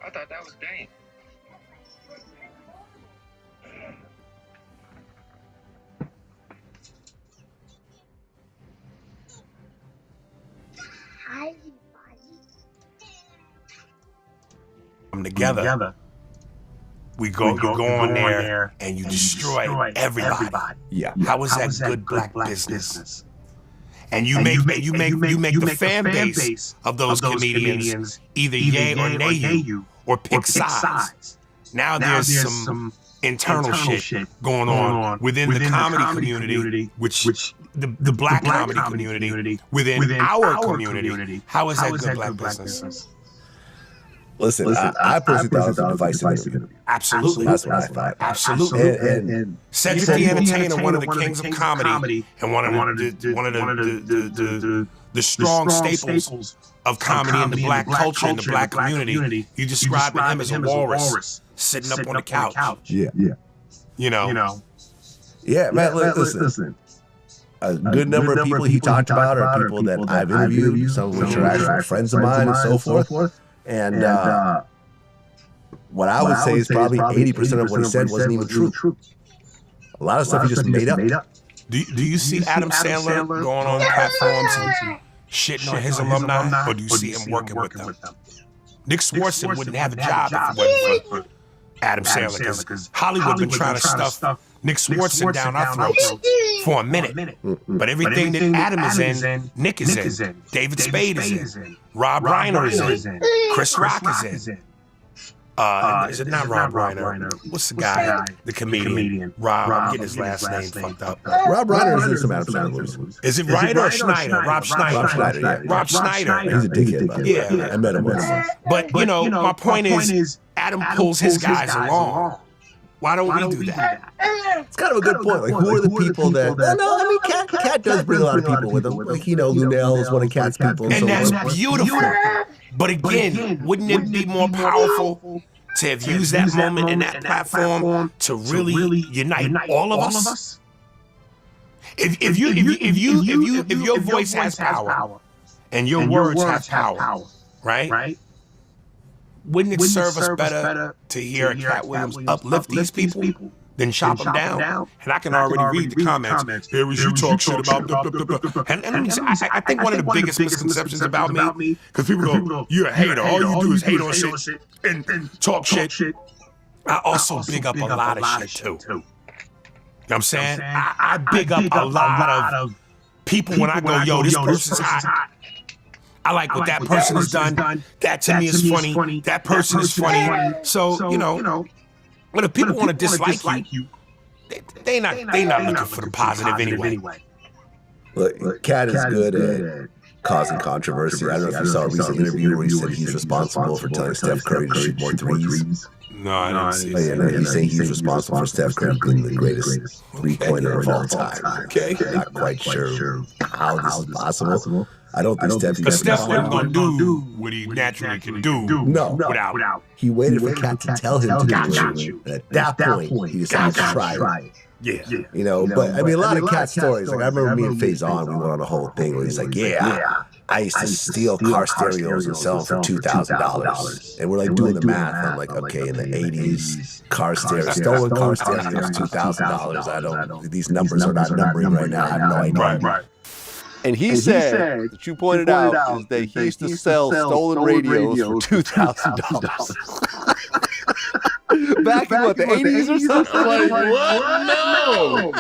I thought that was Dane. Together. You go on there and you destroy everybody. Yeah. How is that good black business? And you make the fan base of those comedians either yay or nay you or pick sides. Now there's some internal shit going on within the comedy community, which the black comedy community within our community. How is that good black business? Listen, I personally thought it was a divisive interview. Absolutely. That's what I thought. Absolutely. And Cedric the Entertainer, one of the kings of comedy, and one of the strong staples of comedy in the black culture and the black community. You described him as a walrus sitting up on the couch. Yeah. You know. Yeah, man, listen. A good number of people he talked about are people that I've interviewed, some of which are actual friends of mine and so forth. And what I would say is probably 80% of what he said wasn't even true. A lot of stuff he just made up. Do you see Adam Sandler going on platforms and shitting on his alumni, or do you see him working with them? Nick Swartzen wouldn't have a job if it wasn't for Adam Sandler, because Hollywood been trying to stuff Nick Swartzen down our throats for a minute. But everything that Adam is in, Nick is in. David Spade is in. Rob Reiner is in. Chris Rock is in. Is it not Rob Reiner? What's the guy? The comedian. Rob, I'm getting his last name fucked up. Rob Reiner is in some Adam Sandler movies. Is it Reiner or Schneider? Rob Schneider. Rob Schneider, yeah. Rob Schneider. He's a dickhead, by the way. Yeah. I met him once. But, my point is, Adam pulls his guys along. Why don't we do that? It's kind of a good point. Like, who are the people that... Cat does bring a lot of people with him. Like, Lunel is one of Cat's people. And that's beautiful. But again, wouldn't it be more powerful to have used that moment and that platform to really unite all of us? If your voice has power and your words have power, right? Wouldn't it serve us better to hear Cat Williams uplift these people than chop them down? And I can already read the comments. Here is you talk shit about... And let me say, I think one of the biggest misconceptions about me, because people go, you're a hater. All you do is hate on shit and talk shit. I also big up a lot of shit, too. You know what I'm saying? I big up a lot of people when I go, yo, this person's hot. I like what that person has done. That to me is funny. That person is funny. So, but if people want to dislike you, they not looking for the positive anyway. Look, Cat is good at causing controversy. I don't know if you saw a recent interview where he said he's responsible for telling Steph Curry to shoot more threes. No, I didn't see Oh, yeah, no, it. he's saying he's responsible for Steph Curry being the greatest three-pointer of all time. Okay. Not quite sure how this is possible. I don't think Steph. But Steph wasn't going to do what he naturally can do without. He waited for Cat to tell him to do it. And at that point, he decided to try it. Yeah. You know, but I mean, a lot of Cat stories. Like I remember me and Faison, we went on a whole thing where he's like, "Yeah, I used to steal car stereos and sell them for $2,000." And we're like doing the math. I'm like, okay, in the '80s, stolen car stereos, $2,000. I don't. These numbers are not numbering right now. I have no idea. Right. And he said that you pointed out is that he used to sell stolen radios for $2,000. Back in what, the 80s or something? Like, what? No.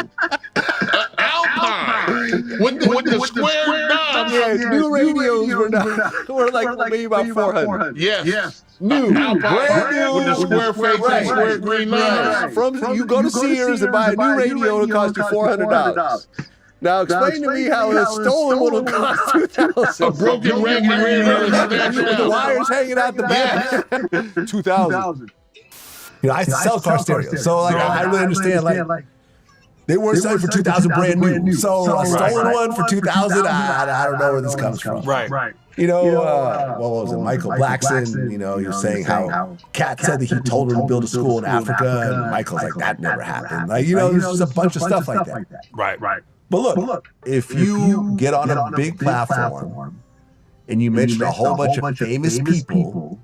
Alpine with the square knobs. Yeah, new radios were like maybe about 400. Yes. New, Alpine brand new. with the square face and square green knobs. From you go to Sears and buy a new radio, it'll cost you $400. Now explain to me how a stolen one will cost $2,000. A broken raggedy radio with the wires hanging out the back. $2,000. You know, I used to sell car stereos, so like I really understand. Like they weren't selling for $2,000 brand new, so a stolen one for $2,000. I don't know where this comes from. Right. You know, what was it? Michael Blackson. You know, he was saying how Cat said that he told her to build a school in Africa, and Michael's like, that never happened. Like, you know, there's just a bunch of stuff like that. Right. But look, if you get on a big platform and you mention a whole bunch of famous people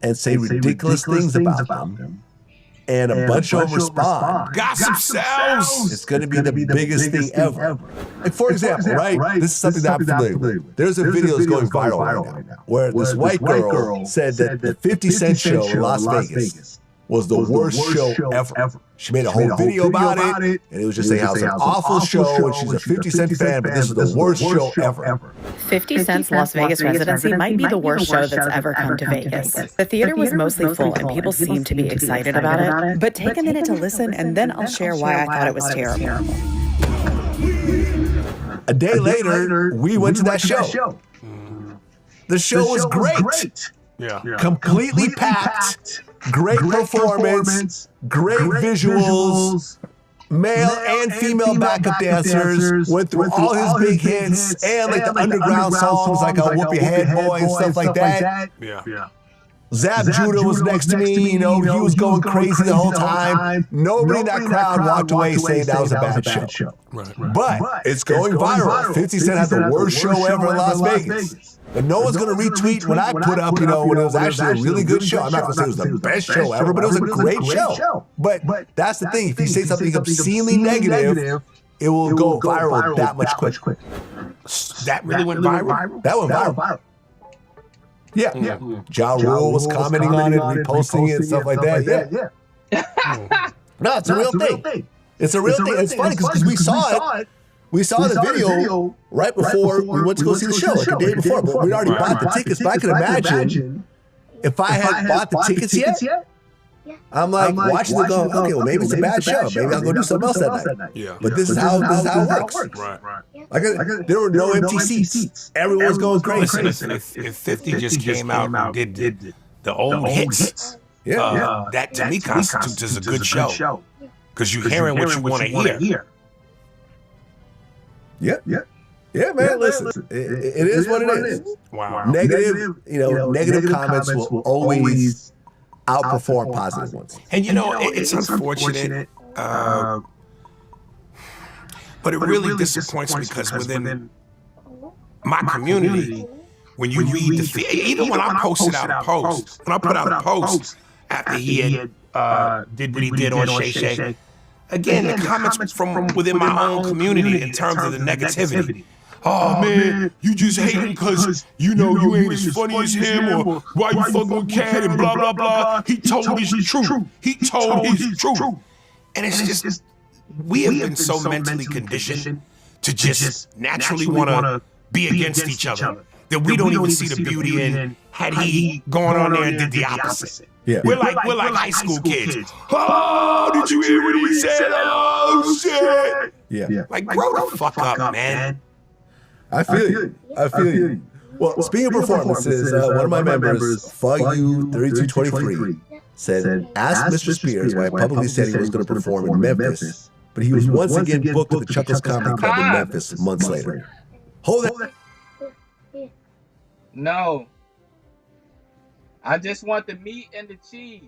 and say ridiculous things about them, and a bunch of them respond, Gossip sells. it's going to be the biggest thing ever. Like, for example, right? This is something that I'm familiar with. There's a video that's going viral right now where this white girl said that the 50 Cent show in Las Vegas was the worst show ever. She made a whole video about it, and it was just saying how it's an awful show, and she's a 50 Cent fan, but this is the worst show ever. 50 Cent's Las Vegas residency might be the worst show that's ever come to Vegas. The theater was mostly full, and people seemed to be excited about it. But take a minute to listen, and then I'll share why I thought it was terrible. A day later, we went to that show. The show was great. Yeah. Completely packed. Great performance, great visuals, male and female backup dancers, went through all his big hits and like the underground songs like Whoop Your Head Boy and stuff like that. Yeah. Zab Judah was next to me, you know, he was going crazy the whole time. Nobody in that crowd walked away saying that was a bad show. Right. But it's going viral. 50 Cent had the worst show ever in Las Vegas. But no one's going to retweet when I put up, you know, when it was actually a really good show. I'm not going to say it was the best show ever, but it was a great show. But that's the thing. If you say something obscenely negative, it will go viral that much quicker. That really went viral? That went viral. Yeah. Ja Rule was commenting on it, reposting it, stuff like that. Yeah. No, it's a real thing. It's a real thing. It's funny because we saw it. We saw the video right before we went to go see the show, like the day before. But we'd already bought the tickets. But I can imagine if I had bought the tickets yet, I'm like watching it go, okay, well, maybe it's a bad show. Maybe I'll go do something else that night. Yeah. But this is how it works. Right. Like, there were no empty seats. Everyone's going crazy. Listen, if 50 just came out and did the old hits, that to me constitutes as a good show. Because you're hearing what you want to hear. Yeah, man. Listen, it is what it is. Wow. Negative comments will always outperform positive ones. And you know, it's unfortunate, but it really disappoints me because within my community, when you read even when I posted out a post, when I put out a post after he had did what he did on Shay Shay, again, the comments from within my own community in terms of the negativity. Oh man, you just hate him because you know you ain't as funny as him, or why you fucking with Cat and blah blah blah. He told his truth. He told his truth. And it's just we have been so mentally conditioned to just naturally want to be against each other that we don't even see the beauty in had he gone on there and did the opposite. Yeah. We're like high school kids. Oh, did you hear what he said? Oh shit. Yeah. Like grow the fuck up, man. I feel you. Well, speaking of performances, one of my members, Fug You 3223, said, ask Mr. Spears why he publicly said he was going to perform in Memphis, but he was once again booked at the Chuckles Comedy Club in Memphis months later. Hold it. No. I just want the meat and the cheese.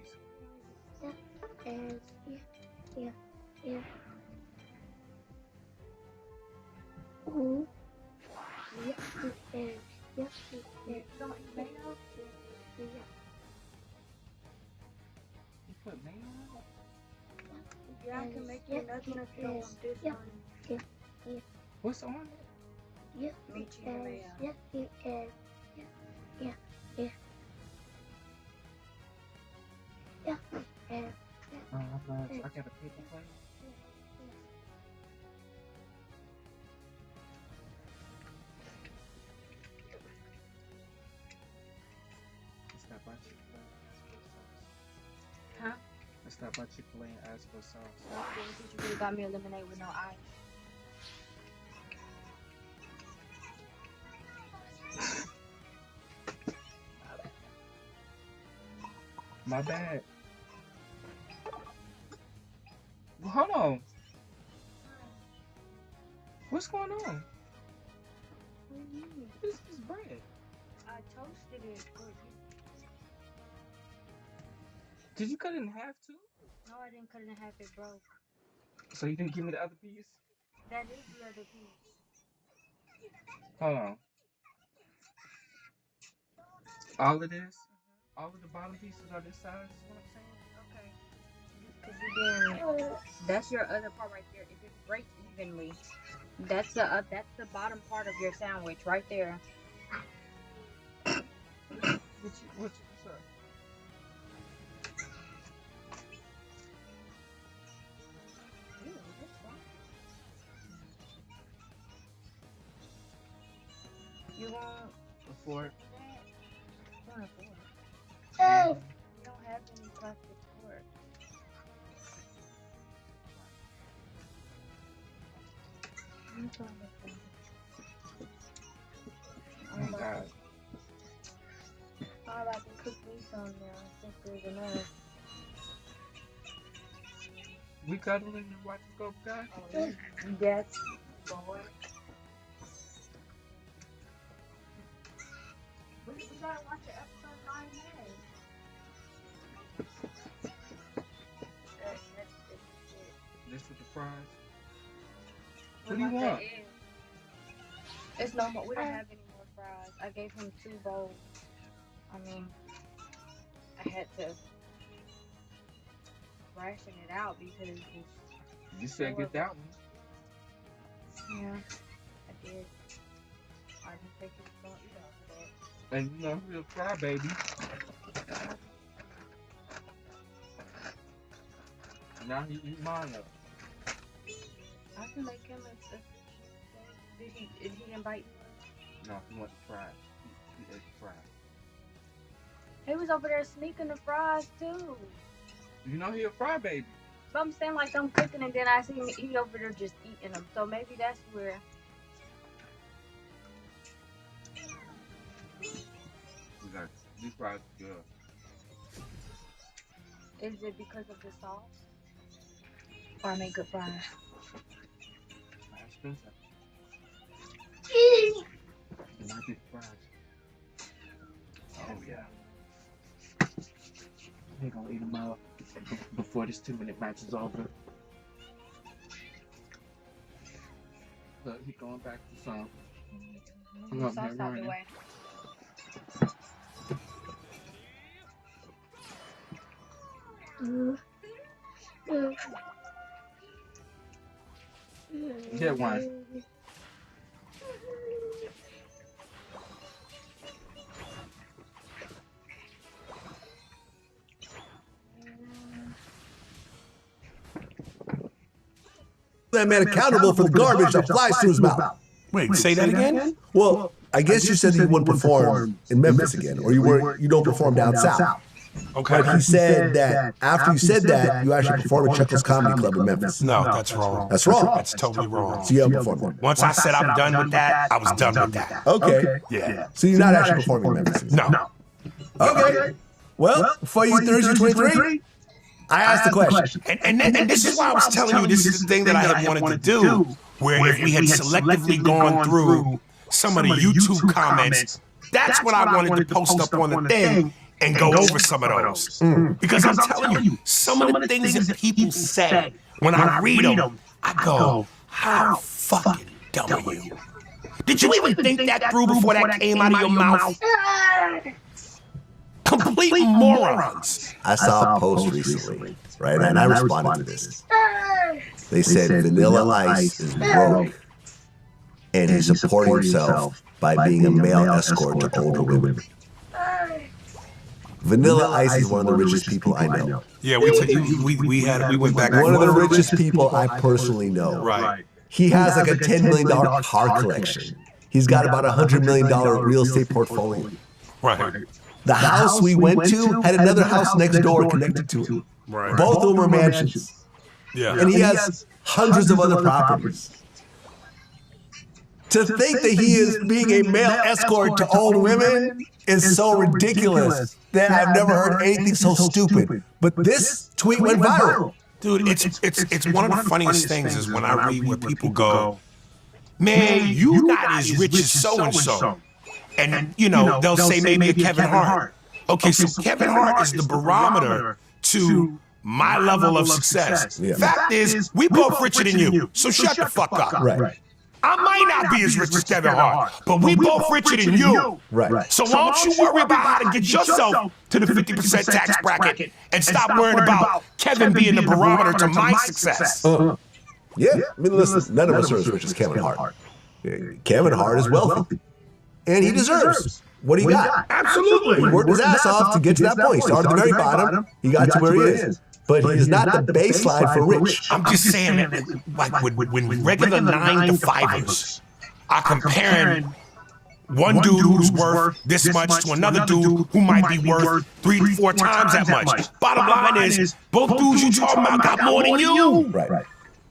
You put mayo on it? Yeah, I can make you another one if you don't want this on it. What's on it? Meat, cheese, and mayo. I got a paper plate. Let's stop by Chick-fil-A and ask for sauce. Huh? Let's stop by Chick-fil-A and ask for sauce. You could have got me a lemonade with no ice. My bad. Well, hold on. What's going on? This is bread. I toasted it for you. Did you cut it in half too? No, I didn't cut it in half. It broke. So you didn't give me the other piece? That is the other piece. Hold on. All of this? All of the bottom pieces are this size? Is what I'm saying? Okay. Cause you didn't. That's your other part right there. It didn't break evenly. That's the bottom part of your sandwich right there. What's up? You want A fork? you want a fork? Oh. You don't have any plastic fork. Oh, God. I'm about to cook me some now. I think there's enough. We cuddling and watching Go Guy? Yes, boy. We gotta watch the episode 9 minutes. This with the fries? What do you want? It's no more. We don't have any more fries. I gave him 2 bowls. I mean, I had to ration it out because You said get that one. yeah, I did. I didn't think he was gonna eat off of that. And you know, he's a fry baby. Now he eat mine up. I can make him a did he invite you? No, he wants the fries. He ate the fries. He was over there sneaking the fries too. You know he a fry baby. But I'm saying like I'm cooking and then I see him he over there just eating them. So maybe that's where We got these fries are good. is it because of the sauce? Or I make good fries? Not expensive. It might be fries. Oh yeah. They gonna eat them up before this 2-minute match is over. Look, he going back to some. I'm up Sauce there out the running. way. Get one. That man accountable for the garbage that flies through his mouth. Wait, say that again? Well, I guess you said that you wouldn't perform in Memphis again, or you don't perform down south. Okay. But he said that after you said that, you actually performed at Chuckles Comedy Club in Memphis. No, that's wrong. That's wrong. That's totally wrong. So you haven't performed there. Once I said I'm done with that, I was done with that. Okay. Yeah. So you're not actually performing in Memphis. No. Okay. Well, before you Thursday 23, I asked the question. And this is why I was telling you this is the thing that I had wanted to do, where if we had selectively gone through some of the YouTube comments, that's what I wanted to post up on the thing and go over some of those. Because I'm telling you, some of the things that people say, when I read them, I go, how fucking dumb are you? Did you even think that through before that came out of your mouth? Complete morons. I saw a post recently, right? And I responded to this. They said Vanilla Ice is broke and he's supporting himself by being a male escort to older women. Vanilla Ice is one of the richest people I know. Yeah, we went back. One of the richest people I personally know. Right. He has like a $10 million car collection. He's got about a $100 million real estate portfolio. Right. The house we went to had another house next door connected to it. Right. Both of them are mansions. Yeah. And he has hundreds of other properties. To think that he is being a male escort to old women is so ridiculous that I've never heard anything so stupid. But this tweet went viral. Dude, it's one of the funniest things is when I read where people go, man, you not as rich as so-and-so. And, you know, they'll say maybe a Kevin Hart. Okay, so Kevin Hart is the barometer to my level of success. Yeah. Fact is, we both richer than you, so shut the fuck up. Right. I might not be as rich as Kevin Hart, but we both richer than you. Right. So why don't you worry about how to get yourself to the 50% tax bracket and stop worrying about Kevin being the barometer to my success. Yeah. I mean, listen, none of us are as rich as Kevin Hart. Kevin Hart is wealthy. And he deserves what he got. Absolutely. He worked his ass off to get to that point. He started at the very bottom. He got to where he is. But he is not the baseline for rich. I'm just saying that, like, when regular 9-to-5ers are comparing one dude who's worth this much to another dude who might be worth 3-4 times that much. Bottom line is, both dudes you talking about got more than you. Right.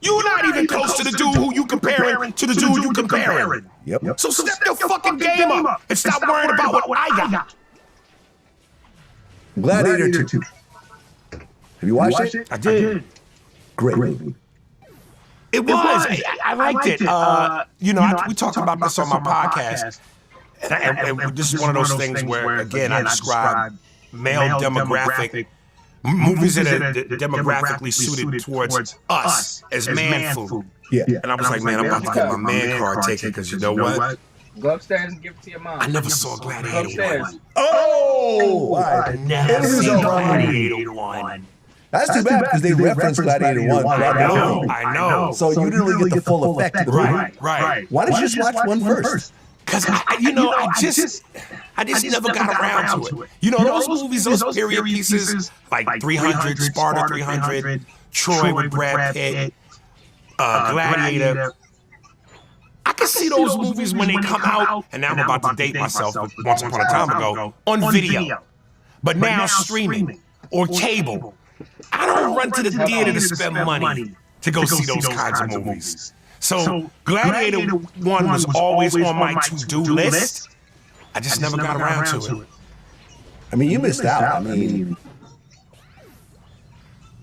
You're not even close to the dude who you comparing to the dude you comparing. Yep. So step your fucking game up and stop worrying about what I got. Gladiator 2. Have you watched it? I did. Great movie. It was. I liked it. You know, we talked about this on my podcast. And this is one of those things where, again, I describe male demographic movies that are demographically suited towards us as man food. Yeah. And I was like, man, I'm about to get my man card taken because you know what? Go upstairs and give it to your mom. I never saw Go Gladiator upstairs. 1. Oh! I never seen Gladiator 1. That's too bad because they referenced Gladiator 1 throughout the movie. I know. So you didn't really get the full effect of the movie. Right. Why don't you just watch one first? Because, I just never got around to it. You know, those movies, those period pieces, like 300, Sparta 300, Troy with Brad Pitt, Gladiator. I can see those movies when they come out, and now I'm about to date myself once upon a time ago, on video. But now streaming or cable. I don't run to the theater to spend money to go see those kinds of movies. So Gladiator 1 was always on my to-do list. I just never got around to it. I mean, you missed out. I mean,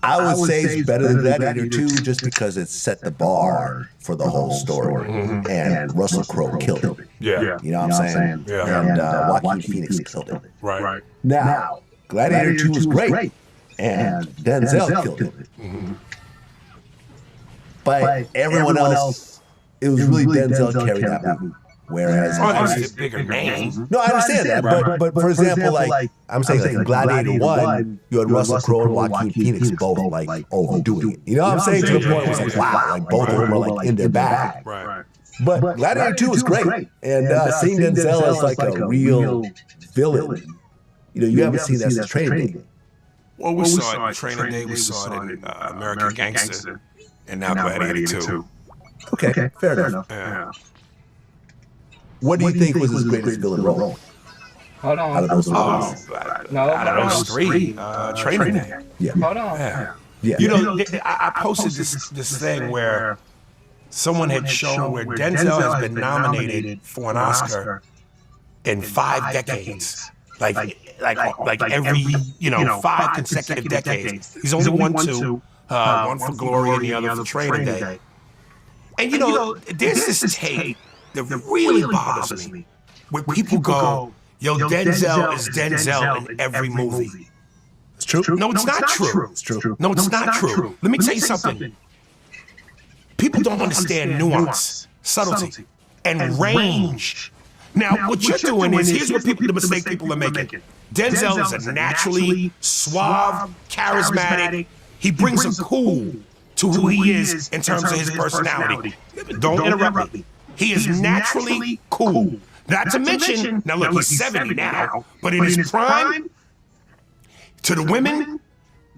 I would say it's better than Gladiator 2 just because it set the bar for the whole story. And Russell Crowe killed it. Yeah. You know what I'm saying? Yeah. And Joaquin Phoenix killed it. Right. Now, Gladiator 2 was great. And Denzel killed it. But everyone else, it was really Denzel carried that movie. Whereas, It's a bigger name. no, I understand that. But for example, like I'm saying, like in Gladiator 1, you had Russell Crowe and Joaquin Phoenix both like overdoing it. You know what I'm saying? To the point where it's like, wow, like both of them are like in their bag. Right. But Gladiator 2 was great, and seeing Denzel as like a real villain, you know, you haven't seen that since Training Day. Well, we saw it in Training Day, we saw it in American Gangster, and now Gladiator 2. Okay, fair enough. Yeah. What do you think was his greatest villain role Hold out of on. those movies? Out of those three, Training Day. Yeah. Hold on. Yeah. You know, I posted this thing where someone had shown where Denzel has been nominated for an Oscar in 5 decades. like every 5 consecutive decades. He's only won 2, one for Glory and the other for Training Day. And there's this take that really bothers me, where people go, "Yo, Denzel is Denzel in every movie." It's true. No, it's not true. It's true. No, it's not true. Let me tell you something. People don't understand nuance, subtlety, and range. Now, what you're doing is, here's what the mistake people are making. Denzel is a naturally suave, charismatic. He brings a cool to who he is in terms of his personality. Don't interrupt me. He is naturally cool. Not to mention, now look, he's 70 now, but in his prime, to the women,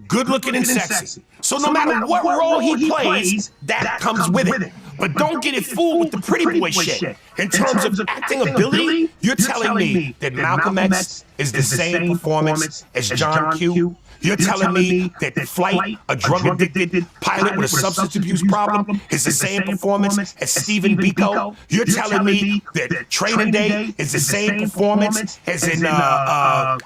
good looking and sexy. So no matter what role he plays, that comes with it. But don't get it fooled with the pretty boy shit. In terms of acting ability, you're telling me that Malcolm X is the same performance as John Q? You're telling me that Flight, a drug-addicted pilot with a substance abuse problem, is the same performance as Stephen Biko? You're telling me that Training Day is the same performance as in Man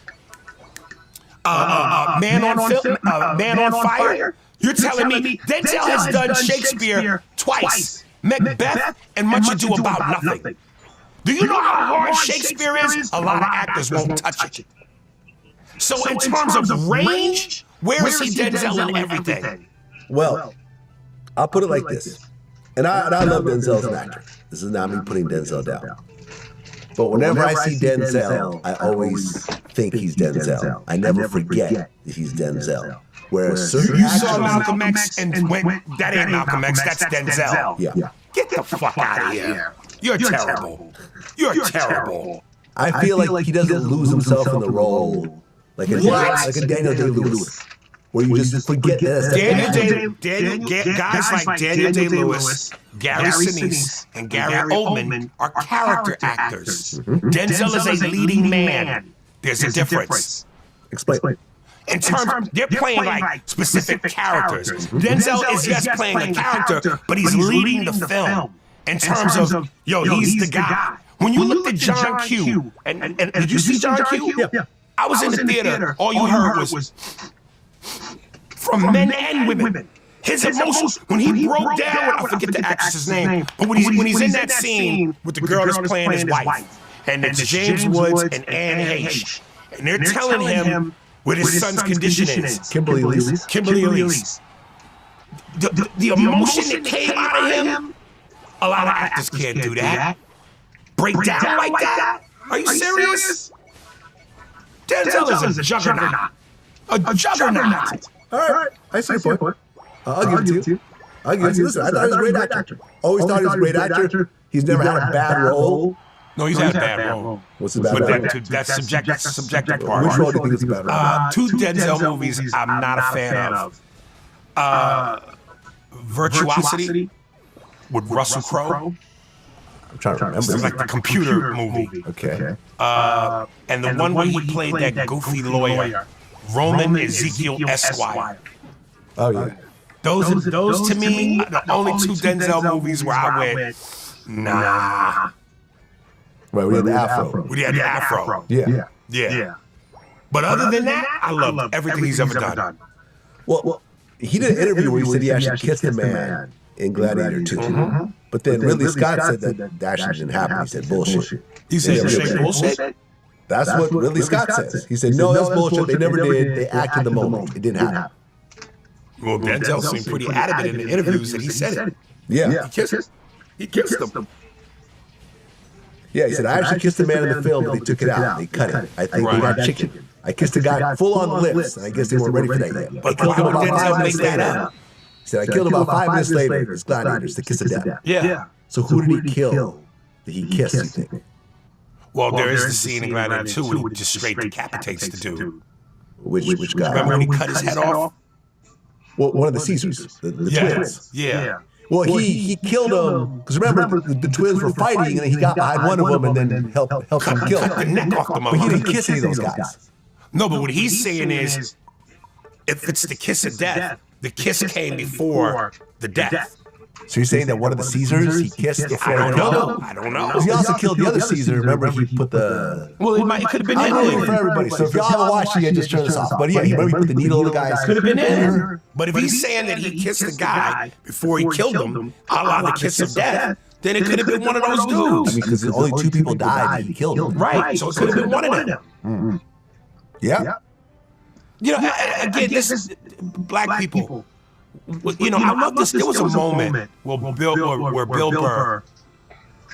on Fire? You're telling me Denzel has done Shakespeare twice, Macbeth, and Much Ado About Nothing. Do you know how hard Shakespeare is? A lot of actors won't touch it. So in terms of range, where is he Denzel in everything? Well, I'll put it like this. And I love Denzel as an actor. This is not me putting Denzel down. But whenever I see Denzel, I always think he's Denzel. I never forget that he's Denzel. Whereas certain You saw Malcolm X and went, that ain't Malcolm X, that's Denzel. Yeah. Get the fuck out of here. You're terrible. You're terrible. I feel like he doesn't lose himself in the role like a Daniel Day-Lewis, where you just forget that. Guys like Daniel Day-Lewis, Gary Sinise, and Gary Oldman are character actors. Denzel is a leading man. There's a difference. Explain. In terms, they're playing like specific characters. Denzel is just playing a character, but he's leading the film. In terms of, he's the guy. When you looked at John Q, and did you see John Q? Yeah. I was in the theater. All you heard was from men and women. His emotions, when he broke down, I forget the actress's name, but when he's in that scene with the girl that's playing his wife, and it's James Woods and Anne Heche, and they're telling him what his son's condition is. Kimberly Elise. The emotion that came out of him, a lot of actors can't do that. Break down like that? Are you serious? Denzel is a juggernaut. A juggernaut. All right. I see your point. I'll give it to you. Listen, I thought he was a great actor. Always thought he was a great actor. He's never had a bad role. No, he's had a bad role. What's the bad role? That's subjective part. Which role do you think is a bad role? 2 Denzel movies I'm not a fan of. Virtuosity with Russell Crowe. I'm trying to remember. It's like the computer movie. Okay. And the one where he played that goofy lawyer, Roman Ezekiel Esquire. Oh, yeah. Those to me are the only 2 Denzel movies where I went, nah. Right, we had the Afro. We had the Afro. Yeah. But other than that, I love everything he's ever done. Well, he did an interview where he said he actually kissed a man in Gladiator 2. But then Ridley Scott said that actually didn't happen. He said bullshit. He said straight bullshit? That's what Ridley Scott says. He said, no, that's bullshit. They never did. They acted the moment. It didn't happen. Well, Denzel seemed pretty adamant in the interviews that he said it. Yeah. He kissed him. Yeah, he said, I actually kissed a man in the film, but they took it out. They cut it. I think they got chicken. I kissed a guy full on the lips, and I guess they weren't ready for that yet. But how would Denzel make that up? He said, I killed him about 5 minutes later. It's Gladiators, the kiss of death. Yeah. So who did he kill that he kissed, you think? Well, there is the scene in Gladiator 2 where he just straight decapitates the dude. Which guy? Remember when he cut his head off? Well, one of the Caesars, the twins. Yeah. Well, he killed him, because remember, the twins were fighting, and he got behind one of them and then helped him kill him. Cut the neck off the But he didn't kiss any of those guys. No, but what he's saying is, if it's the kiss of death, the kiss came before the death. So you're saying that one of the Caesars he kissed before? I don't know. I don't know. Because he also killed the other Caesar. Remember, he put the. Well, it could have been I'm in waiting there. for everybody. So if y'all haven't watched it yet, just turn this off. But yeah, you remember he put the needle in the guy's. Could have been in there. But if he's saying that he kissed the guy before he killed him, a la the kiss of death, then it could have been one of those I mean, dudes. because only 2 people died, he killed them. Right. So it could have been one of them. Yeah. You know, again, this is black people. You know, I love this. There was a moment where Bill Burr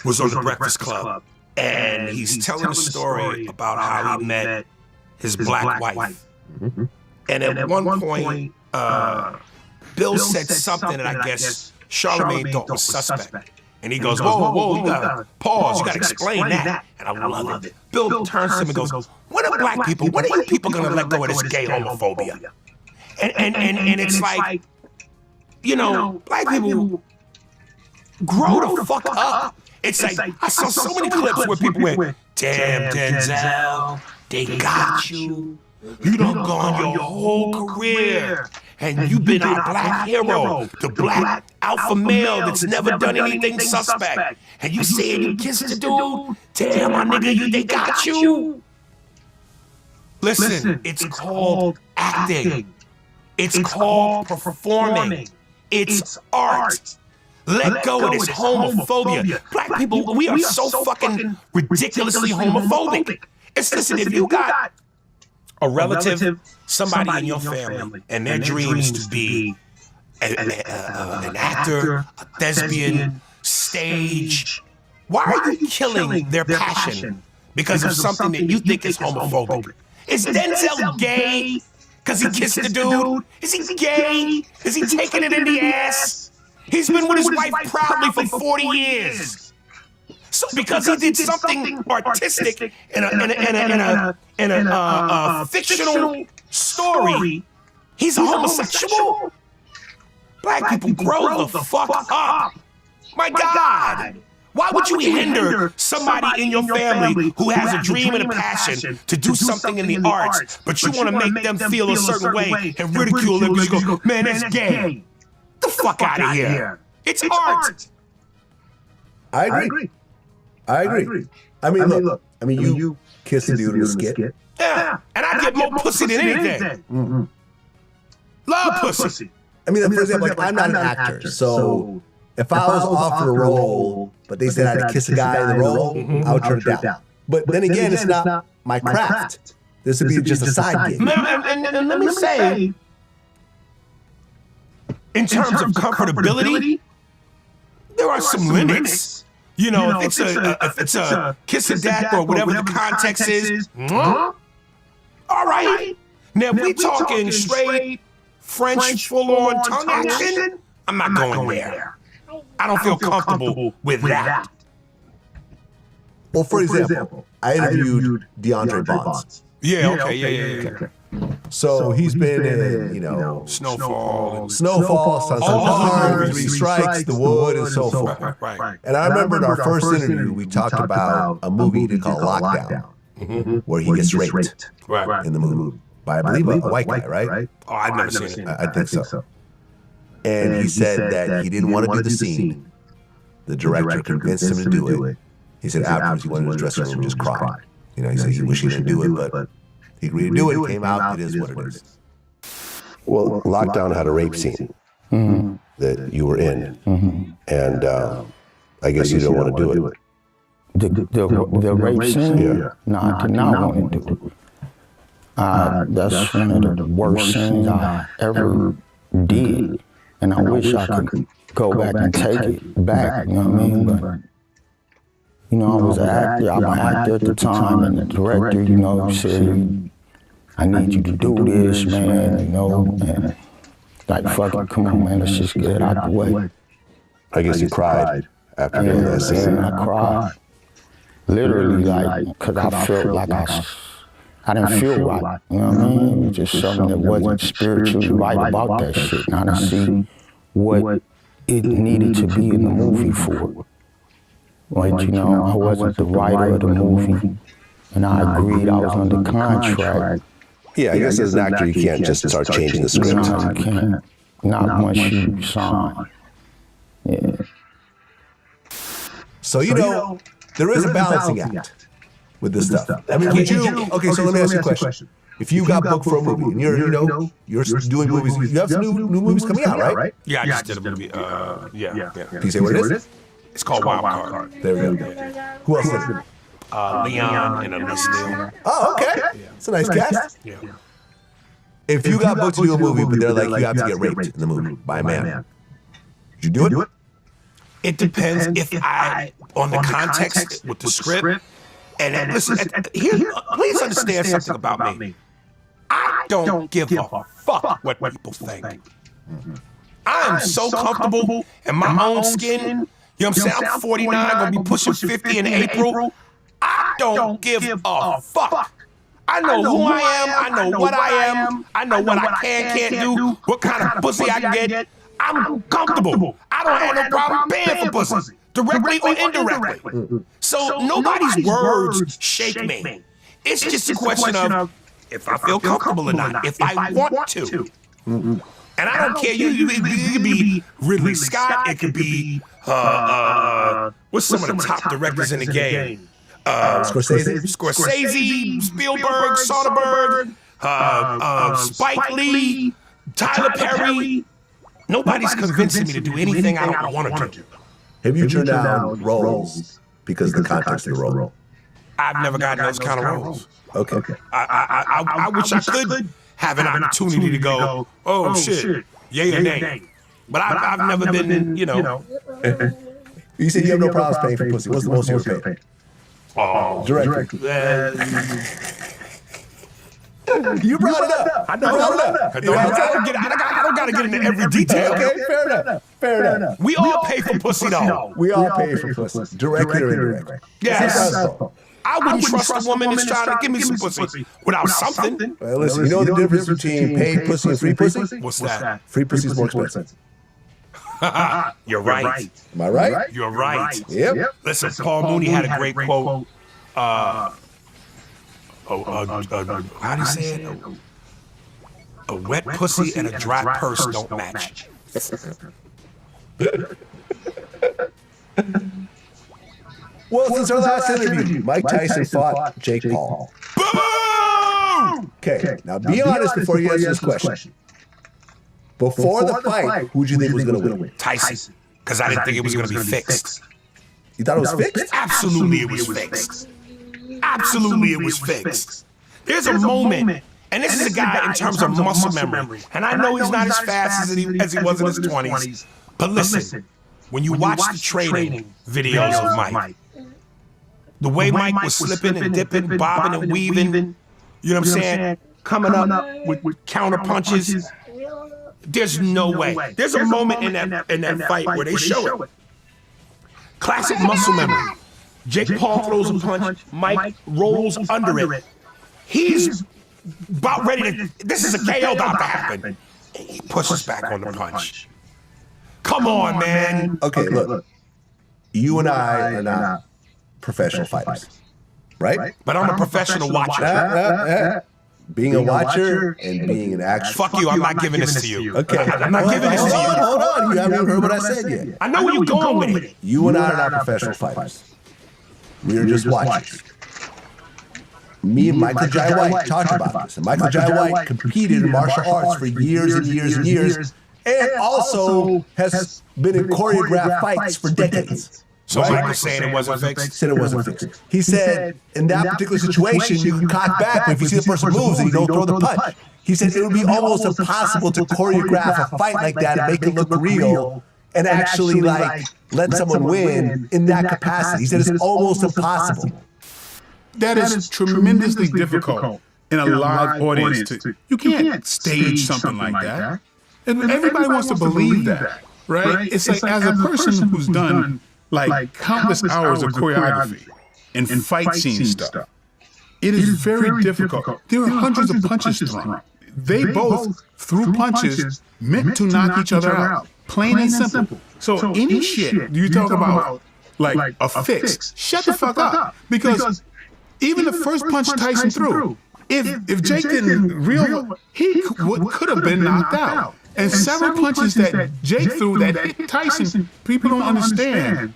was on the Breakfast Club, and he's telling a story about how he met his black wife. And at one point, Bill said something that I guess Charlemagne thought was suspect. And he goes, whoa, you gotta pause, you gotta explain that. And I love it. Bill turns to him and goes, when are black people, when are you people gonna let go of this gay homophobia? And it's like, you know, black people grow the fuck up. It's like, I saw so many clips where people went, damn, Denzel, they got you. You done gone your whole career. And you've been our black hero, the black alpha male that's never done anything suspect. And you saying you kissed the dude? Damn, my nigga, they got you. Listen, it's called acting. It's called performing. It's art. Let go of this homophobia. Black people, we are so fucking ridiculously homophobic. Listen, if you got a relative, somebody in your family, and their dream is to be an actor, a thespian, stage, why are you killing their passion because of something that you think is homophobic? Is Denzel gay because he kissed the dude? Is he gay? Is he taking it in the ass? He's been with his wife proudly for 40 years. So because he did something artistic in a fictional story, he's a homosexual? Black people grow the fuck up. My God. Why would you hinder somebody in your family who has a dream and a passion to do something in the arts, but you want to make them feel a certain way and ridicule them because you go, man, that's gay. Get the fuck out of here. It's art. I agree. I mean, look. I mean, you kiss a dude in a skit. Yeah, and I get more pussy than anything. Love pussy. I mean, for example, like, I'm not an actor, so if I was offered a role, but they said I had to kiss a guy in the role, I would turn it down. But then again, it's not my craft. This would be just a side gig. And let me say, in terms of comfortability, there are some limits. You know, if it's a kiss of death or whatever the context is, all right. Now, if we talking straight French full-on tongue action, I'm not going there. I don't feel comfortable with that. Well, for example, I interviewed DeAndre Bonds. Yeah, okay. So he's been in, you know, Snowfall, Sons of Anarchy, Three Strikes, The Wood, and so forth. Right. And I remember in our first interview, we talked about a movie they call Lockdown, where he gets raped in the movie by, I believe, a white guy, right? Oh, I've never seen it. I think so. And he said that he didn't want to do the scene. The director convinced him to do it. He said afterwards he went in his dressing room and just cried. You know, he said he wished he didn't do it, but he agreed to do it. It came out. It is what it is. Well, Lockdown had a rape scene that you were in, and I guess you didn't want to do it. The rape scene? Yeah. No, I did not want to do it. That's one of the worst scenes I ever did, and I wish I could go back and take it back, you know what I mean? But, you know, I was an actor, I'm an actor at the time, and the director, you know, said, I need you to do this, man, you know, and like, fuck it, come on, man, let's just get it out the way. I guess you cried after doing that scene. I cried. Literally, like, because I felt like I didn't feel right, you know what I mean? It was just something that wasn't spiritually right about that shit. And I didn't see what it needed to be in the movie for. Like, you know, I wasn't the writer of the movie, and I agreed I was under contract. Yeah, I guess as an actor, you can't just start changing the script. No, you can't. Not once you sign. Yeah. So, you know, there is a balancing act with this stuff. I mean, would you, okay, so let me ask you a question. If you got booked for a movie and you're doing movies, you have some new movies coming out, right? Yeah, I just did a movie. Yeah. Can you say what it is? It's called Wild Card. There we go. Who else is it? Leon and Elise Neal. Oh, okay. It's a nice cast. Yeah. If you got booked to do a movie, but they're like, you have to get raped in the movie by a man, would you do it? It depends if I, on the context with the script. And listen, please understand something about me. I don't give a fuck what people think. I am so comfortable in my own skin. You know what I'm saying? I'm 49, gonna be pushing 50 in April. I don't give a fuck. I know who I am. I know what I am. I know what I can't do. What kind of pussy I can get. I'm comfortable. I don't have no problem paying for pussy, directly or indirectly. So nobody's words shake me. It's just a question of if I feel comfortable or not, if I want to. And I don't care. It could be Ridley Scott. It could be what's some of the top directors in the game? Scorsese, Spielberg, Soderbergh, Spike Lee, Tyler Perry. Nobody's convincing me to do anything I don't want to do. Have you turned down roles because of the context of the role? I've never gotten those kind of roles. Okay. I wish I could have an opportunity to go, oh shit, yay or nay. But I've never been, you know. You said you have no problems paying for pussy. What's the most you would pay? Oh, directly. You brought it up. I don't gotta get into every detail. Okay, fair enough. We all pay for pussy though. We all pay for pussy, directly or indirectly. Yes. I wouldn't trust a woman that's trying to give me some pussy without something. Well, listen, you know the difference between paid pussy and free pussy? What's that? Free pussy is more expensive. You're right. Am I right? You're right. Yep. Listen, Paul Mooney had a great quote. How do you say it? A wet pussy and a dry purse don't match. Well, since our last interview, Mike Tyson fought Jake Paul. Boom! Okay, now be honest before you answer this question. Before the fight, who do you think was going to win? Tyson. Because I didn't think it was going to be fixed. You thought it was fixed? Absolutely it was fixed. Absolutely it was fixed. There's a moment, and this is a guy in terms of muscle memory, and I know he's not as fast as he was in his 20s, but listen, when you watch the training videos of Mike, the way Mike was slipping and dipping, bobbing and weaving, you know what I'm saying, coming up with counter punches, there's no way. There's a moment in that fight where they show it. Classic muscle memory. Jake Paul throws a punch, Mike rolls under it. He's about ready to, this is a KO about to happen. And he pushes back on the punch. Come on, man. Okay, look. You and I are not professional fighters, right? But I'm a professional watcher. Being a watcher and being an actual... Fuck you, I'm not giving this to you. Okay. I'm not giving this to you. Hold on, you haven't even heard what I said yet. I know where you're going with it. You and I are not professional fighters. We are just watchers. Me and Michael Jai White talked about this. And Michael Jai White competed in martial arts for years and years and years, and also has been in choreographed fights for decades. So Michael's saying it wasn't fixed? Said it wasn't fixed. He said, in that particular situation, you can cock back, but if you see the person moves and you don't throw the punch. He said it would be almost impossible to choreograph a fight like that and make it look real and actually, like, let someone win in that capacity. He said it's almost impossible. That is tremendously difficult in a live audience. You can't stage something like that. And everybody wants to believe that, right? It's like, as a person who's done like countless hours of choreography and fight scene stuff, it is very difficult. There are hundreds of punches thrown. They both threw punches meant to knock each other out, plain and simple. So any shit you talk about, like a fix, shut the fuck up. Because even the first punch Tyson threw, if Jake didn't realize, he could have been knocked out. And several punches that Jake threw that hit Tyson, people don't understand.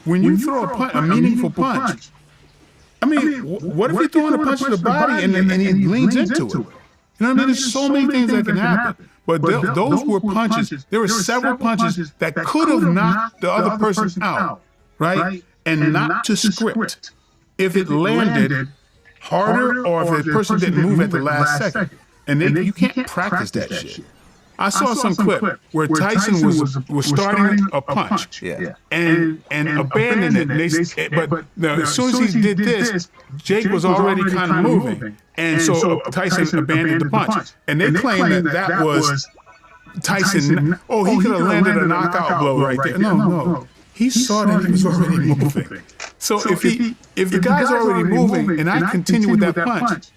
When you throw a meaningful punch, I mean, what if you're throwing a punch to the body and he leans into it? You know what I mean? There's so many things that can happen. But those were punches. There were several punches that could have knocked the other person out, right? And not to script. If it landed harder or if the person didn't move at the last second. And you can't practice that shit. I saw some clip where Tyson was starting a punch and abandoned it. But as soon as he did this, Jake was already kind of moving. And so Tyson abandoned the punch. And they claim that was Tyson. Oh, he could have landed a knockout blow right there. No. He saw that he was already moving. So if the guy's already moving and I continue with that punch,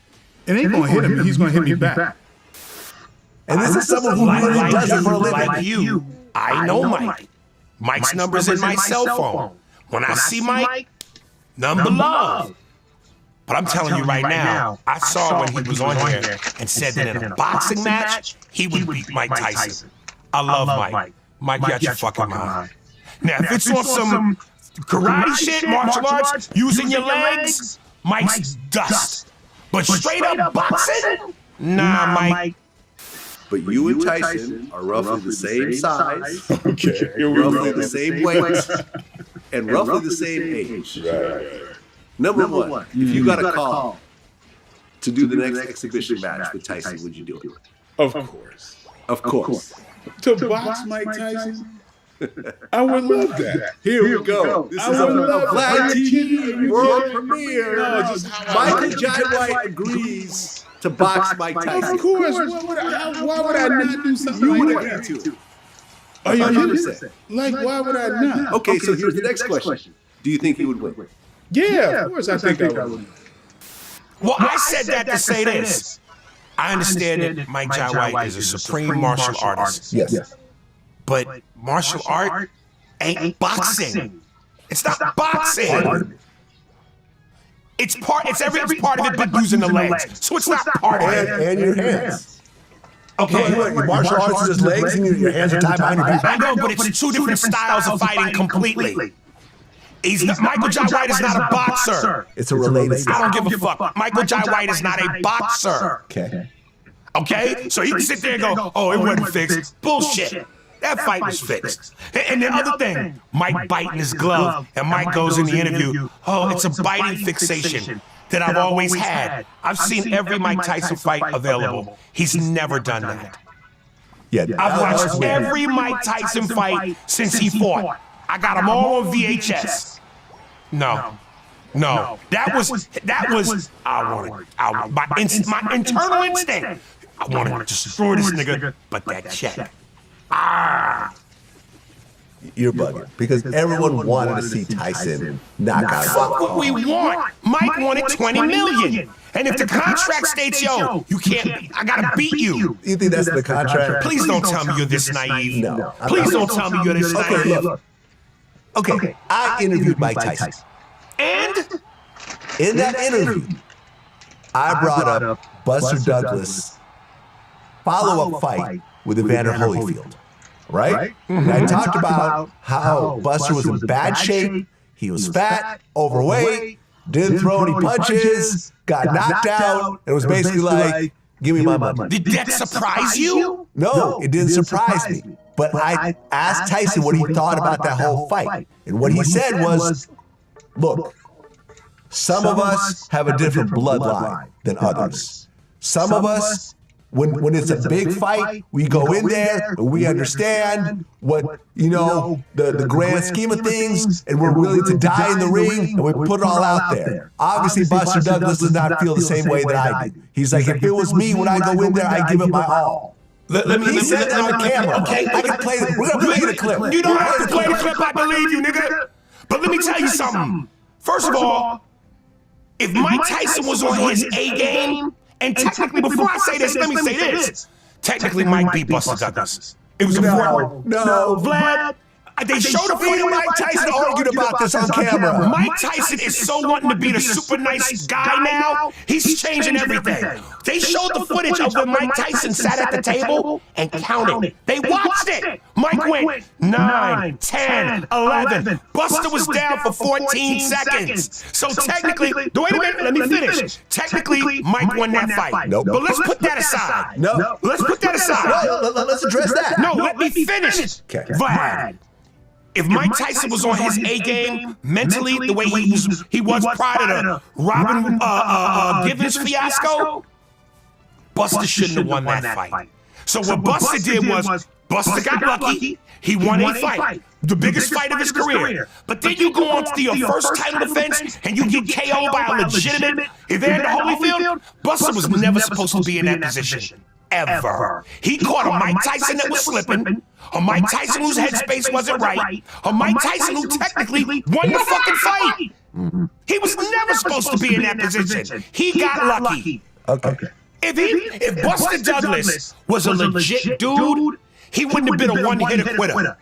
it ain't going to hit him. He's going to hit me back. And this is someone who really does it for a living. Like you, I know Mike. Mike's number's in my cell phone. When I see Mike, number love. But I'm telling you right now, I saw when he was on here and said that in a boxing match, he would beat Mike Tyson. I love Mike. Mike, you out your fucking mind. Now, if it's on some karate shit, martial arts, using your legs, Mike's dust. But straight up boxing? Nah, Mike. But you and Tyson are roughly the same size, roughly the same weight, and roughly the same age. Number one, if you got a call to do the next exhibition match with Tyson, would you do it? Of course. Of course. To box Mike Tyson? I would love that. Here we go. This is a Vlad TV world premiere. Michael Jai White agrees to box Mike Tyson. Of course. Why would I not do something you like would that? agree to. Are you kidding? Like, why would I not? Okay, so here's the next question. Do you think he would win? Yeah, of course I think I would. Well, I said that to say this. I understand that Mike Jai White is a supreme martial artist. Yes. But martial art ain't boxing. It's not boxing. It's part of it, but using the legs. So it's not part of it. And your hands. Okay. Your martial arts is just legs and your hands are tied behind your back. I know, but it's two different styles of fighting completely. Michael Jai White is not a boxer. It's a related I style. don't give a fuck. Michael Jai White is not a boxer. Okay? So he can sit there and go, oh, it wasn't fixed. Bullshit. That fight was fixed. And the other thing, Mike biting his glove, and Mike goes in the interview, oh, it's a biting fixation that I've always had. I've seen every Mike Tyson fight available. He's never done that. Yeah, I've watched every Mike Tyson fight since he fought. I got them all on VHS. No. That was my internal instinct. I wanted to destroy this nigga, but that check. You're bugging. Because everyone wanted to see Tyson knock out. Fuck what we want. Mike wanted 20 million. And if the contract states, yo, you can't, I gotta beat you. You think that's the contract? Please don't tell me you're this naive. No. Please don't tell me you're this naive. Look. Okay, I interviewed Mike Tyson. And? In that interview, I brought up Buster Douglas' follow-up fight with Evander Holyfield. Right? And I talked about how Buster was in bad shape. He was fat, overweight, didn't throw any punches, got knocked out, and was basically like, give me my money. Did that surprise you? No, it didn't surprise me. But I asked Tyson what he thought about that whole fight. And what he said was, look, some of us have a different bloodline than others. Some of us, when it's a big fight, we go in there and we understand what, the grand scheme of things, and we're willing to die in the ring, and we put it all out there. Obviously, Buster Douglas does not feel the same way that I do. He's like, if it was me, when I go in there, I give it my all. He said that on camera. Okay, I can play it. We're going to play the clip. You don't have to play the clip, I believe you, nigga. But let me tell you something. First of all, if Mike Tyson was on his A game, and technically, before I say this, let me say this. Technically, Mike beat Buster Douglas. It was a 4. No, Vlad, They showed a Me and Mike Tyson argued about this on camera. Mike Tyson is so wanting to be the super nice guy now. He's changing everything. They showed the footage of when Mike Tyson sat at the table and counted. They watched it. Mike went 9, 10, 11. Buster was down for 14 seconds. So technically, wait a minute, let me finish. Technically, Mike won that fight. Nope. But let's put that aside. No. Let's put that aside. No, let's address that. No, let me finish. Okay. Vlad. If Mike Tyson was on his A game mentally, the way he was prior to the Robin Givens fiasco, Buster shouldn't have won that fight. So what Buster did was Buster got lucky. He won a fight, the biggest fight of his career. But then you go on to your first title defense and you get KO'd by a legitimate Evander Holyfield. Buster was never supposed to be in that position. Ever. He caught a Mike Tyson that was slipping, a Mike Tyson whose headspace wasn't right, a Mike Tyson who technically won the fucking fight. He was never supposed to be in that position. He got lucky. Okay. If Buster Douglas was a legit dude, he wouldn't have been a one-hitter quitter.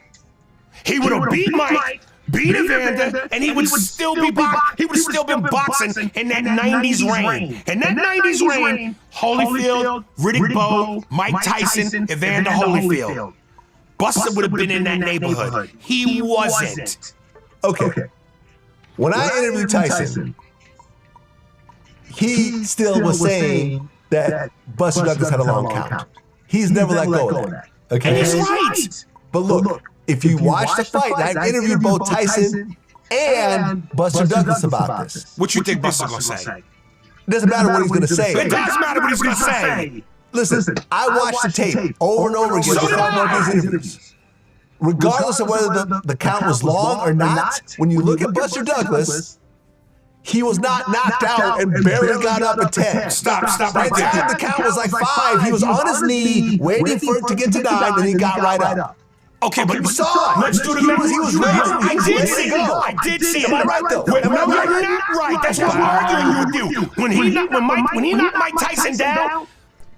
He would have beat Mike, beat Evander, and he would still be he would have still been boxing in that 90s reign. In that 90s reign, Holyfield, Riddick Bowe, Mike Tyson, Evander Holyfield. Buster would have been in that neighborhood. He wasn't. Okay. When I interviewed Tyson, he still was saying that Buster Douglas had a long count. He's never let go of that. Okay. And he's right. But look, if you watch the fight, and I've interviewed both Tyson and Buster Douglas about this. What you think Buster's gonna say? It doesn't matter what he's going to say. It does matter what he's gonna say. Listen, I watched the tape over and over again. So did I. These interviews. Regardless of whether the count was long or not, when you look at Buster Douglas, he was not knocked out and barely got up at 10. Stop By right the time there. the count was like 5, he was on his knee, waiting for it to get to 9, and he got right up. Okay, but You saw it. let's do the He math. was ready. I He was did ready see to it. go. I did see it. Am I right, though? Wait, Am I no, right? you're not right. That's why I'm arguing with you. When he knocked Mike Tyson down,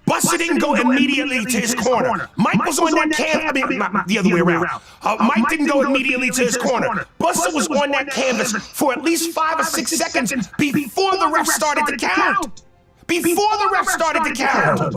Buster didn't go immediately to his corner. Mike was on that canvas. I mean, not the other way around. Mike didn't go immediately to his corner. Buster was on that canvas for at least 5 or 6 seconds before the ref started to count. Before the ref started to count.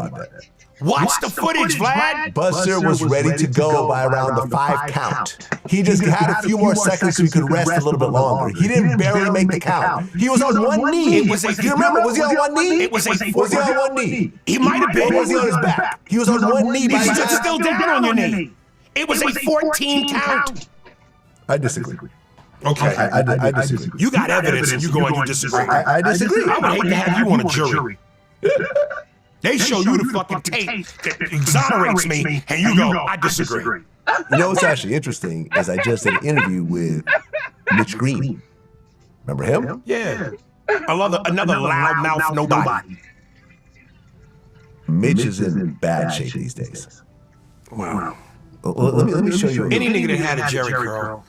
Watch the footage, Vlad. Buster was ready to go by around the 5 count. He just had a few more seconds so he could rest a little bit longer. He didn't barely make the count. He was on one knee. It was Do you remember? Was he on one knee? It was Was he on one knee? He might have been. Or was he on his back? He was on one knee. By He's the just time- still down on your knee. It was a 14 count. I disagree. Okay. I disagree. You got evidence and you go and you disagree. I disagree. I would hate to have you on a jury. They show you the fucking tape that exonerates me, and you go, I disagree. You know what's actually interesting is I just did an interview with Mitch Green. Remember him? Yeah. Another loudmouth nobody. Mitch is in bad shape these days. Wow. Let me show you. Any nigga that had a Jerry curl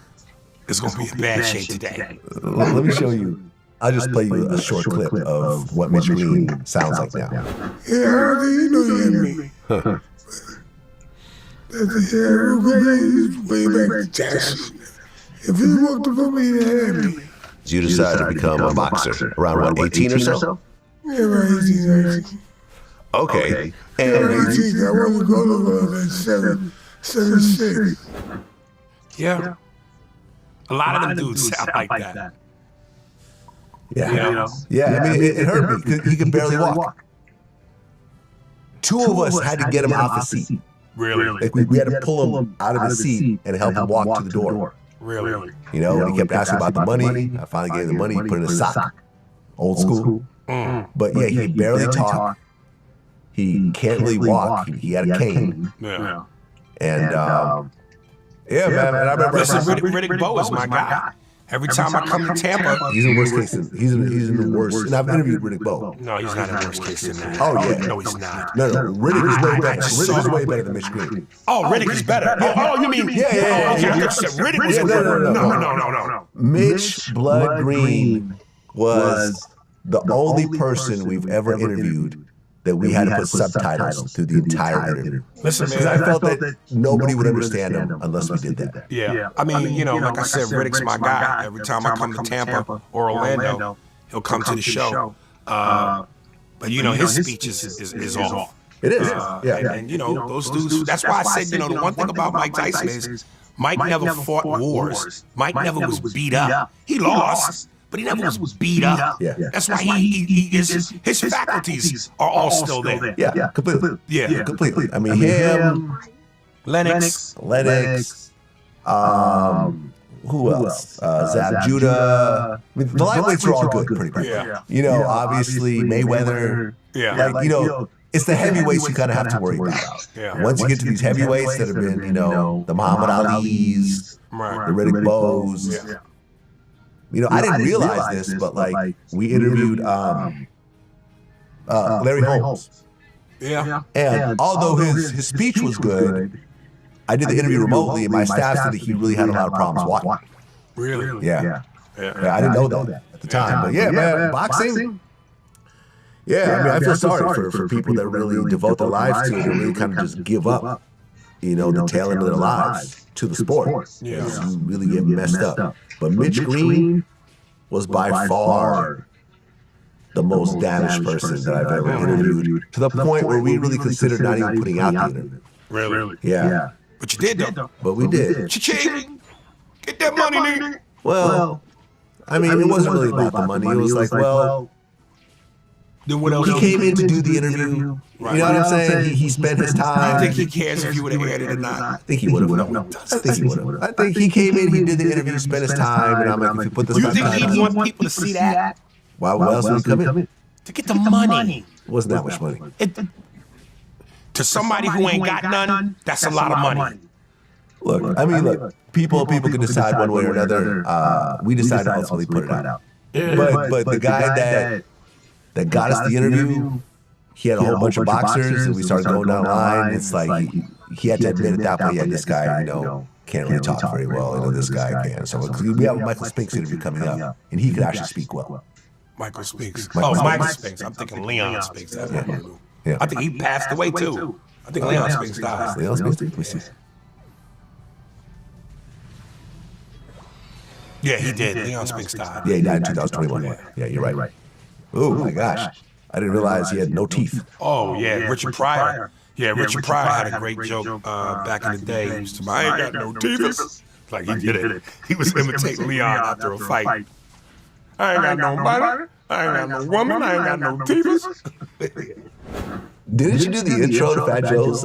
is going to be in bad shape today. Let me show you. I'll just play you a short clip of what Mitch Green sounds like now. Yeah, you know you hear me. That's the hair way back to Jackson. If he walked up on me, he'd have me. You decided to become a boxer around what, 18 or so? Yeah, around 18. Okay. Yeah, around 18. I wasn't going over at 7'6". Yeah. A lot of them dudes sound like that. Yeah. Yeah, I mean, it hurt me because he could barely walk. 2 of us had to get him off his seat. Really? Like we had to pull him out of his seat and help him walk to the door. Really? You know, and he kept asking about the money. I finally gave him the money, he put it in his sock. Old school. But yeah, he could barely talk. He can't really walk. He had a cane. Yeah. And yeah, man. And I remember. Listen, Riddick Bowe is my guy. Every time I come to Tampa, He's in the worst case. He's in the worst. And I've interviewed Riddick Bowe. no, he's not in worst case than that. Oh, yeah. No, he's not. No, Riddick is way better. just Riddick is saw- way better than Mitch Green. Oh, Riddick is better. Oh, you mean? Yeah. Oh, okay, I thought you said Riddick was Yeah, better. no. No. Mitch Blood Green was the only person we've ever interviewed that we had to put subtitles through the entire interview. Listen, Because man. I felt that nobody would understand him unless we did that. Yeah. I mean, you know, like I said, Riddick's my guy. Every time I come to Tampa or Orlando, he'll come to the show. But you know, his speech is off. It is. And you know, those dudes. That's why I said, you know, the one thing about Mike Tyson is Mike never fought wars. Mike never was beat up. He lost, but he never was beat up. Yeah. That's why his faculties are all still there. Yeah, completely. Yeah. Completely. I mean, him, Lennox. Who else? Zab Judah. I mean, the lightweights are all good, pretty much. Yeah. You know, obviously Mayweather. Yeah. Like, you know, it's the heavyweights you kind of have to worry about. Yeah. Once you get to these heavyweights that have been, you know, the Muhammad Ali's, Right. the Riddick Bowe's. Yeah. You know, I didn't realize this, but like we interviewed Larry Holmes. Yeah. And although his speech was good, I did the interview remotely, and my staff said that he really had a lot of problems walking. Really? Yeah. I didn't know that at the time. But yeah, man, boxing. Yeah, I mean, I feel sorry for people that really devote their lives to it and really kind of just give up, you know, the tail end of their lives to the sport. Yeah. You really get messed up. But Mitch Green was by far the most damaged person that I've ever interviewed, to the point where we really considered not even putting out the interview. Really? Yeah. But you did, though. But we did. Cha-ching! Get that money, nigga! Well, I mean, it wasn't really about the money. It was like, well, Then what else? he came in to do the interview. You know what I'm saying? He spent his I time. think he cares if you would have aired it or not. I think he would have. I think he would have. I think he came in, he did the interview, spent his time, and I'm like, if you put this You think he'd want people to see that? why else would he come in? To get the money. It wasn't that much money. To somebody who ain't got none, that's a lot of money. Look, I mean, look, people can decide one way or another. We decided to ultimately put it out. But the guy that got us the interview, he had a whole bunch of boxers, and we started going down the line. It's like he had to admit at that point, yeah, this guy, you know, can't really talk very well. You know, this guy can. So we have a Michael Spinks interview coming up, and he could actually speak well. Michael Spinks. Michael Michael Spinks. I'm thinking Leon Spinks. Yeah. I think he passed away, too. I think Leon Spinks died. Leon Spinks? Let me see. Yeah, he did. Leon Spinks died. Yeah, he died in 2021. Yeah, you're right. Oh my gosh. I didn't realize he had no teeth. Oh, yeah, Richard Pryor. Yeah, Richard Pryor had a great joke back in the day. He used to, I ain't got no teeth. Like, he did it. He was imitating Leon after a fight. I ain't got no money. I ain't got no woman. I ain't got no teeth. Didn't you do the intro to Fat Joe's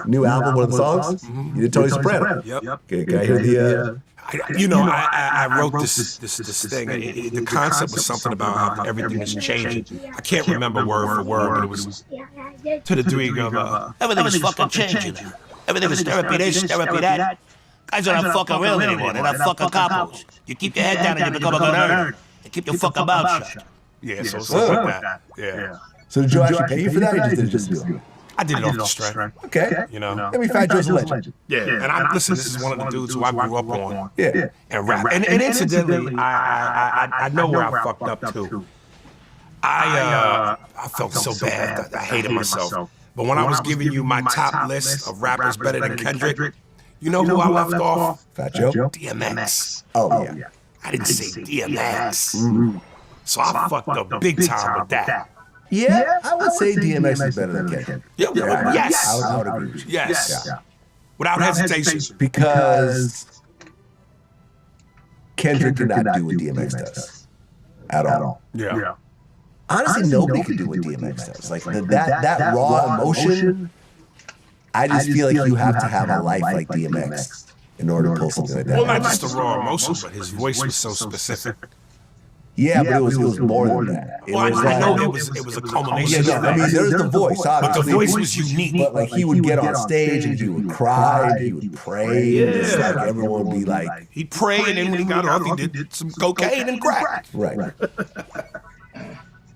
new album, one of the songs? You did Tony Soprano. Yep. Okay, can I hear the... I wrote this thing. The concept was something about how everything is changing. I can't remember word for word, but it was to the degree of everything is fucking changing. Everything is therapy this, therapy that. Guys are not fucking real anymore. They're not fucking couples. You keep your head down and you become a good nerd. You keep your fucking mouth shut. Yeah, so something like that. Yeah. So did Joe actually pay you for that, or did you just do it? I did it off the strength. Okay. You know? I mean, Fat Joe's a legend. Yeah, and listen, this is one of the dudes who I grew up on. Yeah. And rap. And incidentally, I know where I fucked up too. I felt so bad. I hated myself. But when I was giving you my top list of rappers better than Kendrick, you know who I left off? Fat Joe? DMX. Oh, yeah. I didn't say DMX. So I fucked up big time with that. Yeah, I would say DMX is better than Kendrick. Yes. I would agree with you. Yes. Without hesitation. Because Kendrick did not do what DMX does at all. Yeah. Honestly, nobody can do what DMX does. Like that raw emotion, I just feel like you have to have a life like DMX in order to pull something like that. Well, not just the raw emotion, but his voice was so specific. Yeah, but it was more than that. It Well, was I know like, it was a culmination of I mean, there's the voice, but obviously. the voice was unique. But like he would get on stage and he would cry, he would pray, and it's like everyone would be like, He'd pray, and then when he got off, he did some cocaine and crack. right.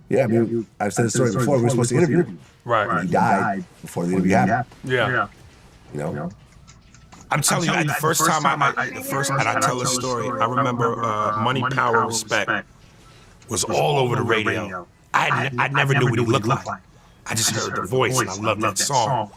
Yeah, I mean, I've said the story before. We were supposed to interview him. Right. He died before the interview happened. Yeah. You know? I'm telling you, the first time and I tell this story, I remember Money, Power, Respect was all over the radio. I never knew what he looked like. I just heard the voice and I loved that song.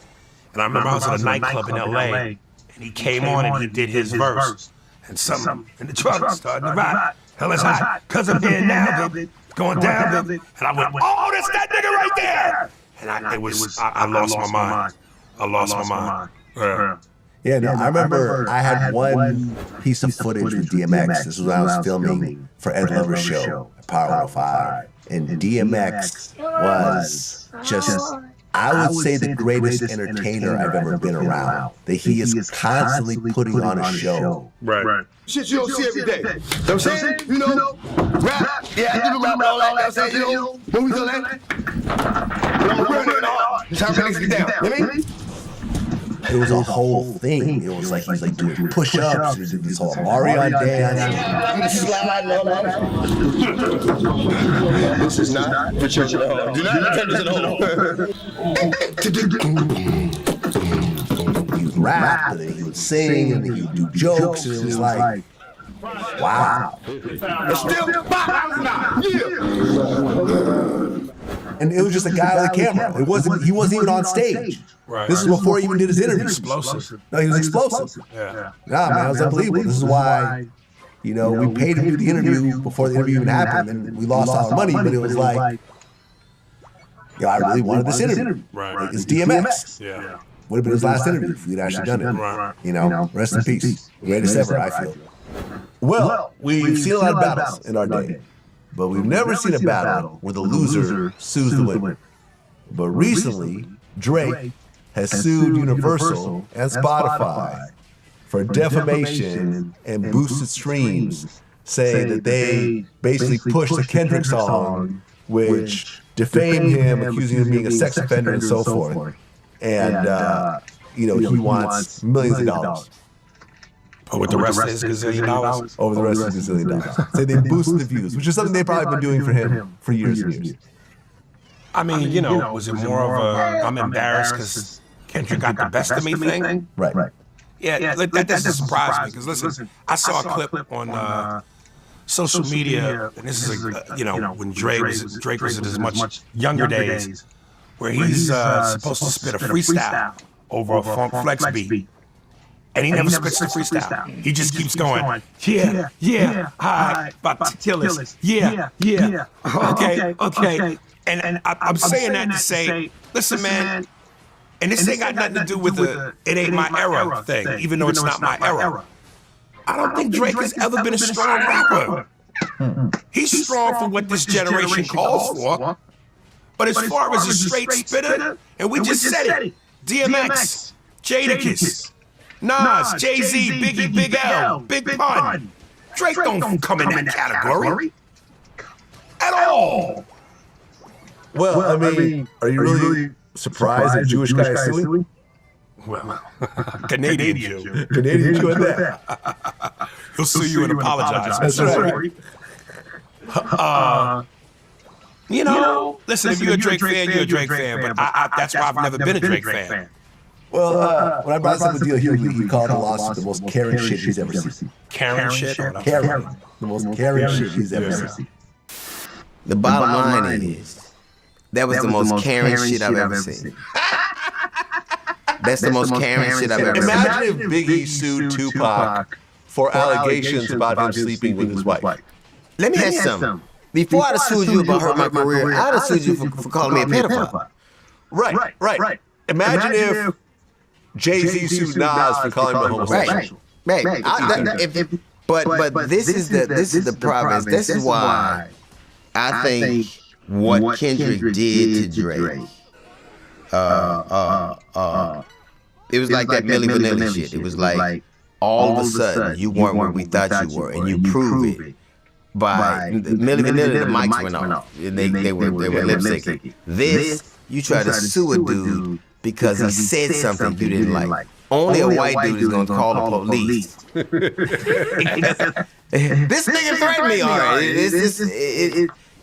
And I remember I was at a nightclub in LA and he came on and he did his verse. And something in the truck started to rock. Hell is hot, cause I'm here now, baby. Going down, baby. And I went, oh, that's that nigga right there. And I lost my mind. I lost my mind. Yeah, no, I remember I had one piece of footage with DMX. This was when I was filming for Ed Lover's show at Power 105. And DMX was just, I would say, the greatest entertainer I've ever been around. That he is constantly putting on a show. Right. Shit you don't see every day. You know what I'm saying? You know, rap. Yeah, I do the rap and all that. I'm saying, you know, when we go that. I'm a real nigga hard. Time to get down. You know what I mean? It was a whole thing. It was like he's like doing push-ups, this whole Marion dance. This is not for children at home. Do not turn this at home. He would rap, and then he would sing, and then he would do jokes, and it was like, wow. It's still And it was just a guy with a camera. He wasn't even on stage. Right. This is before he even did his interview. Explosive. No, he was explosive. Yeah. Nah, man, it was unbelievable. This is why, you know, we paid him to do the interview before the interview even happened, and we lost all our money, but it was like, yo, I really wanted this interview. Right. Like, it's DMX. Yeah. Would have been his last interview if we'd actually done it. Right. You know, rest in peace. Greatest ever, I feel. Well, we've seen a lot of battles in our day, but we've never seen a battle where the loser sues the winner. But recently, Drake has sued Universal and Spotify for defamation and boosted streams, saying that they basically pushed a Kendrick song, which defamed him, accusing him of being a sex offender and so forth. And, you know, he wants millions of dollars. Over the rest of his gazillion dollars? Over the rest of his gazillion dollars. Say they boosted the views, which is something they've probably been doing for him for years and years. I mean, you know, was it more of a, I'm embarrassed because Kendrick got the best of me thing? Right. Yeah, that doesn't surprise me because, listen, I saw a clip on social media, and this is, you know, when Drake was in his much younger days, where he's supposed to spit a freestyle over a Funk Flex beat. And he never spits the freestyle. He just keeps going, yeah, hi, about to kill us. Yeah. Okay. And I'm saying that to say, listen, man, and this ain't got nothing to do with the it ain't my era thing, even though it's not my era. I don't think Drake has ever been a strong rapper. He's strong for what this generation calls for. But as far as a straight spitter, and we just said it, DMX, Jadakiss, Nas, Jay-Z, Biggie, Big L, Big Pun. Drake don't come in that category at all. Well, I mean, are you really surprised that Jewish guy is suing? Well, Canadian Jew. Canadian Jew at that. He'll sue you and apologize. That's right. You know, listen, if you're a Drake fan, you're a Drake fan, but that's why I've never been a Drake fan. Well, when I brought this up with Deal, he called the lawsuit the most caring shit he's ever seen. Caring shit? Caring. The most caring shit he's ever seen. The bottom line is, that was the most caring shit I've ever seen. That's the most caring shit I've ever seen. Imagine if Biggie sued Tupac for allegations about him sleeping with his wife. Let me ask you something. Before I'd have sued you about hurting my career, I'd have sued you for calling me a pedophile. Right. Imagine if Jay-Z sued Nas for calling him a homosexual. Right. But this is the problem. This is why I think what Kendrick did to Drake, it was like that Milli Vanilli shit. It was like all of a sudden you weren't what we thought you were, and you prove it by Milli Vanilli. The mics went off. They were lip syncing. This, you try to sue a dude because he said something you didn't like. Only a white dude is gonna call the police. This nigga threatened me already.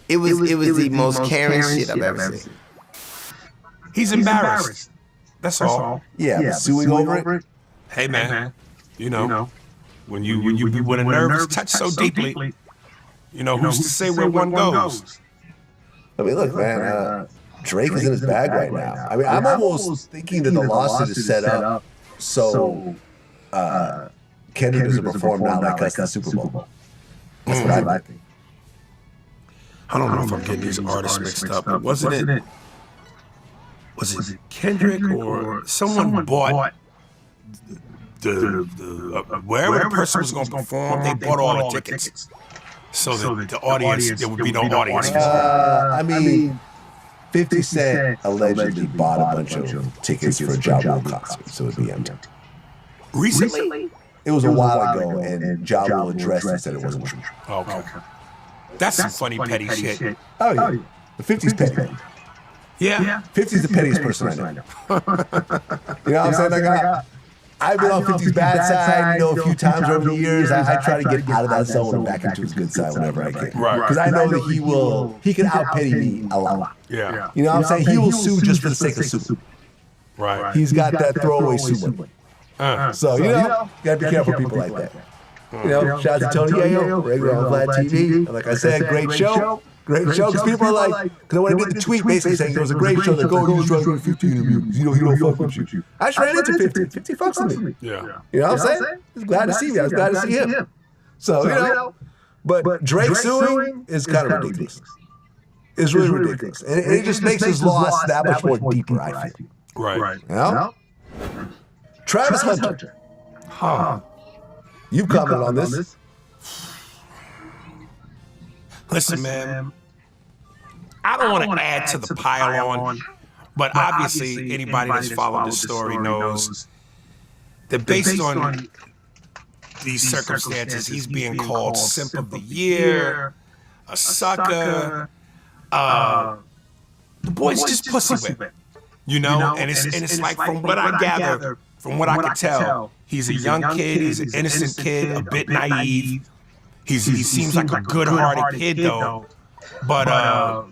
It was the most caring shit I've ever seen. He's embarrassed. That's all. Yeah, suing over it. Hey man, you know, when a nerve is touched so deeply, you know, who's to say where one goes? I mean, look, man, Drake is in his bag right now. I mean, I'm almost thinking that the lawsuit is set up so Kendrick doesn't perform Not Like Us in the Super Bowl. That's what I think. I don't know if I'm getting these artists mixed up, but was it Kendrick or someone bought wherever the person was going to perform, they bought all the tickets. So that the audience, there would be no audience. I mean, 50 Cent allegedly bought a bunch of tickets for a Ja Rule concert, so it'd be empty. Recently? It was a while ago, and Ja Rule addressed and said it wasn't true. Okay. That's some funny petty shit. Oh, yeah. The 50's petty. Yeah. 50's the pettiest person I know. You know what I'm saying? Like, I've been on 50's bad side, a few times over the years. I try to get out of that zone and back into his good side whenever I can. Right. Because I know that he can out-petty me a lot. Yeah. You know what I'm saying? He will sue just for the sake of suing. Right. He's got that throwaway sue money. So, gotta be careful with people like that. Shout out to Tony Yayo, regular on Vlad TV. And like I said, great show. Great show, because people are like, because when I did the tweet basically saying it was a great show, like, oh, you just trying to go to 50 interviews, he don't fuck with you. I just ran into 50. 50 fucks with me. Yeah. You know what I'm saying? He's glad to see me. I was glad to see him. So, but Drake suing is kind of ridiculous. It's really ridiculous. And it just makes his loss that much more deeper, I feel. Right. You know? Travis Hunter. You've commented on this. Listen, man, I don't want to add to the pile on, but obviously anybody that's followed this story knows that based on these circumstances, he's being called Simp of the Year, a sucker. The boy's just pussy whip, and it's like from what I gather, from what I can tell, he's a young kid, he's an innocent kid, a bit naive. He seems like a good-hearted kid, though. But, a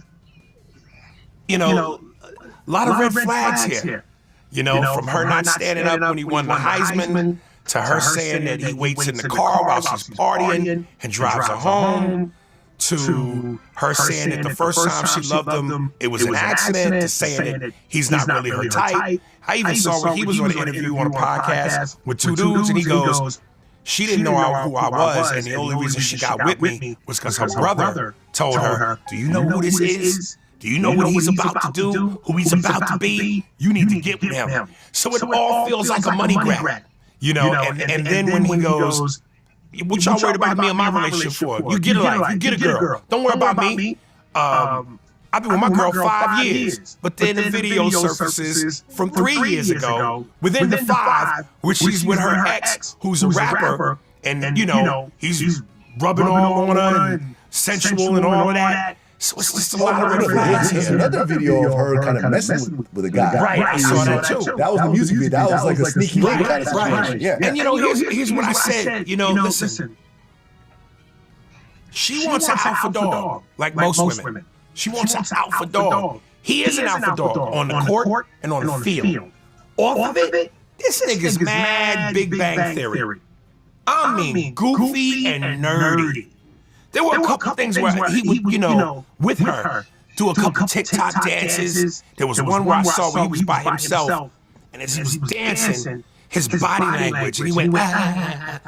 lot of red flags here. From her not standing up when he won the Heisman, to her saying that he waits in the car while she's partying and drives her home, to her saying that the first time she loved him, it was an accident, to saying that he's not really her type. I even saw when he was on an interview on a podcast with two dudes, and he goes, she didn't know who I was, and the only reason she got with me was because her brother told her, do you know who this is? Do you know what he's about to do? Who he's about to be? You need to get with him. So it all feels like a money grab. And then when he goes, what y'all worried about me and my relationship for? You get a life, you get a girl. Don't worry about me. I've been with my girl 5 years, but then the video surfaces from 3 years ago, within the 5, where she's with her ex, who's a rapper, and he's rubbing all on her and sensual and all of that. So it's just a lot of red flags here. Another video of her kind of messing with a guy. Right, I saw that too. That was the music video. That was like a sneaky link kind of situation. Yeah. And here's what I said. Listen, she wants an alpha dog, like most women. She wants an alpha dog. He is an alpha dog on the court and on the field. Off of it, this nigga's mad Big Bang Theory. I mean, goofy and nerdy. There were a couple things where he would, with her, do a couple TikTok dances. There was one where I saw where he was by himself, and as he was dancing, his body language, and he went, and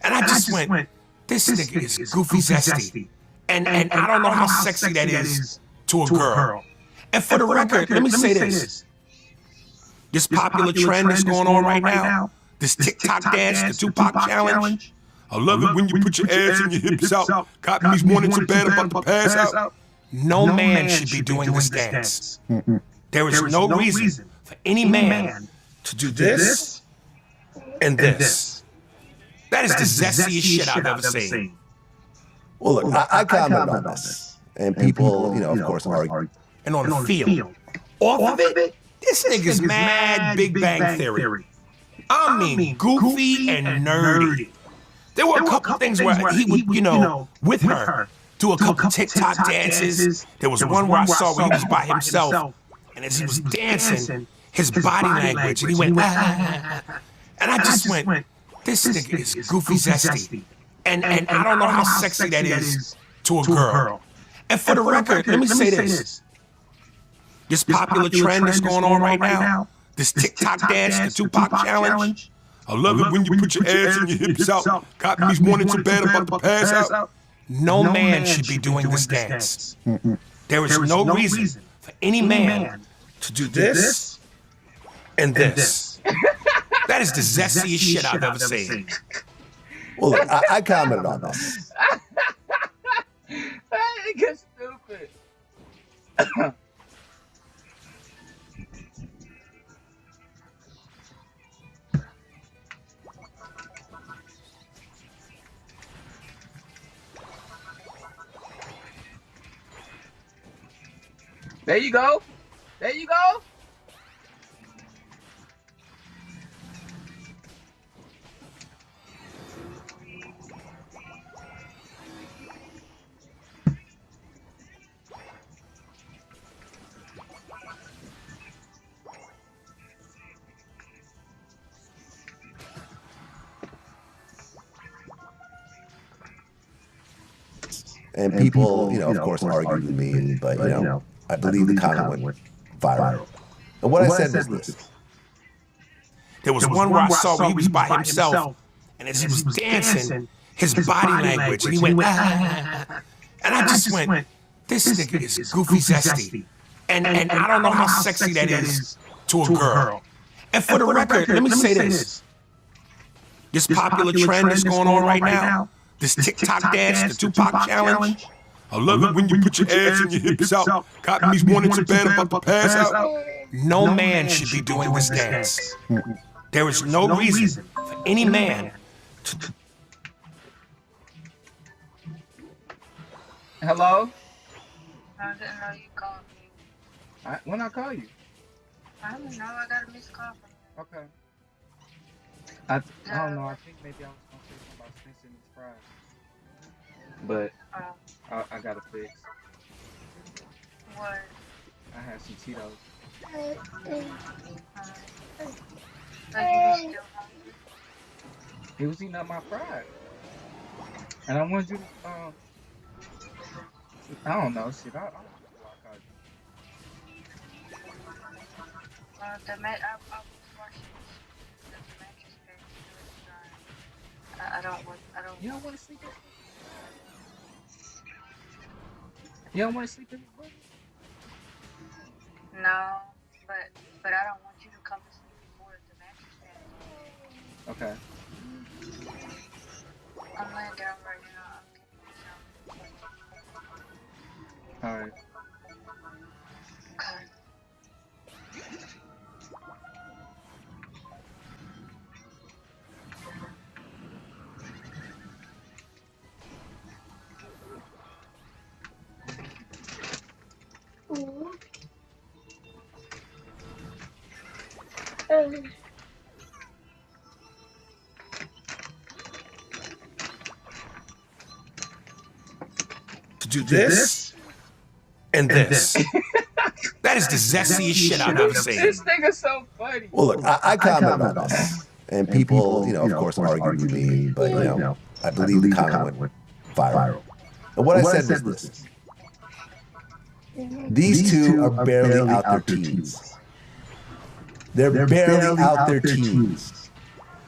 I just went, this nigga is goofy zesty. And I don't know how sexy that is to a girl. And for the record, let me say this. This popular trend that's going on right now, this TikTok dance, the Tupac challenge, I love it when you put your ass and your hips out. Got me morning to bed about to pass out. No man should be doing this dance. There is no reason for any man to do this and this. That is the zestiest shit I've ever seen. Well, look, I commented on this, and people, of course, argue. And on the field. Off of it, this nigga's mad Big Bang Theory. I mean, goofy and nerdy. There were a couple things where he would, with her, do a couple TikTok dances. There was one where I saw where he was by himself, and as he was dancing, his body language, and he went, and I just went, this nigga is goofy zesty. And I don't know how sexy that is to a girl. And for the record, let me say this. This popular trend that's going on right now, this TikTok dance, the Tupac challenge. I love it when you put your ass and your hips out. Got me morning to bed about to pass out. No man should be doing this dance. There is no reason for any man to do this and this. That is the zestiest shit I've ever seen. Well, look, I commented on that. That nigga's stupid. There you go. There you go. And people, of course, argued with me, but, I believe the comment went viral. And what I said was this. There was one where I saw where he was by himself, and as he was dancing, his body language, and he went, ah. And I just went, this nigga is goofy zesty. And I don't know how sexy that is to a girl. And for the record, let me say this. This popular trend that's going on right now, this TikTok dance, the Tupac challenge. I love it when you put your ass and your hips out. Got me morning to bed about to pass out. No man should be doing this dance. There is no reason for any man to... Hello? I didn't know you called me. When I call you? I don't know. I got a missed call from you. Okay. I don't know. I think maybe I was going to say something about Spencer and fries. But I got to fix. What? I had some Cheetos. He was eating up my fries. And I wanted you to, I don't know, shit. I don't know why I called you. I was watching the mattress page. I don't want. You don't want to sleep in? You don't want to sleep in your bed? No, but I don't want you to come to sleep before the mattress page. Okay. I'm laying down right now. I'm getting some. Alright. Okay. To do this and this. That is the zestiest shit I've ever seen. This nigga's so funny. Well, look, I commented on this. And people, of course, argued with me, but, I believe the comment went viral. And what I said was this. These two are barely out their teens. They're barely out their teens.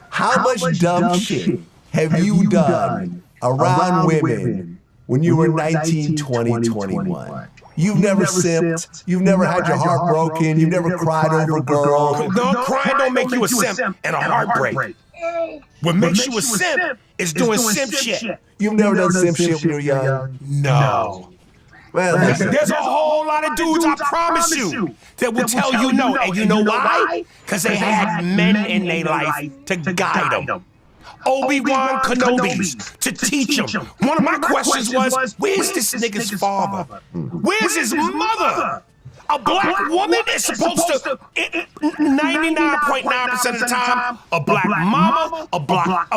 How much dumb shit have you done around women when you were 19, 20, 21? You've never simped. You've never had your heart broken. You've never cried over a girl. No, crying don't make you a simp and a heartbreak. What makes you a simp is doing simp shit. You've never done simp shit when you were young? No. Well, there's a whole lot of dudes, I promise you, that will tell you no. And you know why? Because they had men in their life to guide them. Obi-Wan Kenobis to teach them. One of my questions was, where's this nigga's father? Where's his mother? A black woman is supposed to, 99.9% of the time, a black mama, a black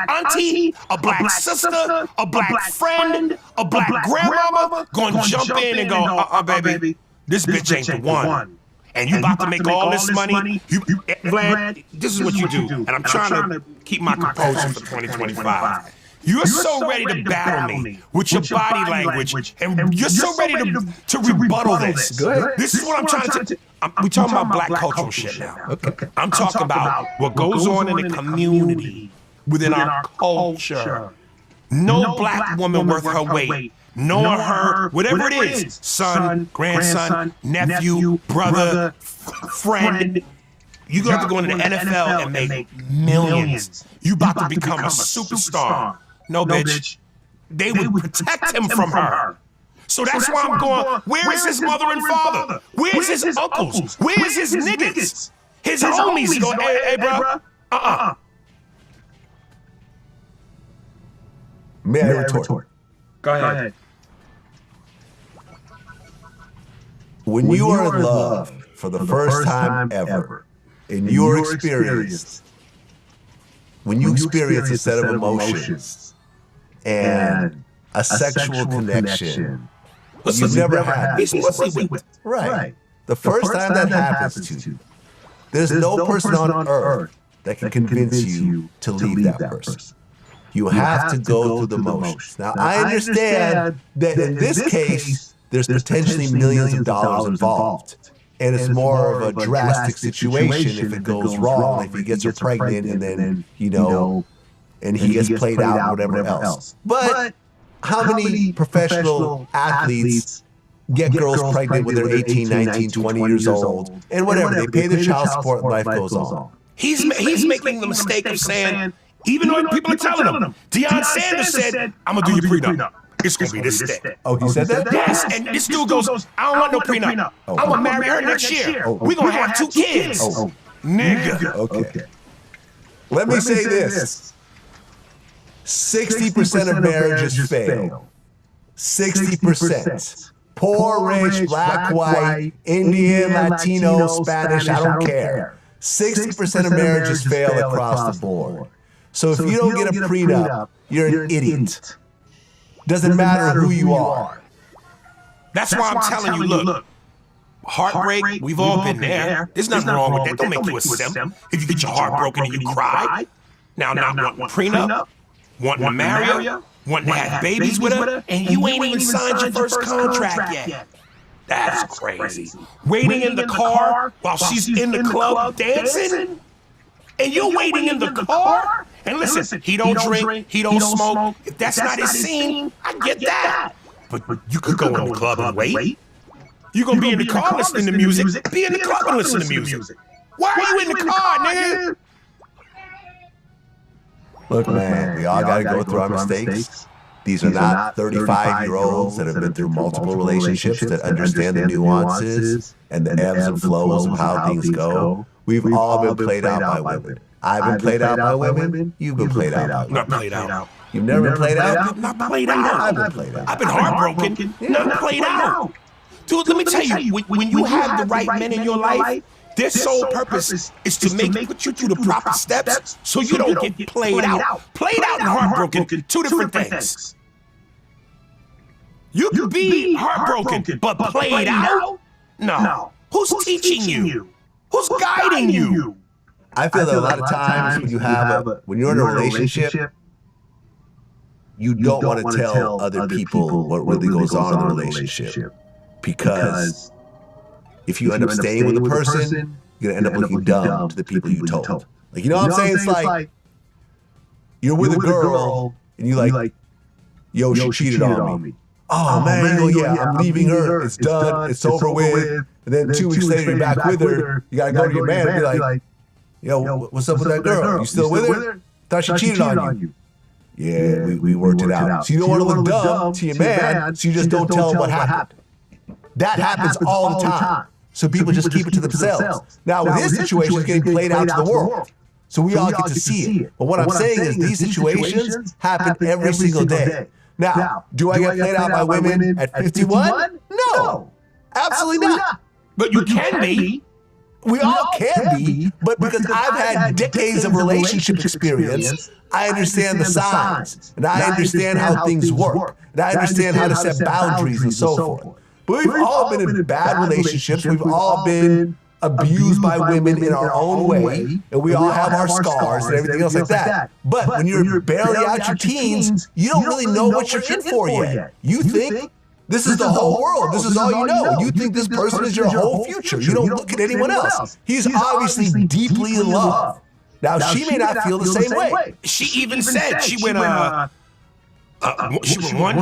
auntie, a black sister, a black friend, a black grandmama gonna jump in and go, baby, this bitch ain't the one. And you about to make all this money. Vlad, this is what you do. And I'm trying to keep my composure for 2025. You're so ready to battle me with your body language, and you're so ready to rebuttal this. Go ahead. This is what I'm trying to. We're talking about black cultural shit now. Okay. I'm talking about what goes on in the community, within our culture. No black woman worth her weight, knowing her, whatever it is, son, grandson, nephew, brother, friend. You're going to have to go into the NFL and make millions. You about to become a superstar. No, bitch. They would protect him from her. So that's why I'm going, where is his mother and father? Where's his uncles? Where's his niggas? His homies go, hey, bro. May I retort? Go ahead. When you are in love for the first time ever, in your experience, when you experience a set of emotions and a sexual connection you've never had, right? The first time that happens to you, there's no person on earth that can convince you to leave that person. You have to go through the motions. Now, I understand that in this case, there's potentially millions of dollars involved. And it's more of a drastic situation if it goes wrong, if he gets her pregnant and then, and he gets played out and whatever else. But how many professional athletes get girls pregnant when they're 18, 19, 20 years old? And whatever, they pay their child support and life goes on. He's making the mistake of saying, even though people are telling him, Deion Sanders said, I'm going to do your prenup. It's going to be this thick. Oh, he said that? Yes, and this dude goes, I don't want no prenup. I'm going to marry her next year. We're going to have 2 kids. Nigga. Okay. Let me say this. 60% of marriages fail. 60%. Poor, rich, black, white, Indian, Latino, Spanish, I don't care. 60% of marriages fail across the board. So if you don't get a prenup, you're an idiot. Doesn't matter who you are. That's why I'm telling you, look, heartbreak, we've all been there. There's nothing wrong with that. Don't make you a simp. If you get your heart broken and you cry, now not wanting a prenup, wanting to marry her, wanting to have babies with her, and you ain't even signed your first contract yet. That's crazy. Waiting in the car while she's in the club dancing, and you're waiting in the car? And listen, he don't drink, he don't smoke. If that's not his scene, I get that. But you could go in the club and wait. You're going to be in the car listening to music. Be in the club and listen to music. Why are you in the car, nigga? Look, man, we all got to go through our mistakes. These are not 35-year-olds that have been through multiple relationships that understand the nuances and the ebbs and flows of how things go. We've all been played out by women. I've been played out by women. You've been played out by women. Not played out. You've never been played out? Not played out. I've been played out. I've been heartbroken. Not played out. Dude, let me tell you, when you have the right men in your life, their sole purpose is to put you through the proper steps so you don't get played out. Played out and heartbroken, 2 different things. You can be heartbroken, but played out? No. Who's teaching you? Who's guiding you? I feel that a lot of times when you're in a relationship, you don't want to tell other people what really goes on in the relationship. Because if you end up staying with a person, you're going to end up looking dumb to the people you told. Like, you know what I'm saying? It's like, you're with a girl, and you're like, yo, she cheated on me. Oh, man, you go, yeah, I'm leaving her. It's done. It's over with. And then 2 weeks later, you're back with her. You got to go to your man and be like, yo, what's up with that girl? You still with her? Thought she cheated on you. Yeah, we worked it out. So you don't want to look dumb to your man, so you just don't tell him what happened. That happens all the time. So people just keep it to themselves. Now, with this situation, it's getting played out to the world. So we all get to see it. But what I'm saying is these situations happen every single day. Now, do I get played out by women at 51? No, absolutely not. But you can be. We all can be, but because I've had decades of relationship experience, I understand the signs, and I understand how things work, and I understand how to set boundaries and so forth. But we've all been in bad relationships. We've all been abused by women in our own way, and we all have our scars and everything else like that. But when you're barely out your teens, you don't really know what you're in for yet. You think this is the whole world. This is all you know. You think this person is your whole future. You don't look at anyone else. He's obviously deeply in love. Now, she may not feel the same way. She even said, she went, one,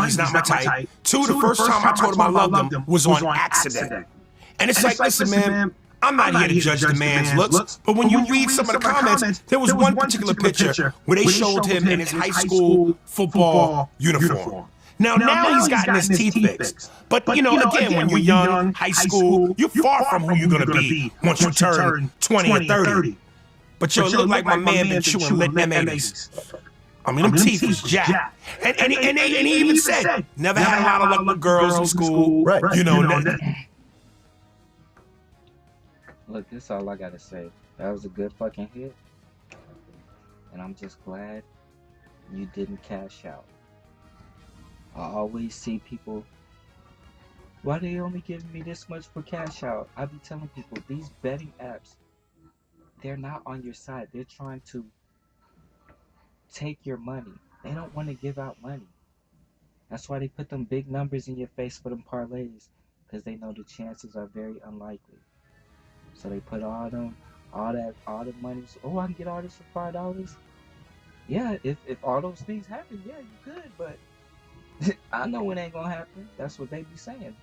he's not my type. Two, the first time I told him I loved him was on accident. And it's like, listen, man, I'm not here to judge the man's looks, but when you read some of the comments, there was one particular picture where they showed him in his high school football uniform. Now he's gotten his teeth fixed. But, you know, again, when you're young, high school, you're far from who you're going to be once you turn 20 or 30. But yo, it looked like my man been chewing lit M80s. I mean, them teeth was jacked. And he even said, never had a lot of luck with girls in school. Right. You know, Look, this is all I gotta say. That was a good fucking hit. And I'm just glad you didn't cash out. I always see people, why they only giving me this much for cash out? I be telling people, these betting apps, they're not on your side. They're trying to take your money. They don't want to give out money. That's why they put them big numbers in your face for them parlays, because they know the chances are very unlikely. So they put all the money. Oh, I can get all this for $5. Yeah, if all those things happen, yeah, you could, but I know it ain't gonna happen. That's what they be saying.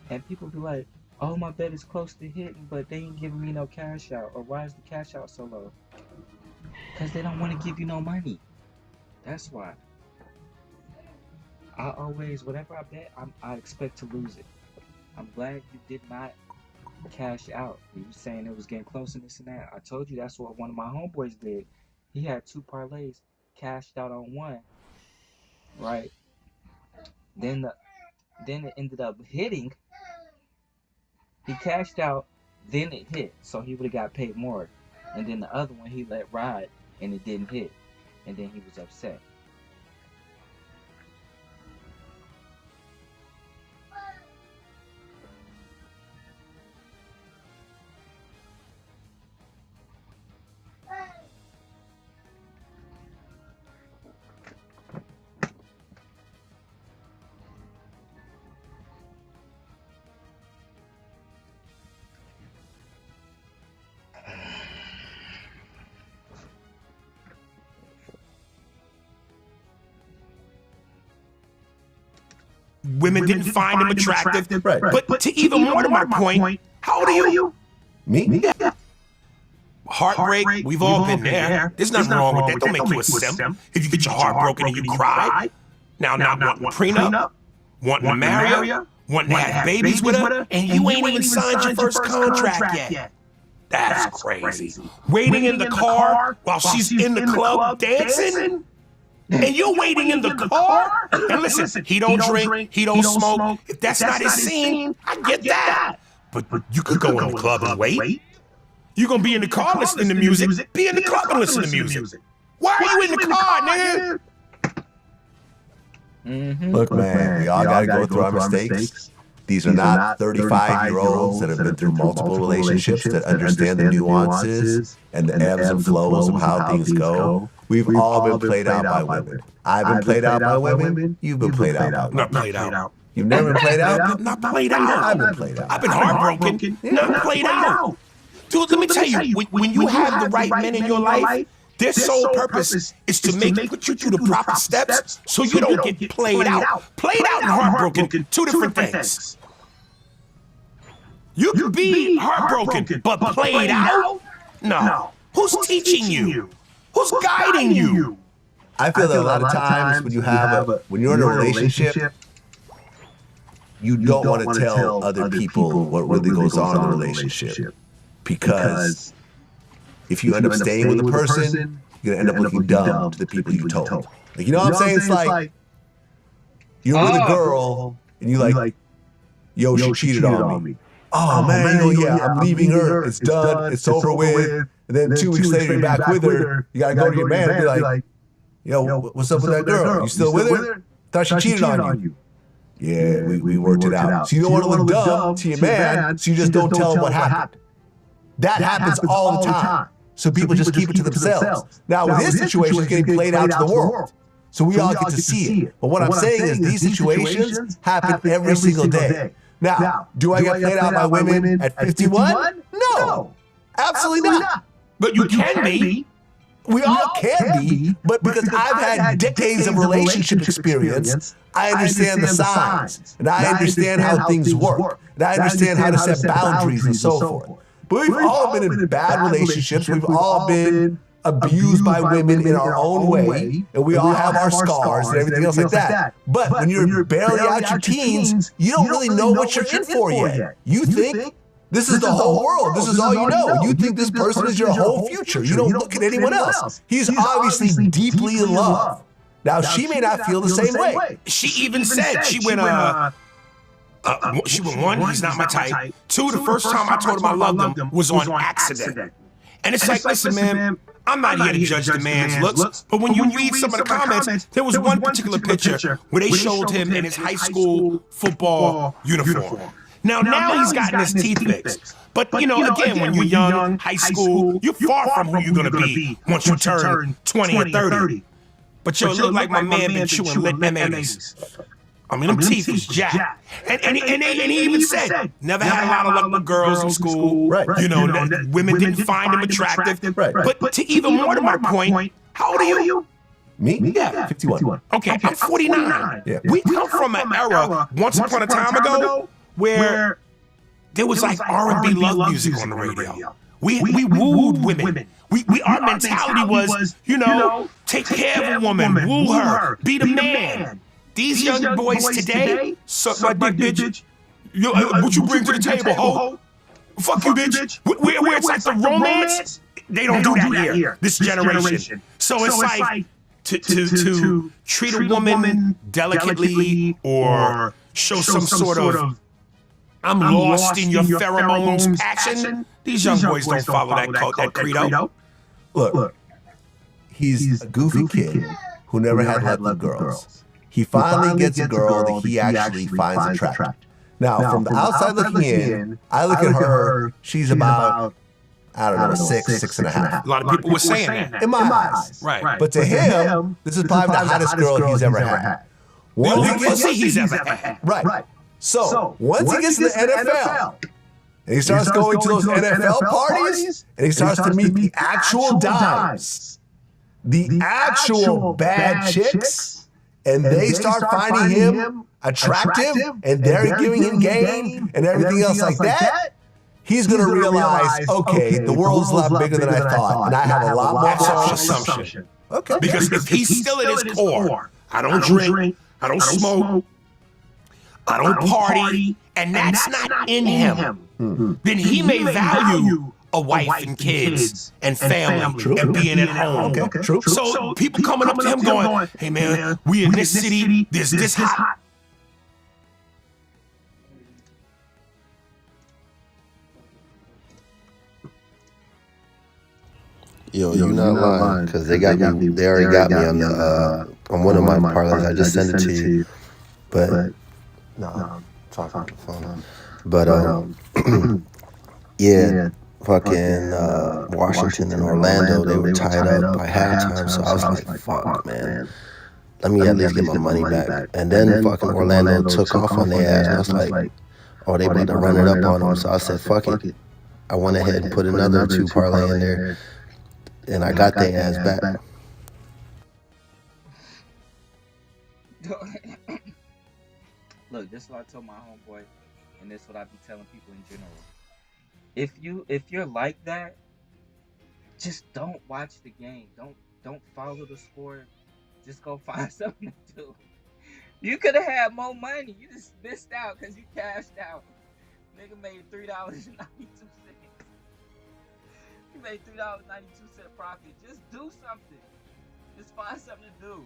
And people be like, oh, my bet is close to hitting, but they ain't giving me no cash out. Or why is the cash out so low? Because they don't want to give you no money. That's why. I always, whatever I bet, I expect to lose it. I'm glad you did not cash out. You were saying it was getting close and this and that. I told you that's what one of my homeboys did. He had 2 parlays, cashed out on one, right? Then it ended up hitting. He cashed out, then it hit, so he would have got paid more. And then the other one he let ride, and it didn't hit, and then he was upset. women didn't find him attractive. Right. But to even more to my point, how old are you? Me? Yeah. Heartbreak, we've all been there. There's nothing wrong with that. Don't make you a simp. If you get your heart broken and you cry, now not wanting a prenup, wanting to marry her, wanting to have babies with her, and you ain't even signed your first contract yet. That's crazy. Waiting in the car while she's in the club dancing? And you're waiting in the car? And listen, he don't drink, he don't smoke. If that's not his scene, I get that. But you could go in the club and wait. You're going to be in the car listening to music. Be in the club and listen to music. Why are you in the car, nigga? Mm-hmm. Look, man, we all got to go through our mistakes. These are not 35-year-olds that have been through multiple relationships that understand the nuances and the ebbs and flows of how things go. We've all been played out by women. I've been played out by women. You've been played out by women. Not played out. You've never been played out? Not played out. I've been played out. I've been heartbroken. Not played out. Dude, let me tell you, when you have the right men in your life, their sole purpose is to put you through the proper steps so you don't get played out. Played out and heartbroken, two different things. You can be heartbroken, but played out? No. Who's teaching you? Who's guiding you? I feel that a lot of times when you're in a relationship, you don't want to tell other people what really goes on in the relationship. Because if you end up staying with a person, you're going to end up looking dumb to the people you told. Like, you know what I'm saying? It's like, you're with a girl, and you're like, yo, she cheated on me. Oh, man, I'm leaving her. It's done. It's over with. And then 2 weeks later, you're back with her. You got to go to your man and be like, yo, what's up with that girl? You still with her? Thought she cheated on you. Yeah, we worked it out. So you don't want to look dumb to your man, so you just don't tell him what happened. That happens all the time. So people just keep it to themselves. Now, with his situation, it's getting played out to the world. So we all get to see it. But what I'm saying is these situations happen every single day. Now, do I get played out by women at 51? No, absolutely not. But you can be. We all can be, but because I've had decades of relationship experience, I understand the signs, and I understand how things work, and I understand how to set boundaries and so forth. But we've all been in bad relationships. We've all been abused by women in our own way, and we all have our scars and everything else like that. But when you're barely out your teens, you don't really know what you're in for yet. You think this is the whole world. This is all you know. You think this person is your whole future. You don't look at anyone else. He's obviously deeply in love. Now, she may not feel the same way. She even said, she went, one, he's not my type. Two, the first time I told him I loved him was on accident. And it's like, listen, man, I'm not here to judge the man's looks, but when you read some of the comments, there was one particular picture where they showed him in his high school football uniform. Now he's gotten his teeth fixed. But, you know, again, when you're young, high school, you're far from who you're going to be once you turn 20 or 30. But yo, it look like my man been chewing lit M80s. I mean, them teeth was jacked. And he even said, never had a lot of luck with girls in school. Right. You know, women didn't find him attractive. Right. But to even more to my point, how old are you? Me? Yeah. 51. Okay, I'm 49. Yeah. We come from an era, once upon a time ago, where there was like R&B love music on the radio. We wooed women. Our mentality was, you know, take care of a woman, woo her, be the man. These young boys today, suck my dick, bitch. What you bring to the table, ho? Fuck you, bitch. Where it's like the romance, they don't do that here, this generation. So it's like to treat a woman delicately or show some sort of I'm lost in your pheromones passion. These young boys don't follow that credo. Look, he's a goofy kid who never had luck with girls. He finally gets a girl that he actually finds attractive. Now, from the outside looking in, I look at her, she's about, I don't know, 6.5. A lot of people were saying that. In my eyes. Right. But to him, this is probably the hottest girl he's ever had. The only pussy he's ever had. Right. So, once he gets to the NFL, and he starts going to those NFL parties, and he starts to meet the actual dimes, the actual bad chicks, and they start finding him attractive, and they're giving him game, and everything else like that, he's going to realize, okay, the world's a lot bigger than I thought, and I have a lot more assumption. Okay. Because if he's still at his core, I don't drink, I don't smoke, I don't party, and that's not in him, then he may value a wife and kids and family and being at home. Okay, true. So people coming up to him going, hey man, we in this city, there's this hot. Yo, you're not lying, because they already got me on the on one of my parlays. I just sent it to you, but no, I'm talking on the phone. But yeah, fucking Washington and Orlando, they were tied up by halftime, so I was like, fuck, man. Let me at least get my money back. And then fucking Orlando took off on their ass, and I was like, oh, they about to run it up on them. So I said, fuck it. I went ahead and put another 2 parlay in there. And I got their ass back. Look, this is what I told my homeboy, and this is what I be telling people in general. If you're like that, just don't watch the game. Don't follow the sport. Just go find something to do. You could have had more money. You just missed out because you cashed out. Nigga made $3.92. You made $3.92 profit. Just do something. Just find something to do.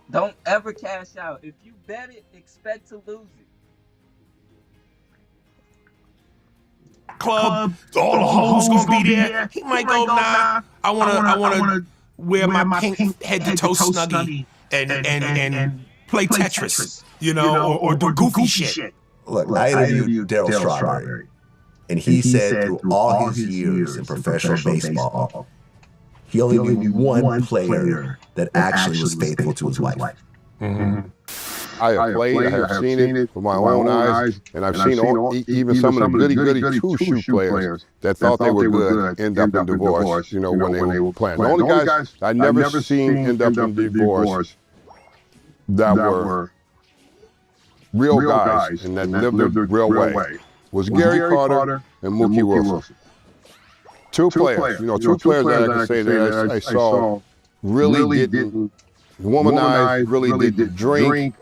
Don't ever cash out. If you bet it, expect to lose it. Club, all the hoes gonna be there. He might go, nah. I wanna wear my pink head to toe snuggie and play Tetris, you know, or do goofy shit. Look, I interviewed Darryl Strawberry, and he said through all his years in professional baseball, he only knew one player that actually was faithful to his wife. I have played, I have seen it with my own eyes, and I've seen even some of the goody two-shoe players that thought they were good end up in divorce, you know, when they were playing. The only guys I never seen end up in divorce that were real guys and that lived the real way was Gary Carter and Mookie Wilson. Two players that I can say that I saw really didn't womanize, really didn't drink,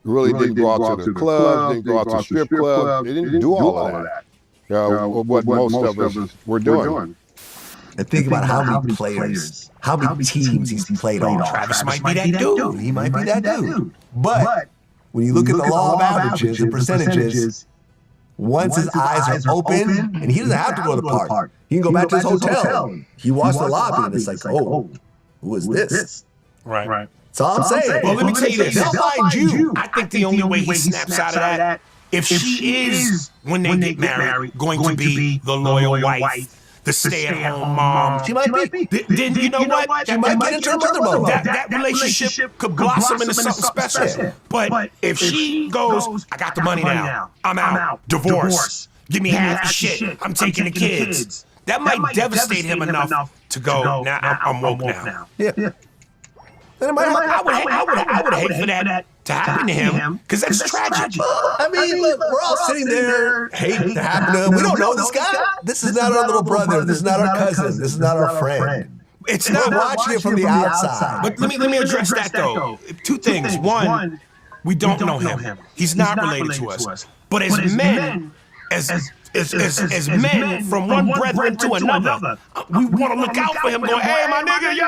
really didn't go out to the clubs, didn't go out to strip clubs. They didn't do all of that. What most of us were doing. And think about how many players, how many teams he's played on. Travis might be that dude. He might be that dude. But when you look at the law of averages and percentages, once his eyes are open, and he doesn't have to go to the park. He can go back to his hotel. He walks the lobby, and it's like, oh, who is this? Right. That's all I'm saying. Well, let me tell you this. They'll find you. I think the only way he snaps out of that, if she is, when they get married, going to be the loyal wife, the stay-at-home mom. She might be. Then you know what? She might get into another mode. That relationship could blossom into something special. But if she goes, I got the money now, I'm out, divorce, give me half the shit, I'm taking the kids, that might devastate him enough to go, now I'm woke now. Yeah. I would hate for that to happen to him, because that's tragic. I mean, look, we're all sitting there hating to happen to him. We don't know this guy. This is not our little brother. This is not our cousin. This is not our friend. It's not watching it from the outside. But let me address that though. Two things. One, we don't know him. He's not related to us. But as men, as men from one brethren to another, we want to look out for him. Going, hey, my nigga, yo!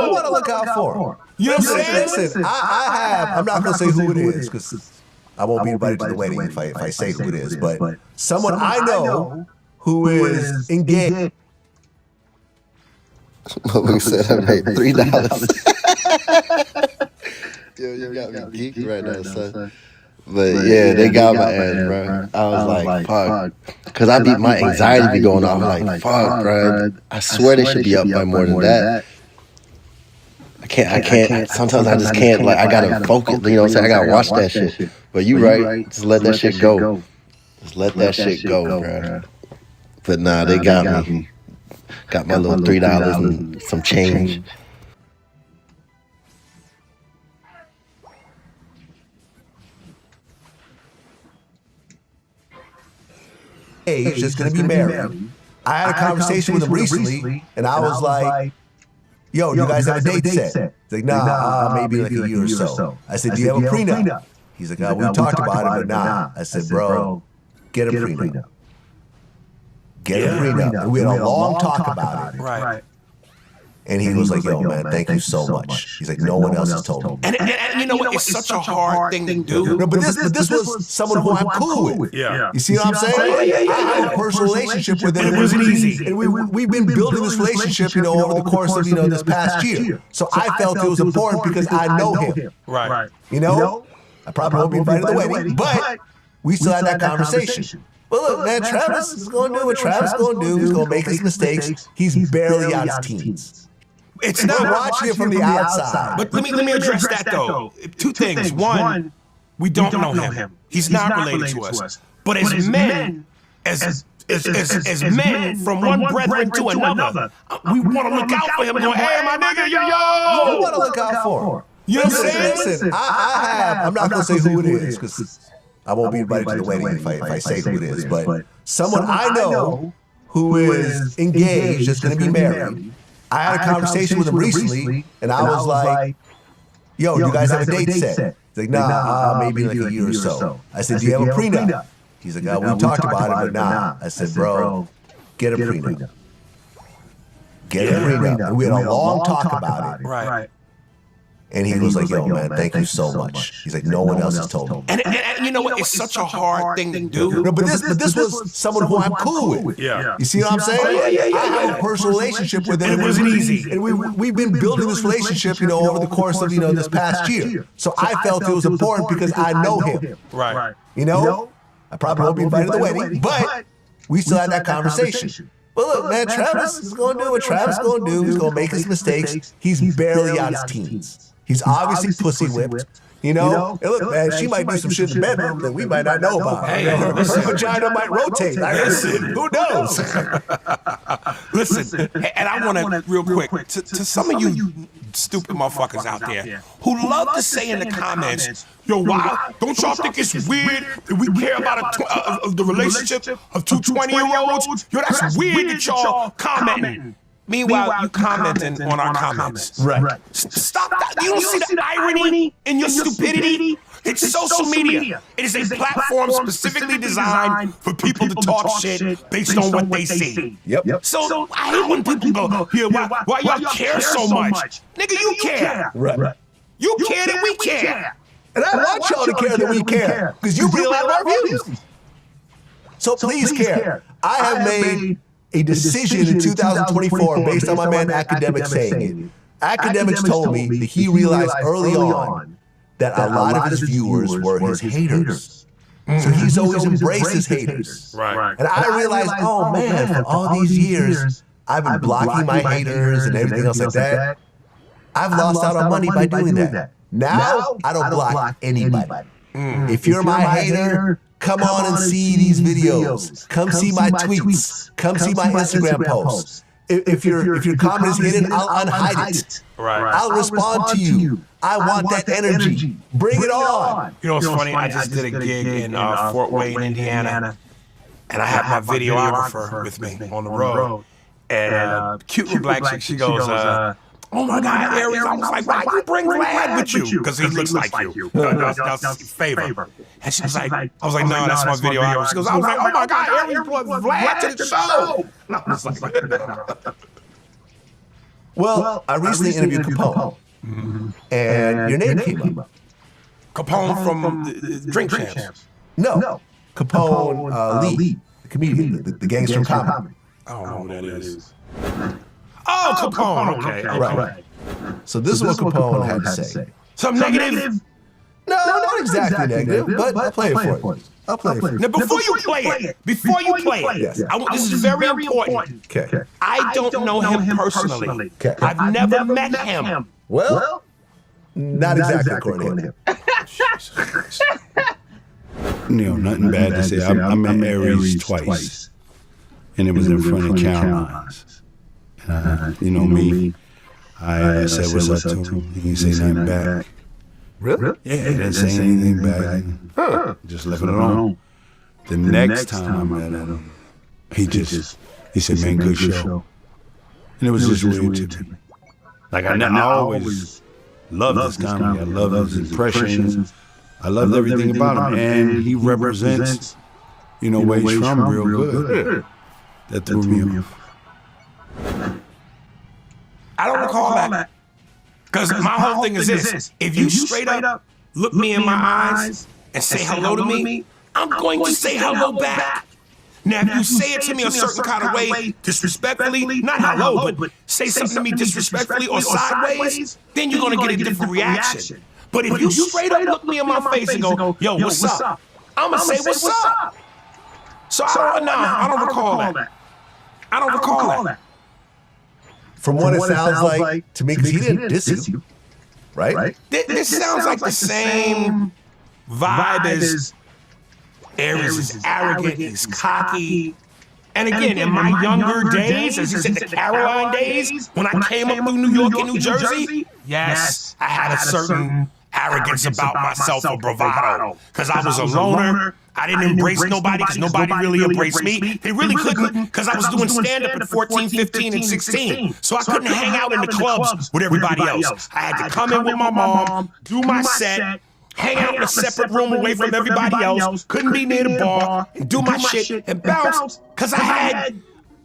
We want to look out for him. You know what I'm saying? Listen, I'm not going to say who it is, because I won't be invited to the wedding if I say who it is. But someone I know who is engaged. We said I made $3. Yo, you got me geeked right now, son. But yeah, they got my ass, bro. I was like, fuck. Because I beat my anxiety be going off. I'm like, fuck, bro. I swear they should be up by more than that. I can't. Sometimes I just can't. Like, I gotta focus. You know what I'm saying? I gotta watch that shit. But you right. Just let that shit go. Just let that shit go, bro. But nah, they got me. Got my little $3 and some change. He's just going to be married. I had a conversation with him recently, and I was like, yo, you guys have a date set? He's like, nah, maybe like a year or so. I said, do you have a prenup? He's like, we talked about it, but nah. I said, bro, get a prenup. Get a prenup. And we had a long talk about it. Right. And he was like, yo, man, thank you so much. He's like, no one else has told me. And you know what? It's such a hard thing to do. No, but this was someone who I'm cool with. Yeah. You see what I'm saying? I had a personal relationship with him. It wasn't easy. And we've been building this relationship, you know, over the course of, you know, this past year. So I felt it was important because I know him. Right. You know? I probably won't be invited to the wedding, but we still had that conversation. Well, look, man, Travis is going to do what Travis is going to do. He's going to make his mistakes. He's barely out his teens. It's not watching it from the outside. But let me address that though. Two things. One, we don't know him. He's not related to us. But as men, as men from one brethren to another, we want to look out for him. Going, hey, my nigga, yo! We want to look out for him. You know what I'm saying? Listen, I'm not going to say who it is, because I won't be invited to the wedding if I say who it is. But someone I know who is engaged, is going to be married. I had a conversation with him recently, and I was like, yo, you guys have a date set? He's like, nah, maybe like a year or so. I said, do you have a prenup? He's like, we talked about it, but nah. I said, bro, get a prenup. Get a prenup. And we had a long talk about it. Right. And he was like, yo, man, thank you so much. He's like, no one else has told me. And you know what? It's such a hard thing to do. No, but this was someone who I'm cool with. Yeah. You see what I'm saying? Yeah. I have a personal relationship with him. And it wasn't easy. And we've been building this relationship, over the course of, this past year. So I felt it was important because I know him. Right. I probably won't be invited to the wedding, but we still had that conversation. But look, man, Travis is going to do what Travis is going to do. He's going to make his mistakes. He's barely on his teens. He's obviously pussy whipped. And look, man, she might do some shit in the bedroom that we might not know about. Her vagina might rotate. Listen, who knows? Listen, and I want to, real quick, to some of you stupid motherfuckers out there who love to say in the comments, yo, why don't y'all think it's weird that we care about the relationship of two 20-year-olds? Yo, that's weird that y'all commenting. Meanwhile, you commenting on our comments. Right. Stop that. You don't see the irony in your stupidity? It's social media. It is a platform specifically designed for people to talk shit based on what they see. Yep. So I hate when people go, yeah, why y'all care so much? Nigga, you care. Right. You care that we care. And I want y'all to care that we care, because you really love our views. So please care. I have made a decision in 2024 based on my man Academic saying it. Academics told me that he realized early on that a lot of his viewers were his haters. So he's always embraced his haters. Right. And I realized, oh man, for all these years, I've been blocking my haters and everything else like that. I've lost out on money by doing that. Now, I don't block anybody. If you're my hater, come on and see these videos. Come see my tweets. Come see my Instagram posts. If your comment is hidden, I'll unhide it. Right. I'll respond to you. I want that energy. Bring it on. You know what's funny? I just did a gig in Fort Wayne, Indiana, and I had my videographer with me on the road. And cute little black chick, she goes, oh my God, Aries. I was like, why you bring Vlad with you? Because he looks like you. That's his favor. And she was like, I was like, no, that's my videographer. She goes, I was like, oh my God, Aries brought Vlad to the show. And I was like, well, I recently interviewed Capone. And your name came up. Capone from the Drink Champs. No. Capone Lee, the comedian, the gangster from comedy. I don't know who that is. Oh, Capone. Okay. Right. So this is what Capone had to say. Something negative? No, not exactly negative, but I'll play it for you. I'll play it for you. Now, before you play it, Yes. this is very important. Okay. I don't know him personally. Okay. I've never met him. Well, not exactly according to him. Nothing bad to say. I met Aries twice, and it was in front of Caroline's. You know me, I said what's up to him. He didn't say nothing back. Really? Yeah, he didn't say anything back. Just left it alone. The next time I met him, he said, man, good show. And it was just weird to me. Like I always loved this comedy. I loved his impressions. I loved everything about him. And he represents, where he's from real good. That threw me off. I don't recall that. Because my whole thing is this. If you straight up look me in my eyes and say hello to me, I'm going to say hello back. Now, if you say it to me a certain kind of way, disrespectfully, not hello, but say something to me disrespectfully or sideways, then you're going to get a different reaction. But if you straight up look me in my face and go, yo, what's up? I'm going to say, what's up? So, I don't recall that. I don't recall that. From what it sounds like to me, because he didn't diss you, right? This sounds like the same vibe as Aries is arrogant, he's cocky. And again, in my younger days, as you said, the Caroline days, when I came up through New York and New Jersey, yes, I had a certain arrogance about myself or bravado. Because I was a loner. I didn't embrace nobody because nobody really embraced me. They really couldn't because I was doing stand-up at 14, 15, and 16. So I couldn't hang out in the clubs with everybody else. I had to come in with my mom, do my set, hang out in a separate room away from everybody else, couldn't be near the bar, and do my shit and bounce because I had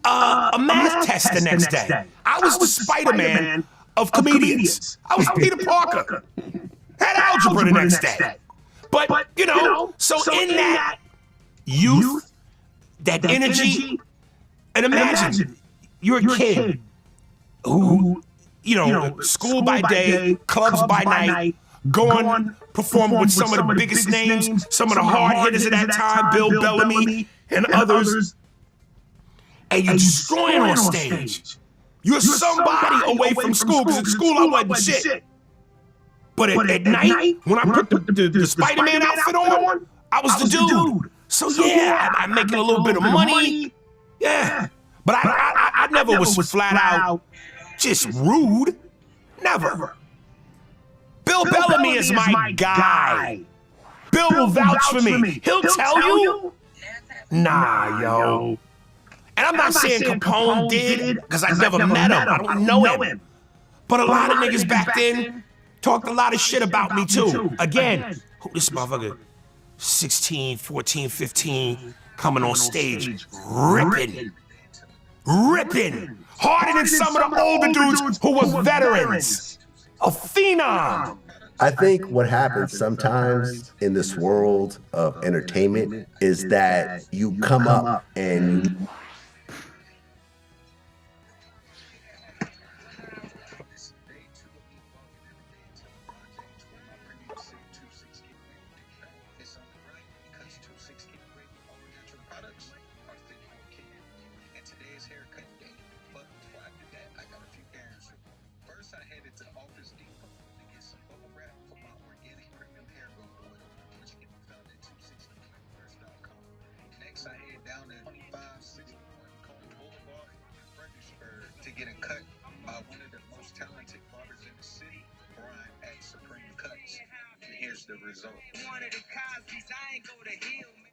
a math test the next day. I was the Spider-Man of comedians. I was Peter Parker. Had algebra the next day. But, you know, so in that youth, that energy, and imagine you're a kid who, you know, school by day, clubs by night, going, perform with some of the biggest names, some of the hard hitters at that time, Bill Bellamy and others, and you're destroying on stage. You're somebody away from school, because in school I wasn't shit. But at night, when I put the Spider-Man outfit on, I was the dude. So yeah, I'm making a little bit of money. Yeah. But I never was flat out just rude. Never. Bill Bellamy is my guy. Bill will vouch for me. He'll tell you. Nah, yo. And I'm not saying Capone did, because I never met him. I don't know him. But a lot of niggas back then talked a lot of shit about me too. Again, this motherfucker, 16, 14, 15, coming on stage, ripping. Harder than some of the older dudes who were veterans. A phenom. I think what happens sometimes in this world of entertainment is that you come up and to get a cut by one of the most talented barbers in the city, Brian at Supreme Cuts. And here's the result. One of the Cosby's, I ain't go to Hill, man.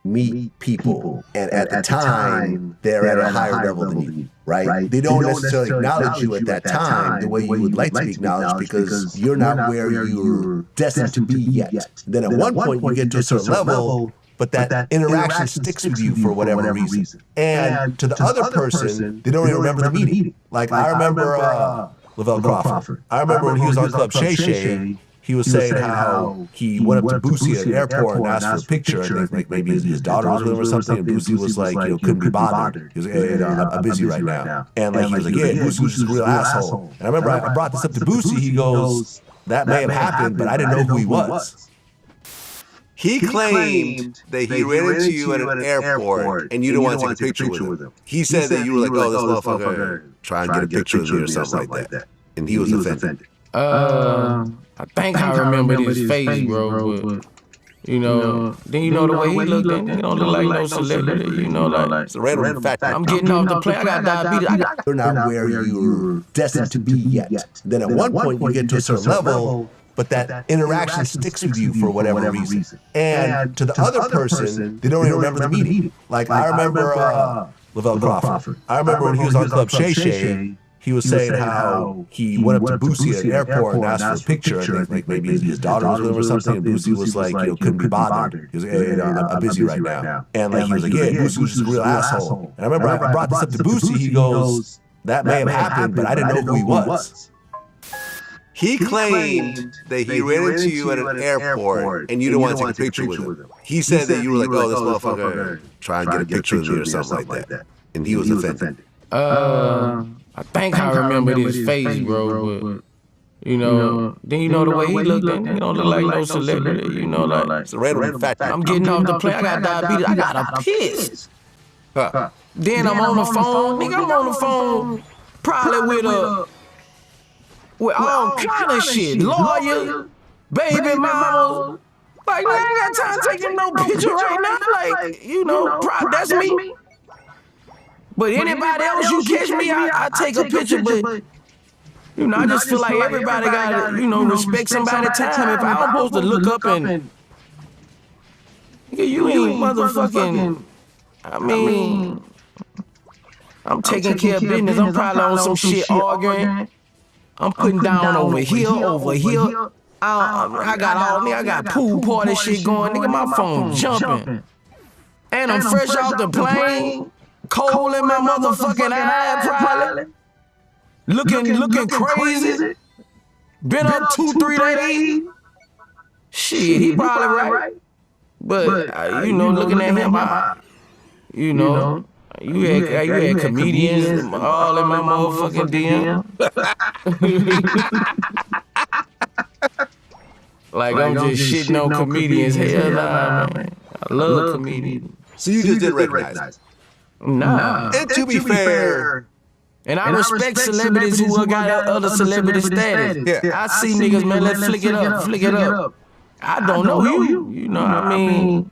meet people, and at the time they're at a higher level than you, right? They don't necessarily acknowledge you at that time the way you would like to be acknowledged, because you're not where you're destined to be yet. Then at one point you get to a certain level, but that interaction sticks with you for whatever reason. And to the other person, they don't even remember the meeting. Like I remember Lavelle Crawford. I remember when he was on Club Shay Shay, he was saying how he went up to Boosie at the airport and asked for a picture. I think like maybe his daughter was with him or something. And Boosie was like, you know, couldn't be bothered. He was like, hey, I'm busy right now. And like he was like, yeah, Boosie was just a real asshole. And I remember I brought this up to Boosie. He goes, that may have happened, but I didn't know who he was. He claimed that he ran into you at an airport and you didn't want to take a picture with him. He said that you were like, oh, this motherfucker trying to get a picture of me or something like that. And he was offended. I think I remember his face, bro. But, you know, then you know the way he looked, and he don't look like no celebrity. You know, like it's a random fact. I'm getting off the plane. I got diabetes. You're not where you're destined to be yet. Then at one point you get to a certain level, but that interaction sticks with you for whatever reason. And to the other person, they don't even remember the meeting. Like I remember Lavelle Crawford. I remember when he was on Club Shay Shay. He was saying how he went up to Boosie at the airport and asked for a picture. I think like maybe his daughter was with him or something. And Boosie was like, you know, couldn't be bothered. He was like, hey, I'm busy right now. And like he was like, yeah, Boosie was just a real asshole. And I remember I brought this up to Boosie. He goes, that may have happened, but I didn't know who he was. He claimed that he ran into you at an airport and you didn't want to take a picture with him. He said that you were like, oh, this motherfucker trying to get a picture of me or something like that. And he was offended. I think I remember his face, bro. But, you know, then you know the way he looked, and he don't look like no celebrity. You know, like it's a random fact. I'm getting off the plane. I got diabetes. I gotta piss. Then I'm on the phone. Nigga, I'm on the phone probably with all kind of shit. Lawyer, baby mama. Like, I ain't got time to take no picture right now. Like, you know, that's me. But anybody else, you catch me, I take a picture, but, you know, I just feel like everybody gotta, you know, respect somebody's time. If I'm supposed to look up and, you ain't motherfucking, I mean, I'm taking care of business. I'm probably on some shit arguing. I'm putting down over here. I got pool party shit going. Nigga, my phone jumping. And I'm fresh off the plane. Cold in my motherfucking eye, probably. Looking crazy. Been up 2-3 days. Shit, he probably right. But, you know, looking at him, you know, you had comedians all in my motherfucking DM. Like, I'm just shitting on comedians. Hell nah, man. I love comedians. So you just didn't recognize him? Nah. And to be fair, and I respect celebrities who got other celebrity status. Yeah. I see niggas, man, let's flick it up. I don't know you. You know what I mean?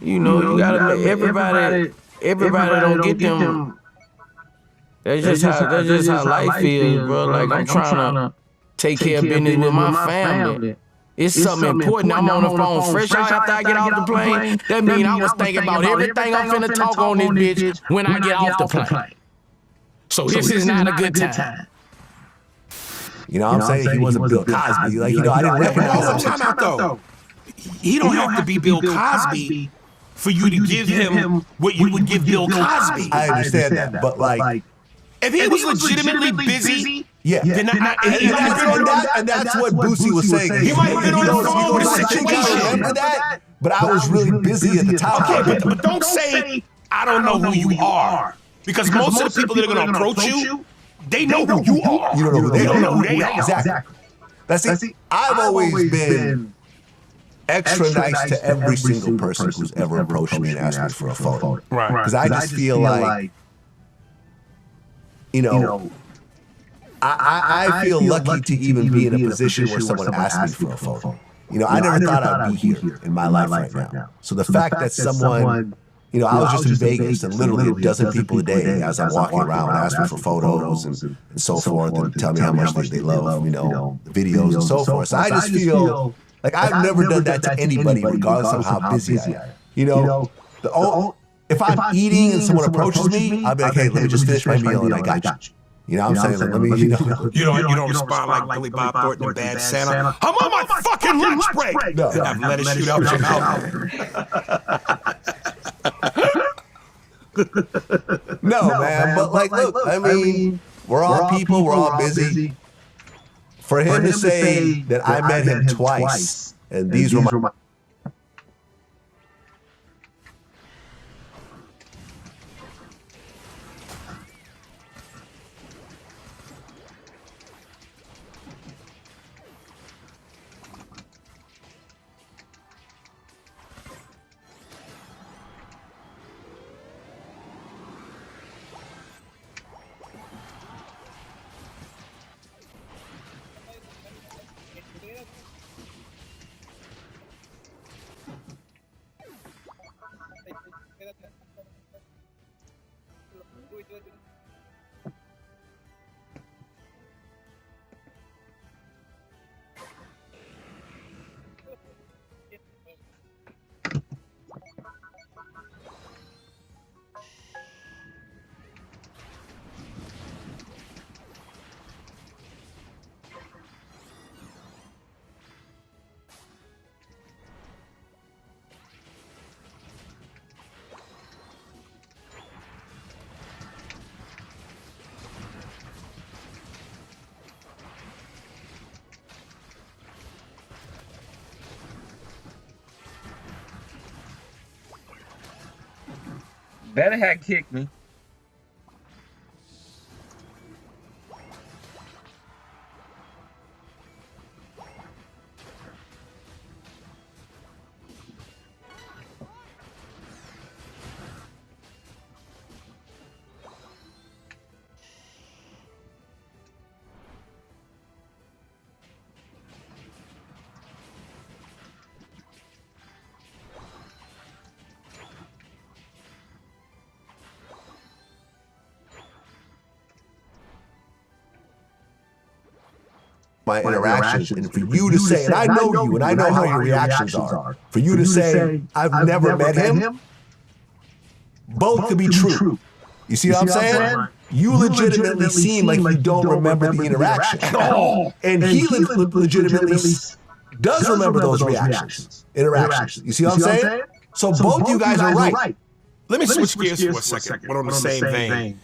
You know, you gotta make everybody don't get them. That's just how life feels, bro. Like I'm trying to take care of business with my family. It's something important. I'm on the phone fresh out after I get off the plane. That means I was thinking about everything I'm finna talk on this bitch when I get off the plane. So this is not a good time. You know what I'm saying? He wasn't Bill Cosby. Like, you know, I didn't recognize him. Time out, though. He don't have to be Bill Cosby for you to give him what you would give Bill Cosby. I understand that, but like, if he was legitimately busy, yeah, then and that's what Boosie was saying. He might have been on the phone with a situation. Remember that? But I was really busy at the time. Okay, but don't say I don't know who you are, because most of the people that are going to approach you, they know who you are. You don't know who they don't know who they are. Exactly. That's it. I've always been extra nice to every single person who's ever approached me and asked me for a photo. Right. Because I just feel like, you know, I feel lucky to even be in a position where someone asked me for a photo. You know, I never thought I'd be here in my life right now. So the fact that someone, you know, I was just in Vegas and literally a dozen people a day as I'm walking around ask me for photos and so forth and tell me how much they love, you know, the videos and so forth. So I just feel like I've never done that to anybody regardless of how busy I am. You know, if I'm eating and someone approaches me, I'll be like, hey, let me just finish my meal and I got you. You know what I'm saying? Like, let me, you know. You don't respond like Billy Bob Thornton and Bad Santa. I'm on my fucking lunch break. No. And have lettuce shoot out your mouth. No, man. But like, look, I mean, we're all people. We're all busy. For him to say that I met him twice, and these were my Better had kicked me. my interactions, and for you to say, and I know you, and I know how your reactions are, for you to say, I've never met him, both could be true. You see what I'm saying? You legitimately seem like you don't remember the interaction at all. And he legitimately does remember those interactions. You see what I'm saying? So both you guys are right. Let me switch gears for a second, but on the same vein.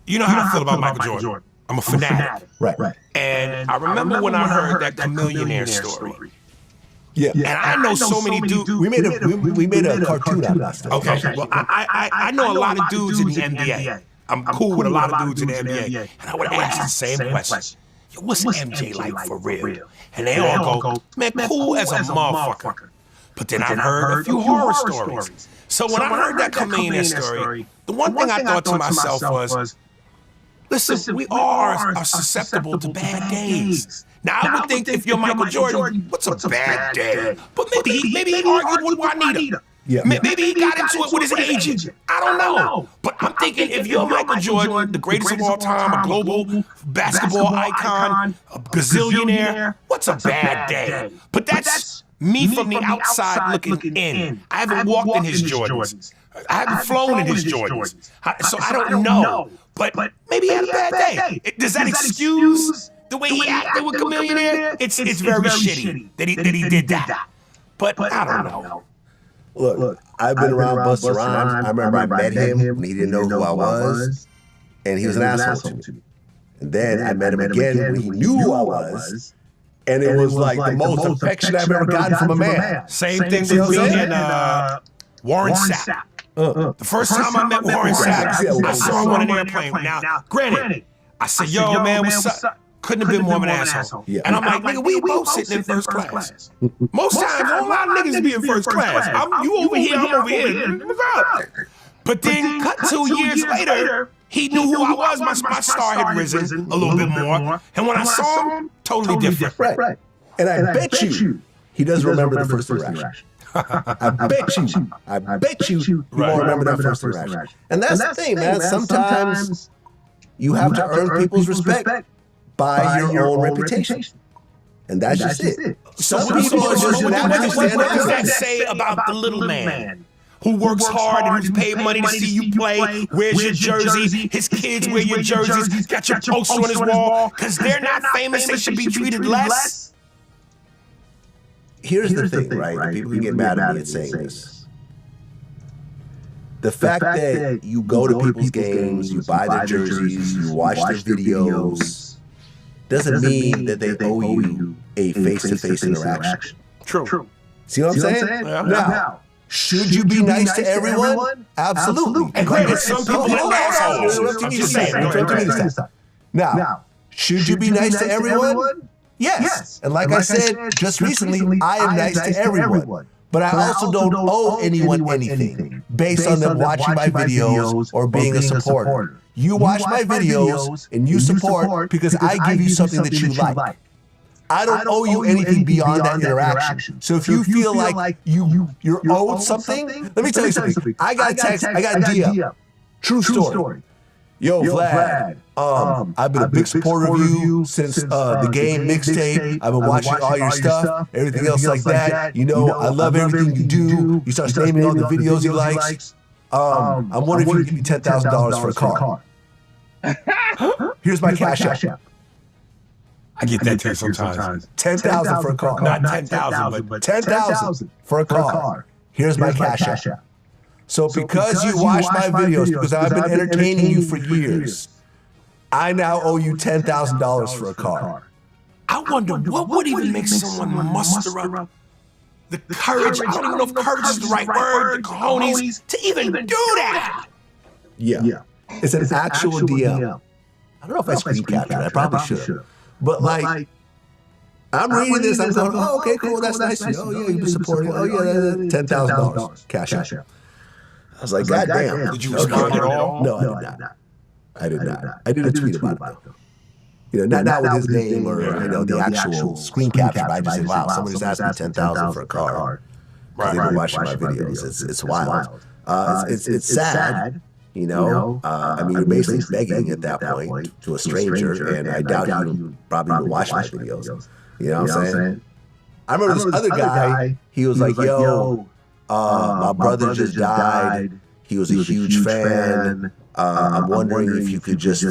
You know how I feel about Michael Jordan. I'm a fanatic. Right. And I remember when I heard that Chameleonaire story. Yeah. And I know so many dudes. We made a cartoon out of that stuff. Okay. Well, I know a lot of dudes in the NBA. I'm cool with a lot of dudes in the NBA. And I would ask the same question. Yo, what's MJ like for real? And they all go, man, cool as a motherfucker. But then I've heard a few horror stories. So when I heard that Chameleonaire story, the one thing I thought to myself was, listen, we all are susceptible to bad days. Now, I would think if you're Michael Jordan, what's a bad day? But maybe he argued with Juanita. Yeah. Maybe he got into it with his agent. I don't know. But I'm thinking if you're Michael Jordan, the greatest of all time, a global basketball icon, a gazillionaire, what's a bad day? But that's me from the outside looking in. I haven't walked in his Jordans. I haven't flown in his Jordans. So I don't know. But maybe he had a bad day. Does that excuse the way he acted with Chameleonaire? It's very shitty that he did that. But I don't know. Look, I've been around Busta Rhymes. I remember I met him and he didn't know who I was. And he was an asshole to me. And then I met him again when he knew who I was. And it was like the most affection I've ever gotten from a man. Same thing with me and Warren Sapp. The first time I met Warren Sapp, I saw him on an airplane. Now, granted, I said, yo, man, what's up? Couldn't have been more of an asshole. Yeah. And I'm like, nigga, we both sitting in first class. Most times, a lot of niggas be in first class. You over here, I'm over here. What's up? But then, cut 2 years later, he knew who I was. My star had risen a little bit more. And when I saw him, totally different. Right. And I bet you he doesn't remember the first interaction. I bet you he won't remember that first interaction. And that's the thing, man. Sometimes you have to earn people's respect by your own reputation. And that's just it. Some people are just, what does that say about the little man who works hard and who's paid money to see you play, wears your jersey, his kids wear your jerseys, he's got your poster on his wall, because they're not famous, they should be treated less? Here's the thing, right? People can get mad at me at saying this. The fact that you go to people's games, you buy their jerseys, you watch their videos, doesn't mean that they owe you a face-to-face interaction. True. See what I'm saying? Yeah. Now, should you be nice to everyone? Absolutely. And granted, some people are assholes. I'm just saying. Now, should you be nice to everyone? Yes. And like I said just recently, I am nice to everyone. But I also don't owe anyone anything based on them watching my videos or being a supporter. You watch my videos and you support because I give you something that you like. I don't owe you anything beyond that interaction. So if you feel like you're owed something, let me tell you something. I got a text, I got a DM. True story. Yo, Vlad, I've been a big supporter of you since the game mixtape. I've been watching all your stuff, everything else like that. You know, I love everything you do. You start naming all the videos he likes. I'm wondering if you can give me $10,000 for a car. Here's my cash app. I get that too sometimes. 10,000 for a car. Not 10,000, but 10,000 for a car. Here's my cash app. So because you watched my videos, because I've been entertaining you for years, I now owe you $10,000 for a car. I wonder what would even make someone muster up the courage, I don't even know if courage is the right word, the cojones, to even do that. Yeah. It's an actual DM. I don't know if I screen captured it. I probably should. But like, I'm reading this, I'm going, oh, okay, cool, that's nice. Oh, yeah, you've been supporting. Oh, yeah, $10,000 cash out. I was like, God damn. Did you respond at all? No, I did not. I did a tweet about it, though. You know, not with his name or, you know, the actual screen capture. I just said, wow, somebody just asked me $10,000 for a car. Right. They've been watching my videos. It's wild. It's sad. You know, I mean, you're basically begging at that point to a stranger, and I doubt you probably would watch my videos. You know what I'm saying? I remember this other guy, he was like, yo, my brother just died. He was a huge fan. I'm wondering if you could just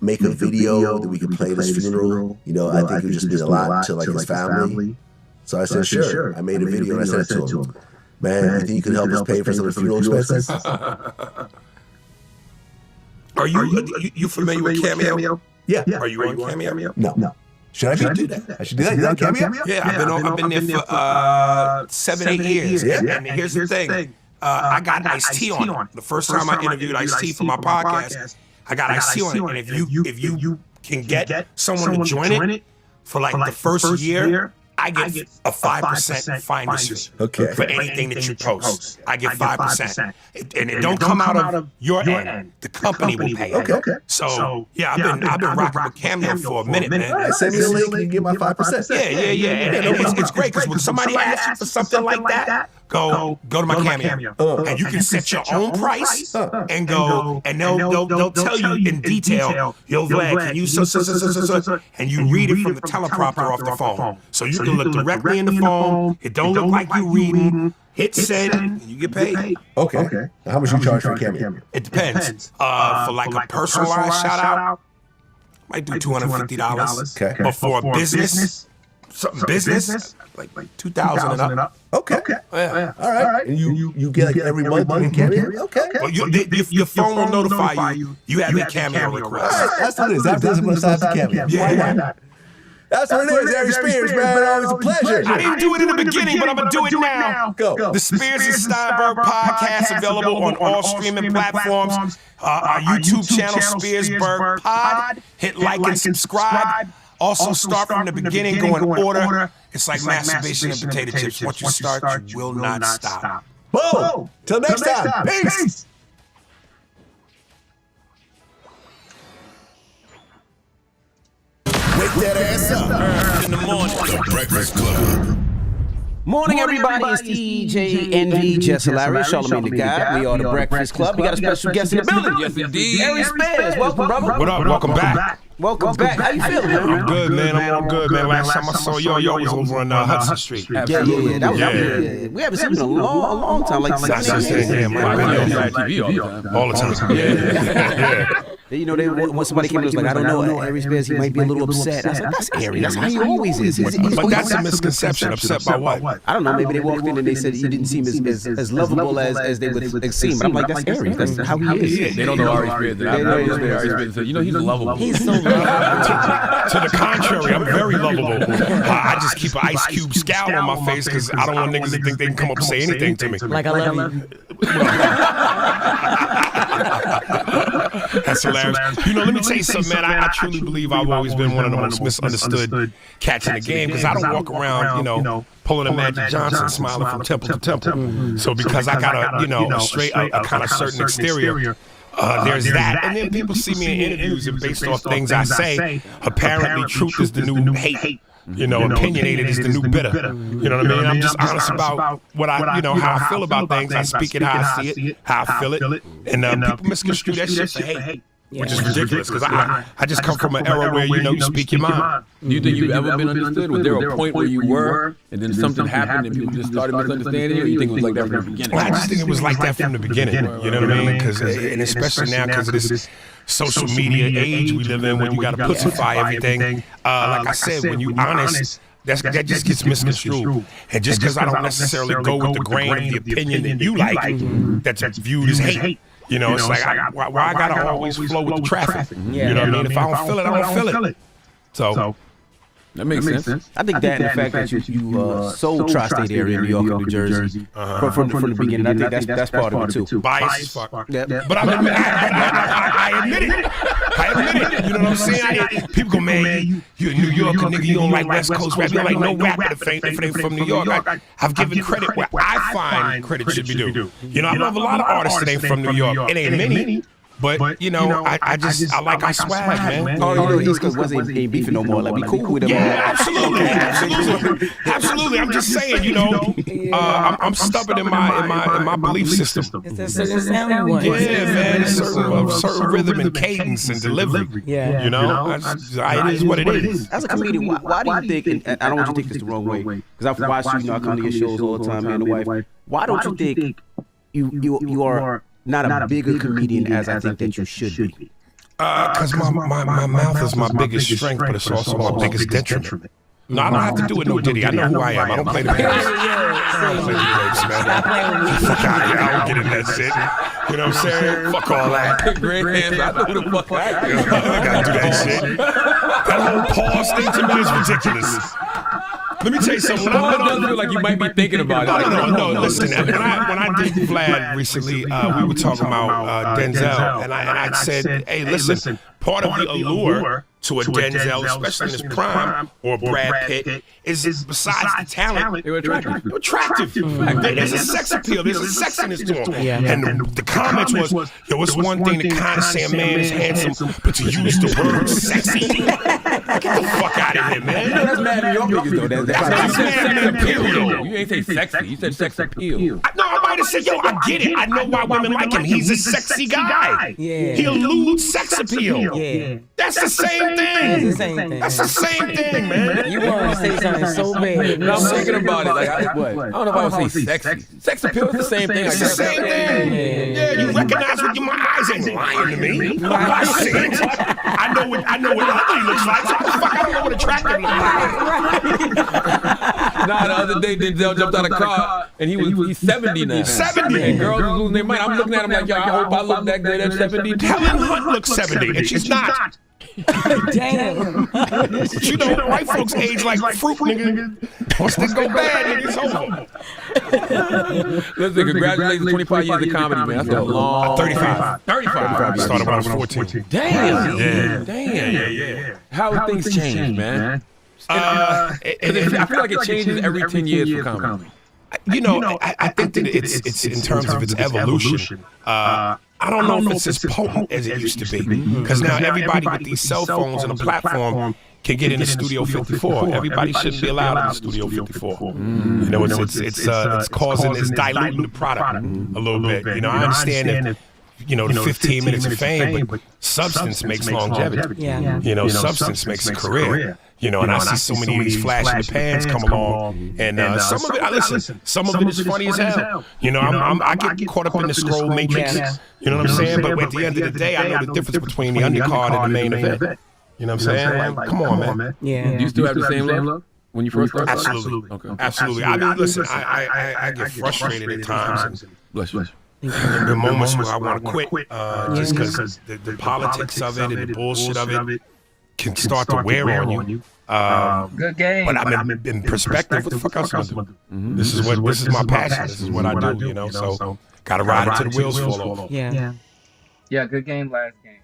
make a video that we could play at his funeral. You know, I think it would just mean a lot to like his family. So I said, sure. I made a video and I sent it to him. Man, you think you could help us pay for some of the funeral expenses? Are you familiar with Cameo? Yeah. Are you on Cameo? No. Should I do that? I should do that. You on Cameo? Yeah, I've been there for 7-8 years. Yeah. And here's the thing. I got Ice-T on it. The first time I interviewed Ice-T for my podcast, I got Ice-T on it. And if you can get someone to join it for like the first year, I get a 5% finder's fee for anything that you post. I get 5%. And it don't come out of your end. The company will pay it. Okay. So, yeah, I've been rocking with Cameo for a minute, man. All right, send me a link and you get my 5%. Yeah. And it's great because when somebody asks you for something like that, go to my Cameo. And you can set your own price and go, and they'll tell you in detail, yo, Vlad, can you so, and you read it from the teleprompter off the phone. So you can look directly in the phone. It don't look like you reading. Hit send, and you get paid. Okay. How much you charge for Cameo? It depends. For like a personalized shout out, might do $250. Okay. But for a business, like 2,000 and up. Okay. Yeah. All right. And you get like every month in Cameo? Okay. Well, your phone will notify you. You have a Cameo request. All right. That's what it is. After this, I'm going to sign up for Cameo. Yeah. Why not? That's what it is, Harry Spears, man. Always a pleasure. I didn't do it in the beginning, but I'm going to do it now. Go. The Spears and Steinberg podcast available on all streaming platforms. Our YouTube channel, Spearsburg Pod. Hit like and subscribe. Also start from the beginning, go in order. It's like masturbation and potato chips. Once you start, you will not stop. Boom. Till next time. Peace. Wake that ass up in the morning. The Breakfast Club. Morning, everybody. It's DJ Envy, Jess Hilarious, Charlamagne the God. We are the Breakfast Club. We got a special guest in the building. Yes, indeed. Harry Spears. Welcome, brother. What up? Welcome back. Welcome back. How you feeling, man? I'm good, man. I'm good, man. Last time I saw you was over on Hudson Street. Yeah. That was we haven't seen you in a long time, like 7 years. Yeah, man. I've been on TV all the time. Yeah. You know, when somebody came to us like, I don't know, Harry Spears, he might be a little upset. I was like, that's Harry. That's how he always is. But that's a misconception. Upset by what? I don't know. Maybe they walked in and they said he didn't seem as lovable as they would seem. But I'm like, that's Harry. That's how he is. They don't know Harry Spears. I know Harry Spears. You know, he's lovable. He's so lovable. To the contrary, I'm very lovable. I just keep an Ice Cube scowl on my face because I don't want niggas to think they can come up and say anything to me. Like I love you. That's hilarious. You know, let me tell you something, man. I truly believe I've always been one of the most misunderstood cats in the game because I don't walk around, you know, pulling a Magic Johnson, smiling from temple to temple. So because I got a straight up, a kind of certain exterior, there's that. And then people see me in interviews and based off things I say, apparently truth is the new hate. You know, opinionated is the new bitter. You know what I mean? I'm just honest about what I, you know, how I feel about things. I speak it how I see it, how I feel it, and people misconstrue that shit for hate. Which is ridiculous, because I just come from an era where, you know, you speak your mind. Do you think you've ever been understood? Was there a point where you were, and then something happened and people just started misunderstanding you, or you think it was like that from the beginning? Well, I just think it was like that from the beginning, you know what I mean? Because, and especially now because of this social media age we live in, when you got to pussify everything. Like I said, when you honest, that just gets misconstrued. And just because I don't necessarily go with the grain of the opinion that you like, that's viewed as hate. You know, it's like, why I gotta always flow with the traffic? You know what I mean? If I don't feel it, I don't feel it. So that makes sense. I think that and the fact that you sold tri-state area in New York and New Jersey from the beginning, I think that's part of it too. Bias as fuck. But I admit it. I admit it. You know what I'm saying? People go, man, you a New Yorker nigga, you don't like West Coast rap. You don't like no rapper if they from New York. I've given credit where I find credit should be due. You know, I love a lot of artists that ain't from New York. It ain't many. But you know, I like our swag, man. Oh, you know, East Coast wasn't ain't beefing no more. Like, be cool with them. Yeah, absolutely. I'm just saying, you know, I'm stubborn in my belief system. It's a certain sound one. Yeah, man, certain rhythm and cadence and delivery. Yeah, you know, it is what it is. As a comedian, why do you think? And I don't want you to take this the wrong way, because I've watched you. You know, I come to your shows all the time, man. The wife. Why don't you think you are not a bigger comedian as I think that you should be? Because my mouth is my biggest strength, but it's also my biggest detriment. No, I don't have to do it no Diddy. I know who I am. I don't play the games. I don't play the games, man. Fuck out of here. I don't get in that shit. You know what I'm saying? Fuck all that. Great hands. I know who the fuck I am. I gotta do that shit. That whole pause thing to me is ridiculous. Let me tell you something. It does feel like you might be thinking about it. No. Listen, when I did Vlad recently, we were talking about Denzel, and I said, hey, listen, part of the allure to a Denzel, especially in his prime, or Brad Pitt, is besides the talent, they're attractive. There's a sex appeal. There's a sexiness to them. And the comments was, yo, it's one thing to kind of say a man is handsome, but to use the word sexy, get the fuck out of here, man. That's mad in your niggas, though. That's mad appeal. You ain't say sexy. You said sex appeal. No, I might have said, yo, I get it. I know why women like him. He's a sexy guy. He eludes sex appeal. That's the same thing. It's the same thing. That's the same thing, man. You want to say something so bad. No, I'm thinking about it. Like, I don't know if I would say sexy. Sex appeal is the same thing. It's the same thing. Yeah, you recognize with my eyes ain't lying to me. I see it. I know what ugly looks like. So the fuck I don't know what attractive looks like. Nah, the other day Denzel jumped out of a car and he's 70 now. 70. And girls are losing their mind. I'm looking at him like, yo, I hope I look that good at 70. Helen Hunt looks 70, and she's not. Damn. But you know, white folks age like fruit, nigga. Once they go bad, nigga, it's over. Listen, congratulations, 25 years of comedy, man. That's a long 35. 35. Started when I was 14. Damn. Yeah. Damn. How have things changed, man? I feel like it changes every 10 years for comedy. You know, I think that it's in terms of its evolution. I don't know if it's as potent as it used to be, because now everybody with these cell phones and a platform can get into Studio 54. Everybody shouldn't be allowed in the Studio 54. You know, it's causing, it's diluting the product a little bit. You know, I understand that, you know, the 15 minutes of fame, but substance makes longevity. You know, substance makes a career. You know, and I see so many of these flash in the pans come along, and some of it, listen, some of it is funny as hell. You know, I get caught up in the scroll matrix. You know what I'm saying? But at the end of the day, I know the difference between the undercard and the main event. You know what I'm saying? Like, come on, man. Yeah. Do you still have the same look when you first started? Absolutely. Okay. Absolutely. I mean, listen, I get frustrated at times. Bless you. The moments where I want to quit, just because the politics of it and the bullshit of it can start to wear on you. Good game. But I'm in perspective. What the fuck else am I doing? This is my passion. This is what I do. You know, so gotta ride it till the wheels fall off. Yeah. Yeah, good game last game.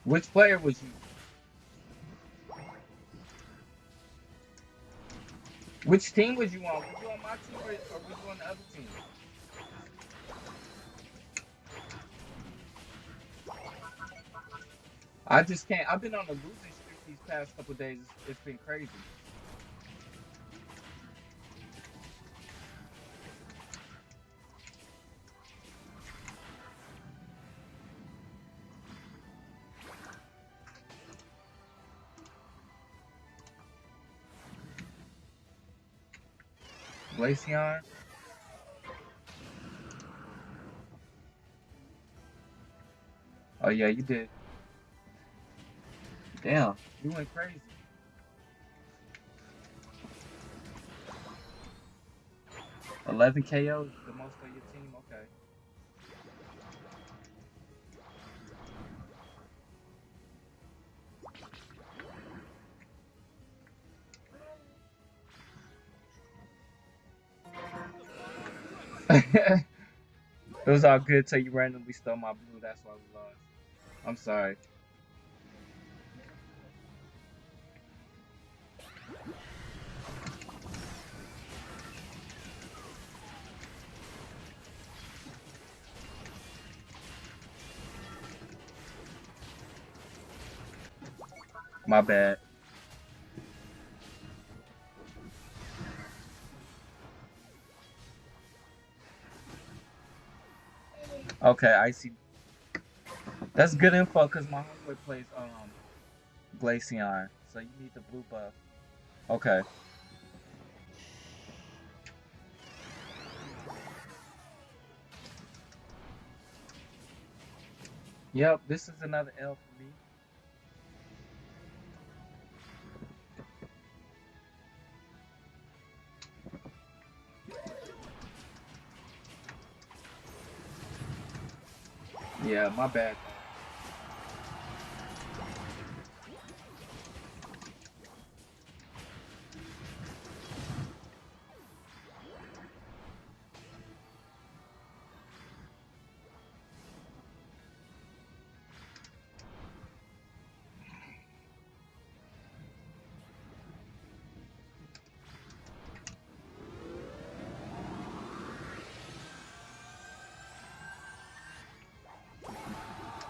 Which player was you? Which team was you on? Was you on my team or was you on the other team? I just can't. I've been on a losing streak these past couple days. It's been crazy. Glaceon. Oh yeah, you did. Damn, you went crazy. $11 KO, the most on your team. Okay. It was all good till you randomly stole my blue. That's why we lost. I'm sorry. My bad. Okay, I see. That's good info because my homeboy plays Glaceon, so you need the blue buff. Okay. Yep, this is another L for me. Yeah, my bad.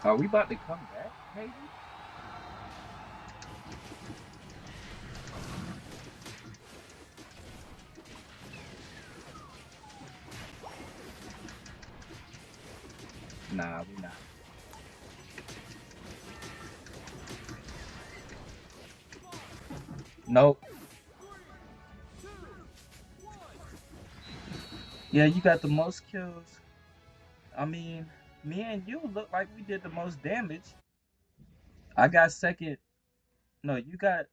Are we about to come back, maybe? Nah, we not. Nope. Yeah, you got the most kills. I mean, me and you look like we did the most damage. I got second. No, you got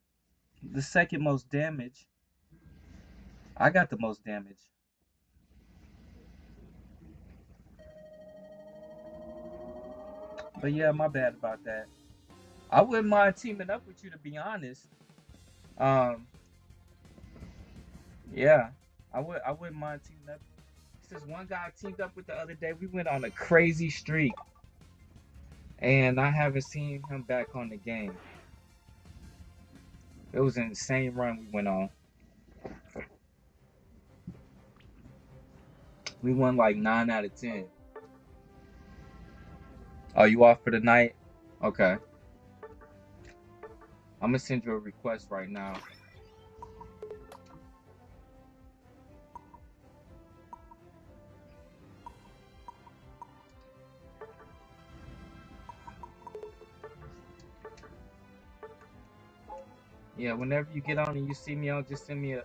the second most damage. I got the most damage. But yeah, my bad about that. I wouldn't mind teaming up with you, to be honest. Yeah, I wouldn't mind teaming up. This one guy I teamed up with the other day. We went on a crazy streak, and I haven't seen him back on the game. It was an insane run we went on. We won like 9 out of 10. Oh, you off for the night? Okay. I'm gonna send you a request right now. Yeah, whenever you get on and you see me on, just send me a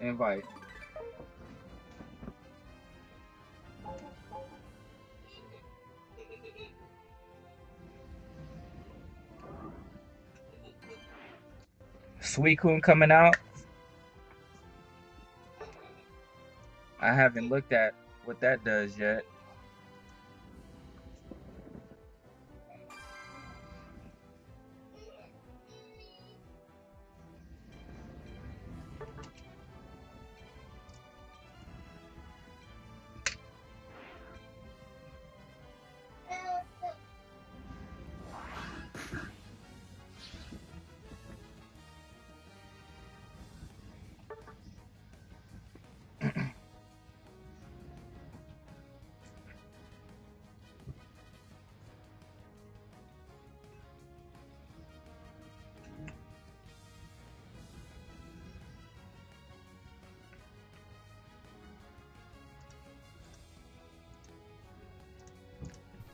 invite. Suicune coming out. I haven't looked at what that does yet.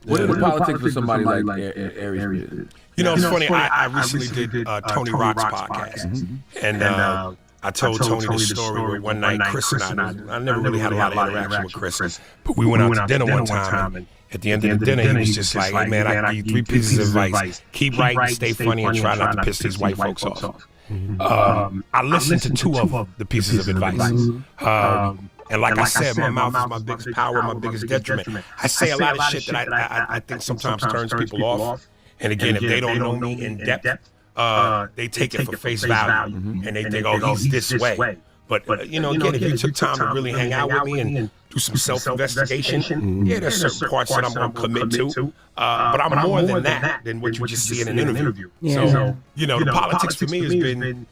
What are the politics for somebody like Aries Spears? You know, it's funny. I recently did Tony Rock's podcast, and I told Tony the story where one night Chris and I never really had a lot of interaction with Chris, but we went out to dinner one time, and at the end of the dinner, he was just like, "Hey man, I give you 3 pieces of advice: keep writing, stay funny, and try not to piss these white folks off." I listened to 2 of the pieces of advice. And like I said, my mouth is my biggest power, my biggest detriment. I say a lot of shit that I think sometimes turns people off. And again, if they don't know me in depth, they take it for face value. And they think, oh, he's this way. But, you know, again, if you took time to really hang out with me and do some self-investigation, yeah, there's certain parts that I'm going to commit to. But I'm more than that, than what you just see in an interview. So, you know, the politics for me has been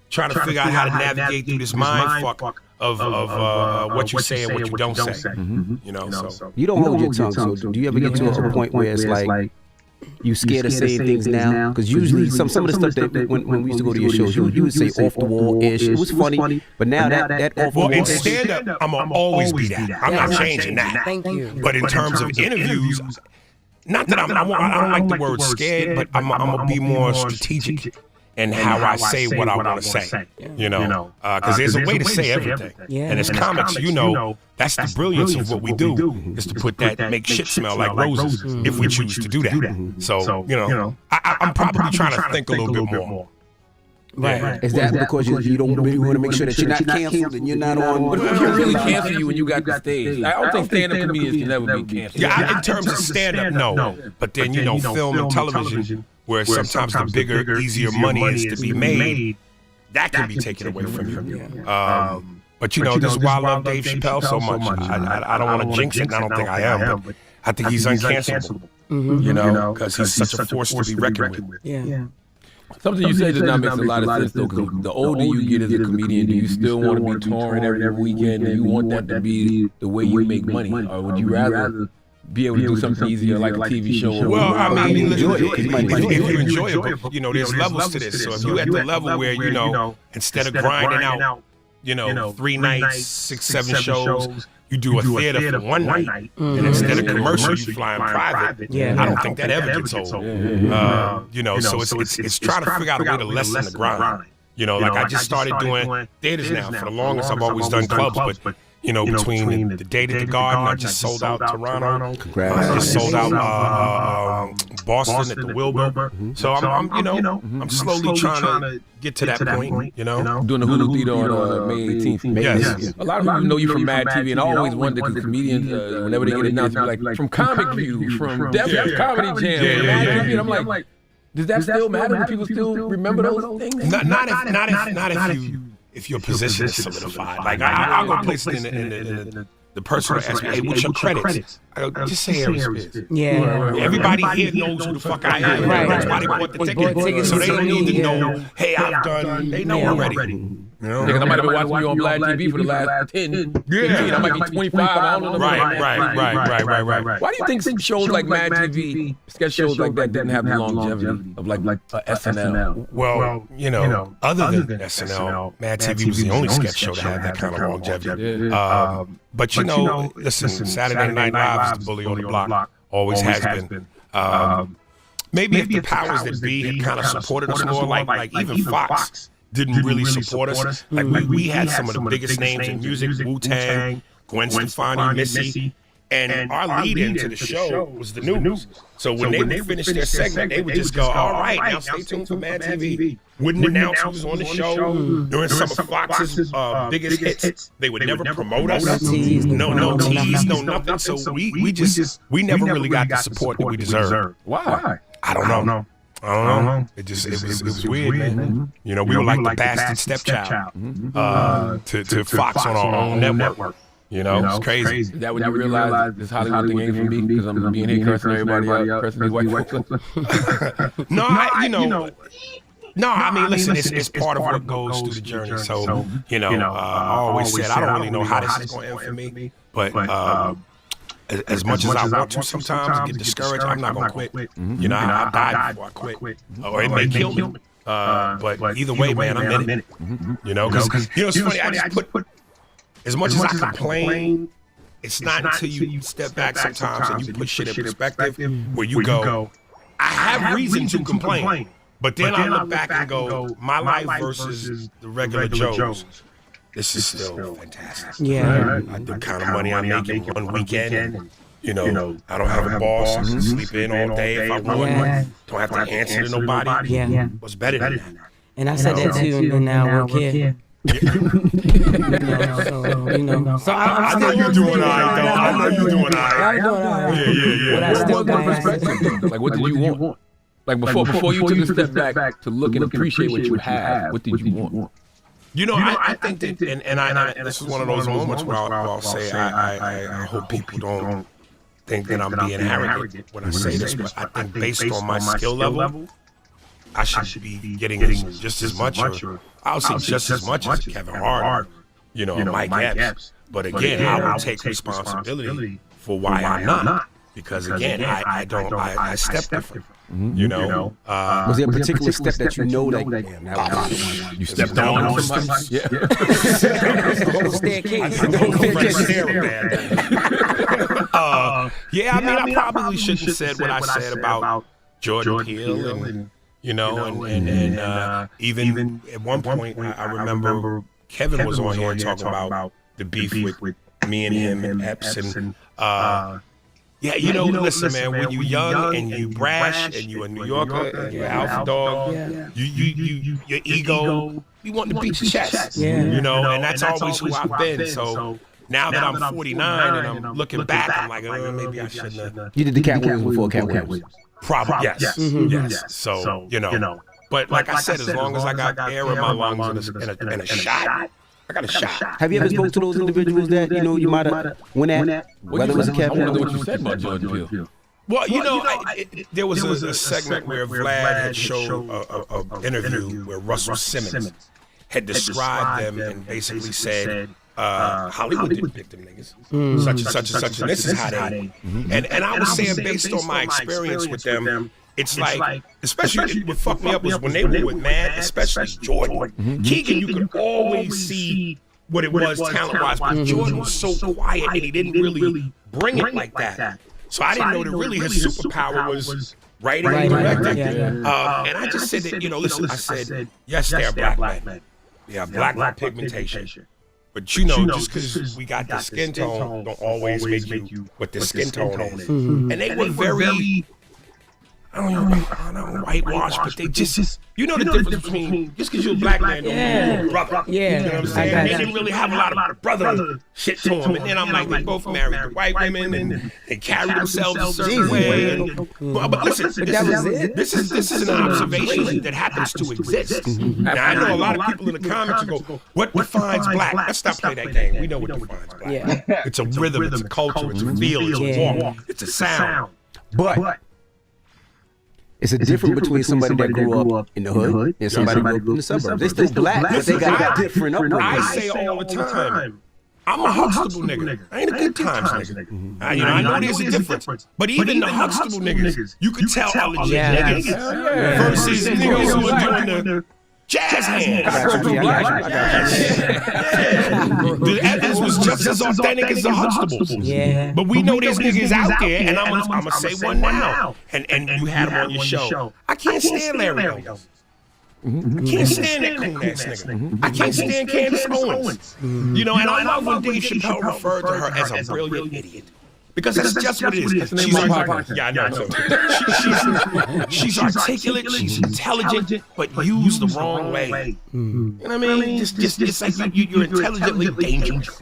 trying to figure out how to navigate through this mind fuck of what you say and what you don't say. You know, so you don't hold your tongue. So do you ever get to a point where it's like you scared of saying things now? Because usually some of the stuff that when we used to go to your shows, you would say off the wall ish. It was funny, but now that off the wall. Well, in stand up, I'm gonna always be that. I'm not changing that. Thank you. But in terms of interviews, not that I don't like the word scared, but I'm gonna be more strategic and how I say what I want to say, you know, because there's a way to say everything. And as comics, you know, that's the brilliance of what we do, is to put that, make shit smell like roses if we choose to do that. So, you know, I'm probably trying to think a little bit more. Right. Is that because you don't really want to make sure that you're not canceled and you're not on? But if you really cancel you when you got the stage, I don't think stand-up comedians can never be canceled. Yeah, in terms of stand-up, no. But then, you know, film and television, where sometimes the bigger, easier money is to be made, that can be taken away from you. But you know, this is why I love Dave Chappelle so much. I don't want to jinx it, and I don't think I am, but I think he's uncancelable. You know, because he's such a force to be reckoned with. Yeah. Something you say does not make a lot of sense though, because the older you get as a comedian, do you still want to be touring every weekend? Do you want that to be the way you make money, or would you rather be able to do something easier like a TV show? Well, I mean, if you enjoy it, but, you know, there's levels to this. So if you're at the level where, you know, instead of grinding out, you know, 3 nights, 6, 7 shows, you do a theater for 1 night, and instead of commercial, you fly in private. I don't think that ever gets old. You know, so it's trying to figure out a way to lessen the grind. You know, like I just started doing theaters now. For the longest, I've always done clubs, but you know, between the Date at the Garden, I just sold out Toronto. I just sold out Boston at the Wilbur. So I'm slowly trying to get to that point. You know, doing the Hulu Theater on May 18th. Yes. A lot of people know you from Mad TV, and I always wonder because comedians, whenever they get announced, they're like from Comic View, from Def Comedy Jam, from Mad TV, and I'm like, does that still matter? Do people still remember those things? Not if your position is solidified. Like I'll go places in the person will ask me, hey, what's your credits? I go, just say Aries Spears. Yeah. Everybody here knows who the fuck I am. That's why they bought the ticket. So they don't need to know, hey, I've done, they know already. You know? Because I might have been watching you on Black TV for the last 10 years. I might be 25. I don't know. Right. Why do you think shows like Mad TV, sketch shows like that didn't have the longevity of like SNL? Well, you know, other than SNL, Mad TV was the only sketch show to have that kind of longevity. But you know, listen, Saturday Night Live is the bully on the block. Always has been. Maybe if the powers that be had kind of supported us more, like even Fox didn't really support us. Like we had some of the biggest names in music, Wu-Tang, Gwen Stefani, Missy, and our lead into the show was the news. So when they would finish their segment, they would just go, all right, now stay tuned for Mad TV. Wouldn't announce who was on the show during some of Fox's biggest hits. They would never promote us. No tease, no nothing. So we never really got the support that we deserved. Why? I don't know. It was weird, man. You know, we were like the bastard stepchild to Fox on our own network. You know, it's crazy. Is that when you realize this Hollywood thing ain't for me? Because I'm being here cursing everybody out, cursing these white folks? No, I mean, listen, it's part of what goes through the journey. So, you know, I always said, I don't really know how this is going to end for me. But as much as I want to sometimes and get discouraged, I'm not going to quit. You know, I died before I quit. Or it may kill me. But either way, man, I'm in it. You know, because, you know, it's funny, I just put, as much as I complain it's not until you step back sometimes and you put shit in perspective where you go, I have reason to complain. But then I look back and go, my life versus the regular Joe's, this is still fantastic. Yeah. The kind of money I make in one weekend. And, you know, I don't have a boss. I can sleep in all day if I want. Yeah. Don't have to answer to nobody. Yeah. What's better than that? And I said that too, and then now I work here. So I know you're doing all right, though. I know you're doing all right. I'm doing all right. Yeah. But I still got Like, what did you want? Like, before you took a step back to look and appreciate what you have, what did you want? You know, I think that, and I this is one of those moments where I'll say, I hope people don't think that I'm being arrogant when I say this, but I think based on my skill level, I should be getting just as much, or I'll say just as much as Kevin Hart, you know, Mike Epps. But again, I will take responsibility for why I'm not, because again, I step different. You know, was there a particular step that you know, like, damn, you stepped on systems? Yeah. Yeah, I mean, I probably shouldn't have said what I said about Jordan Peele, and you know, and even at one point, I remember Kevin was on here talking about the beef with me and him and Epps, and yeah, you know, listen, man, when you young and you brash and you a New Yorker and you're alpha dog, you your ego, you want to beat your chest, you know, and that's always who I've been. So now that I'm 49 and I'm looking back, I'm like, maybe I shouldn't have. You did the Cat Williams before Cat Williams? Probably, yes. So, you know, but like I said, as long as I got air in my lungs and a shot, I got a shot. Have you ever spoken to those individuals that, you know, you might have went at, whether it was a Cat Williams? I wonder what you said about Jordan Peele. Well, you know, there was a segment where Vlad had showed an interview where Russell Simmons had described them and basically said, Hollywood didn't pick them niggas, such and such and such, and this is how they. And I was saying, based on my experience with them, it's like, especially what fucked me up was when they were with Mad, especially Jordan. Keegan, you could always see what it was talent-wise, but Jordan was so quiet and he didn't really bring it like that. So I didn't know that really his superpower was writing and directing. And I just said that, you know, listen, I said, yes, they're black men. Yeah, black pigmentation. But you know, just because we got the skin tone don't always make you what the skin tone is. And they were very, I don't know, whitewashed, but they just, you know the difference between, just because you're a black man, don't mean you're a brother. You know what I'm saying? They didn't really have a lot of brother shit to them. And then I'm like, they both married to white women and they carry themselves a certain way. But listen, this is an observation that happens to exist. Now, I know a lot of people in the comments go, what defines black? Let's not play that game. We know what defines black. It's a rhythm, it's a culture, it's a feel, it's a walk, it's a sound. But it's a difference between somebody that grew up in the hood and somebody that grew up in the suburbs. They still black, but they got different upbringings. I say all the time, I'm a Huxtable nigga. I ain't a good times nigga. You know, I know there's a difference. But even the Huxtable niggas, you could tell are legit niggas versus niggas who are doing the jazz hands. The evidence was just as authentic as the Huxtables. But we know there's niggas out there, and I'm gonna say one now. And you had him on your show. I can't stand Larry Owens. I can't stand that coon ass nigga. I can't stand Candace Owens. You know, and I love when Dave Chappelle referred to her as a brilliant idiot. Because that's just what it is. She's articulate, she's intelligent, but used the wrong way. You know what I mean? Just it's like you're intelligently dangerous.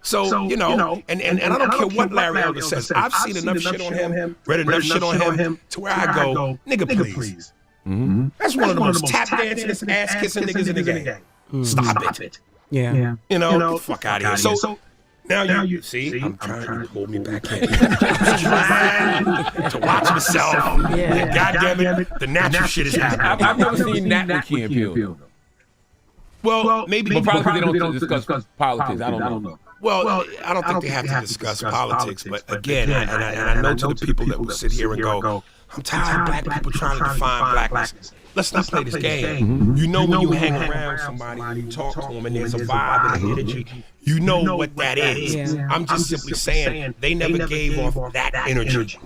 So, you know, and I don't care what Larry Elder says. I've seen enough shit on him, read enough shit on him, to where I go, nigga, please. That's one of the most tap dancing, ass kissing niggas in the game. Stop it. Yeah. You know, get the fuck out of here. So now you see, I'm trying to hold me back in. To watch myself. God damn it, the natural shit is happening. I've never seen that with Key and Peele. Well, maybe. But probably they don't discuss politics. I don't know. Well, I don't think they have to discuss politics, but again, and I know to the people that will sit here and go, I'm tired of black people trying to define blackness. let's not play this game. You know when you hang around somebody, you talk to them, and there's a vibe and an energy. You know what that is. I'm just simply saying they never gave off that energy.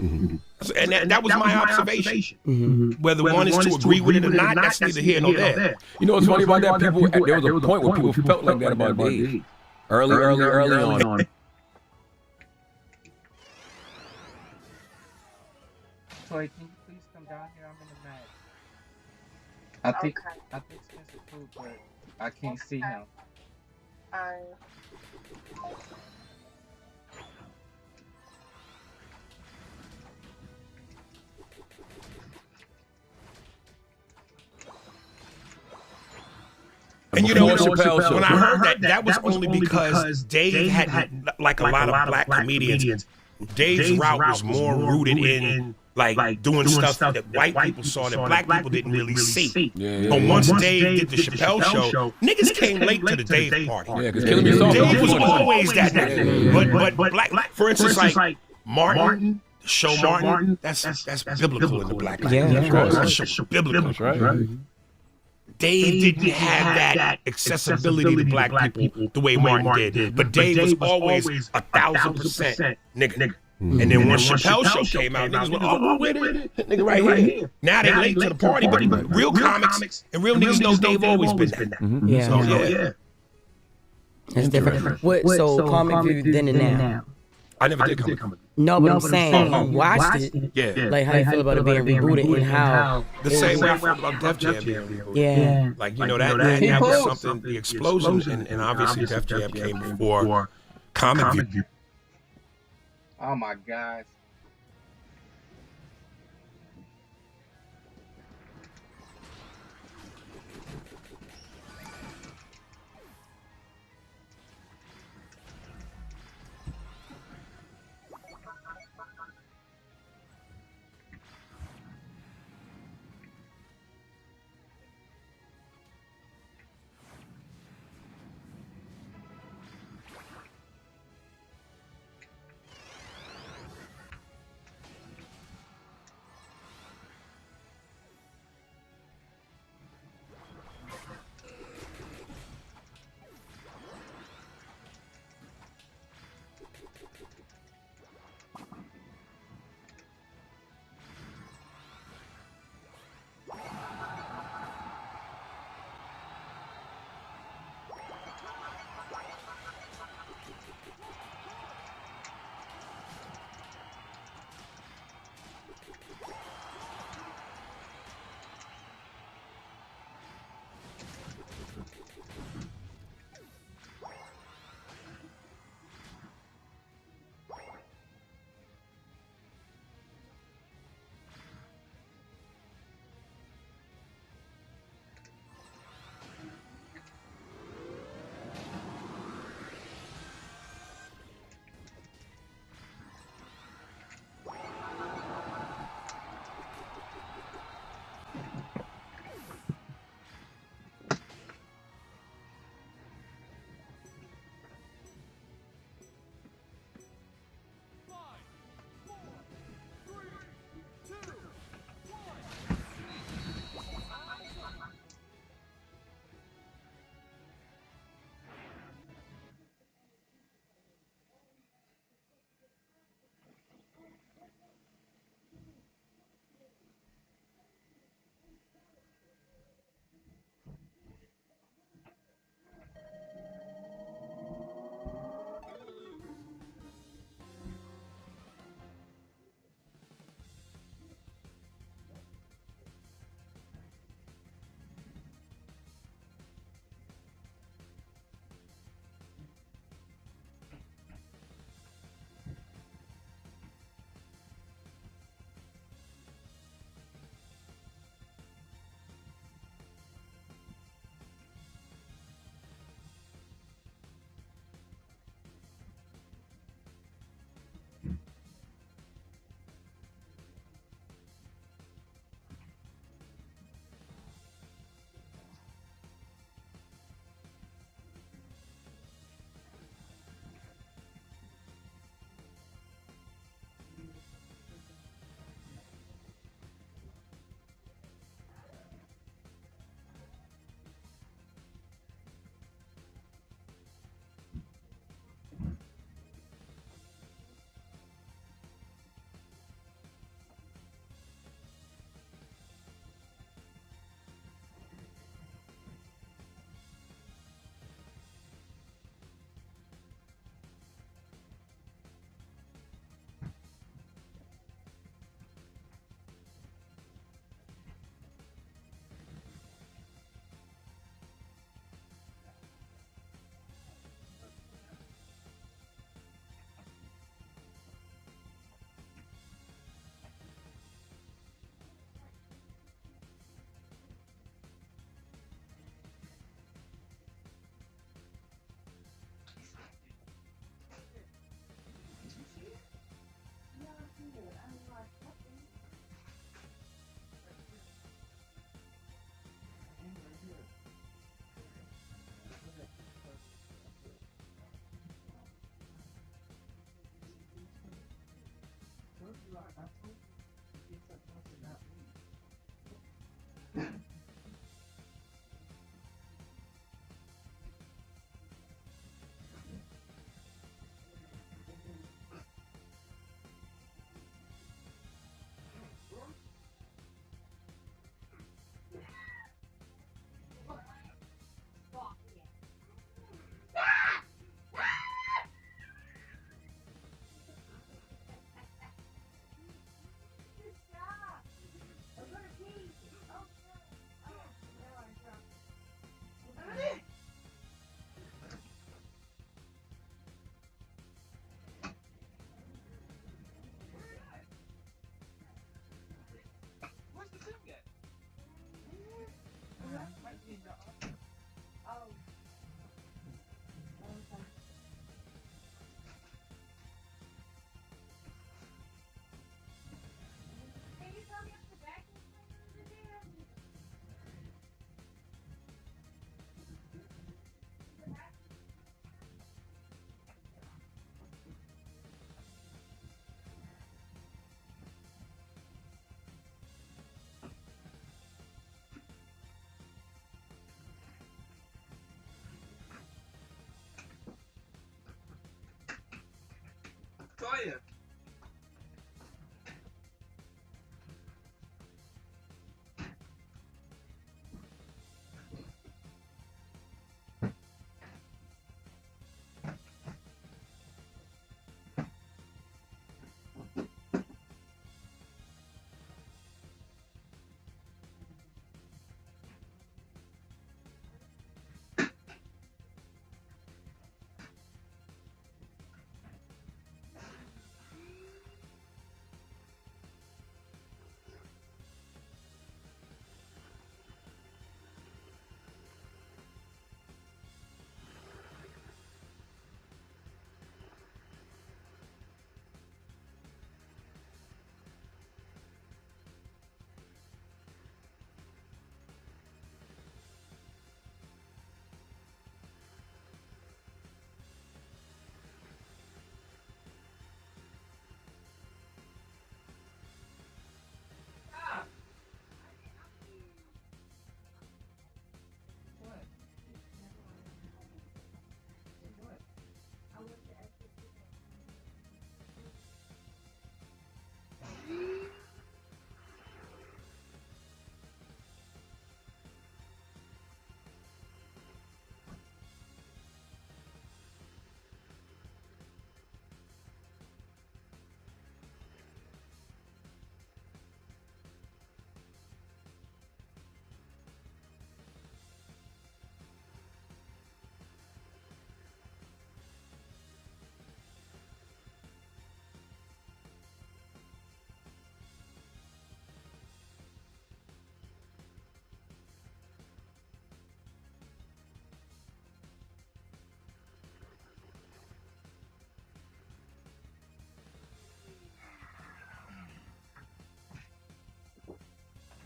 And that was my observation. Whether one is to agree with it or not, that's neither here nor there. You know what's funny about that? People, there was a point where people felt like that about Dave. Early on. Toy, can you please come down here? I'm in the mag. I think Spencer cool, but I can't see him. And you know, when I heard that, that was only because Dave had, like a lot of black comedians, Dave's route was more rooted in like doing stuff that white people saw that black people didn't really see. But once Dave did the Chappelle show, niggas came late to the Dave party. Dave was always that nigga. But black, for instance, like Martin, show Martin, that's biblical in the black life. Yeah, of course. That's biblical, right? Dave didn't have that accessibility to black people the way Martin did. But Dave was always 1,000% nigga. And then when Chappelle show came out, niggas went, oh, with it, nigga right here. Now they late to the party, but real comics and real niggas know Dave always been that. Yeah. So yeah. It's different. What, so comic view then and now? I never did come. No, but I'm saying you watched it. Yeah. Like how you feel about it being rebooted and how the same way I felt about Def Jam being rebooted. Yeah. Like, you know, that was something, the explosion, and obviously Def Jam came before Comic View. Oh my gosh.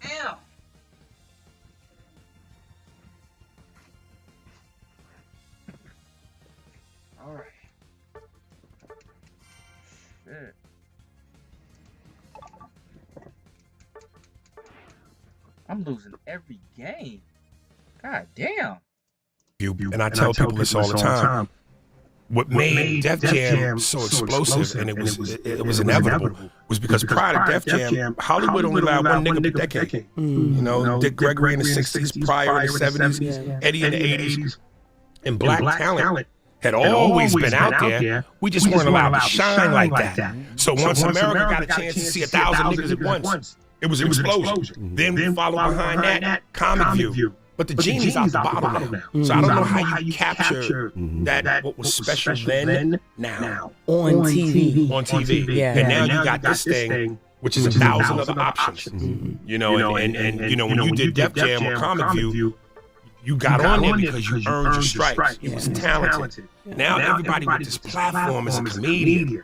Damn. All right. Shit. I'm losing every game. God damn. And I tell people this all the time. What made Def Jam so explosive, and it was inevitable, was because prior to Def Jam, Hollywood only allowed one nigga per decade. You know, Dick Gregory in the 60s, Pryor in the 70s, Eddie in the 80s, and black talent had always been out there. We just weren't allowed to shine like that. So once America got a chance to see 1,000 niggas at once, it was an explosion. Then followed behind that, Comic View. But the genie's out the bottle now. So I don't know how you capture that, what was special then, now. On TV. On TV. Yeah. And now you got this thing, which is 1,000 other options. You know, and you know, when you did Def Jam or Comic View, you got on there because you earned your stripes. You was talented. Now everybody with this platform is a comedian.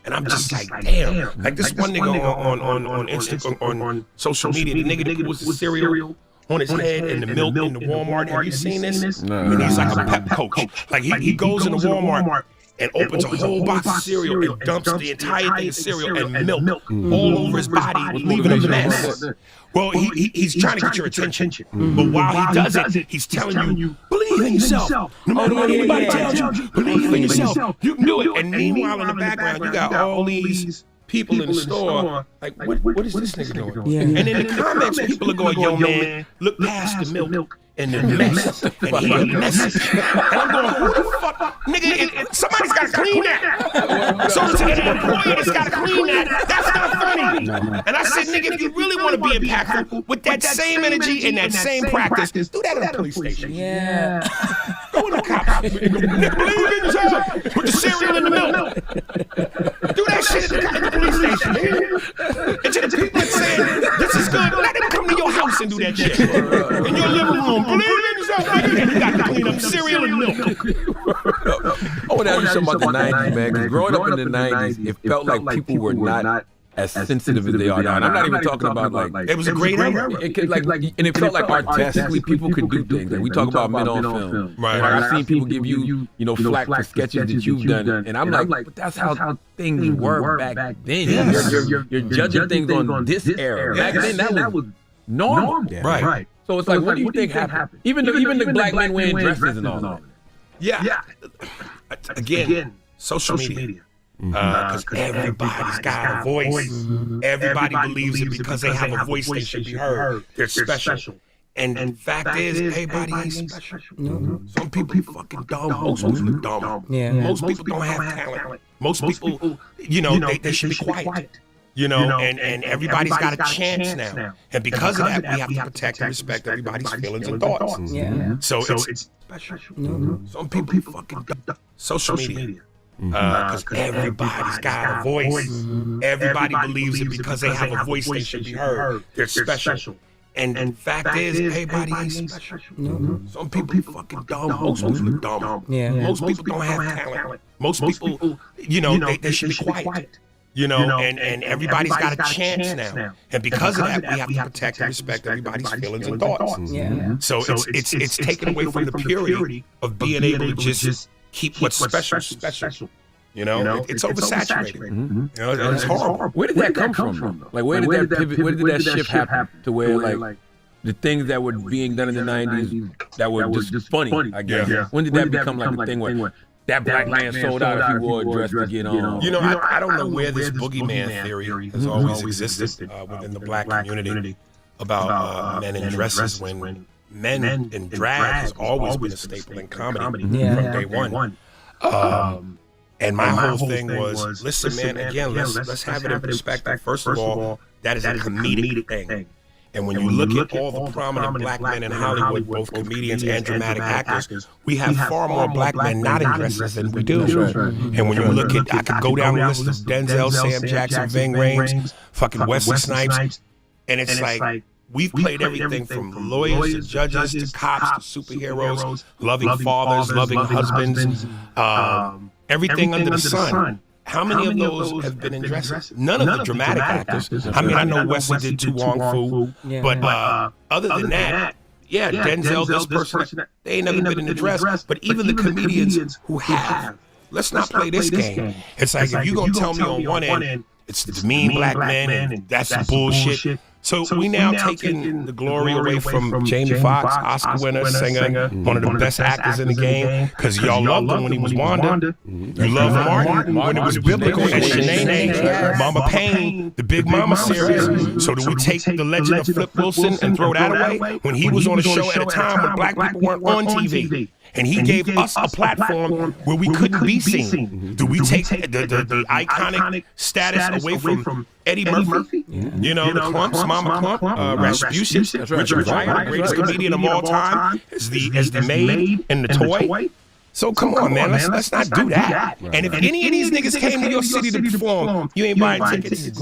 And I'm just like, damn. Like this one nigga on Instagram, on social media, the nigga that was the cereal on his head and the milk in the Walmart. Have you seen this? No. And he's like a pep coach. Like he goes into Walmart and opens a whole box of cereal and dumps the entire thing of cereal and milk all over his body, leaving a mess. Well, he's trying to get your attention. But while he does it, he's telling you, believe in yourself. No matter what anybody tells you, believe in yourself. You can do it. And meanwhile, in the background, you got all these people in the store, like, what is this nigga doing? Yeah. And in the comments, people are going, yo, man, look past the milk and the mess. And he a mess. And I'm going, who the fuck? Nigga, somebody's got to clean that. So it's an employee that's got to clean that. That's not funny. And I said, nigga, if you really want to be impactful, with that same energy and that same practice, do that at a police station. Yeah. Go in the cops. Nigga, believe in yourself. Put the cereal in the milk. Do that shit at the police station, nigga. And to the people that saying, this is good, let them come to your house and do that shit. In your living room. Believe in yourself, nigga. You got to clean up cereal and milk. I want to ask you something about the 90s, man, because growing up in the 90s, it felt like people were not as sensitive as they are now. And I'm not even talking about like it was a great era. It could and it felt like artistically people could do things. Like we talk about men on film. Right. I've seen people give you flack for sketches that you've done, and I'm like, but that's how things were back then. Yes. You're judging things on this era. Back then that was normal. Right. So it's like, what do you think happened? Even the black men wearing dresses and all that. Yeah. Again, social media. Because everybody's got a voice. Everybody believes it because they have a voice, they should be heard. They're special. And fact is, everybody ain't special. Some people fucking dumb. Most people are dumb. Yeah. Most people don't have talent. Most people, you know, they should be quiet. You know, and everybody's got a chance now. And because of that, we have to protect and respect everybody's feelings and thoughts. Yeah. So it's special. Some people fucking dumb. Social media. Because everybody's got a voice. Everybody believes it because they have a voice, they should be heard. They're special. And fact is, everybody ain't special. Some people fucking dumb. Most people are dumb. Yeah. Most people don't have talent. Most people, you know, they should be quiet. You know, and everybody's got a chance now. And because of that, we have to protect and respect everybody's feelings and thoughts. Yeah. So it's taken away from the purity of being able to just keep what's special. You know, it's oversaturated. You know, it's horrible. Where did that come from? Like, where did that pivot? Where did that shift happen to where like the things that were being done in the '90s that were just funny? I guess. Yeah. When did that become like a thing where that black man sold out if he wore a dress to get on? You know, I don't know where this boogeyman theory has always existed within the black community about men in dresses when men in drag has always been a staple in comedy from day one. And my whole thing was, listen, man, again, let's have it in perspective. First of all, that is a comedic thing. And when you look at all the prominent black men in Hollywood, both comedians and dramatic actors, we have far more black men not in dresses than we do. And when you look at, I could go down the list of Denzel, Sam Jackson, Ving Rhames, fucking Wesley Snipes, and it's like, we've played everything from lawyers to judges to cops to superheroes, loving fathers, loving husbands, everything under the sun. How many of those have been in dresses? None of the dramatic actors. I mean, I know Wesley did Tu Wong Fu, but other than that, yeah, Denzel, this person, they ain't never been in a dress. But even the comedians who have, let's not play this game. It's like, if you're going to tell me on one end, it's the mean black men and that's bullshit. So we now taking the glory away from Jamie Foxx, Oscar winner, singer, one of the best actors in the game, because y'all loved him when he was Wanda. You loved Martin when it was biblical, and Shanae, Mama Payne, the Big Mama series. So do we take the legend of Flip Wilson and throw that away when he was on a show at a time when black people weren't on TV? And he gave us a platform where we couldn't be seen. Do we take the iconic status away from Eddie Murphy? You know, the Clumps, Mama Clump, Rasputin, Richard Pryor, the greatest comedian of all time, as the maid and the toy. So come on, man, let's not do that. And if any of these niggas came to your city to perform, you ain't buying tickets. You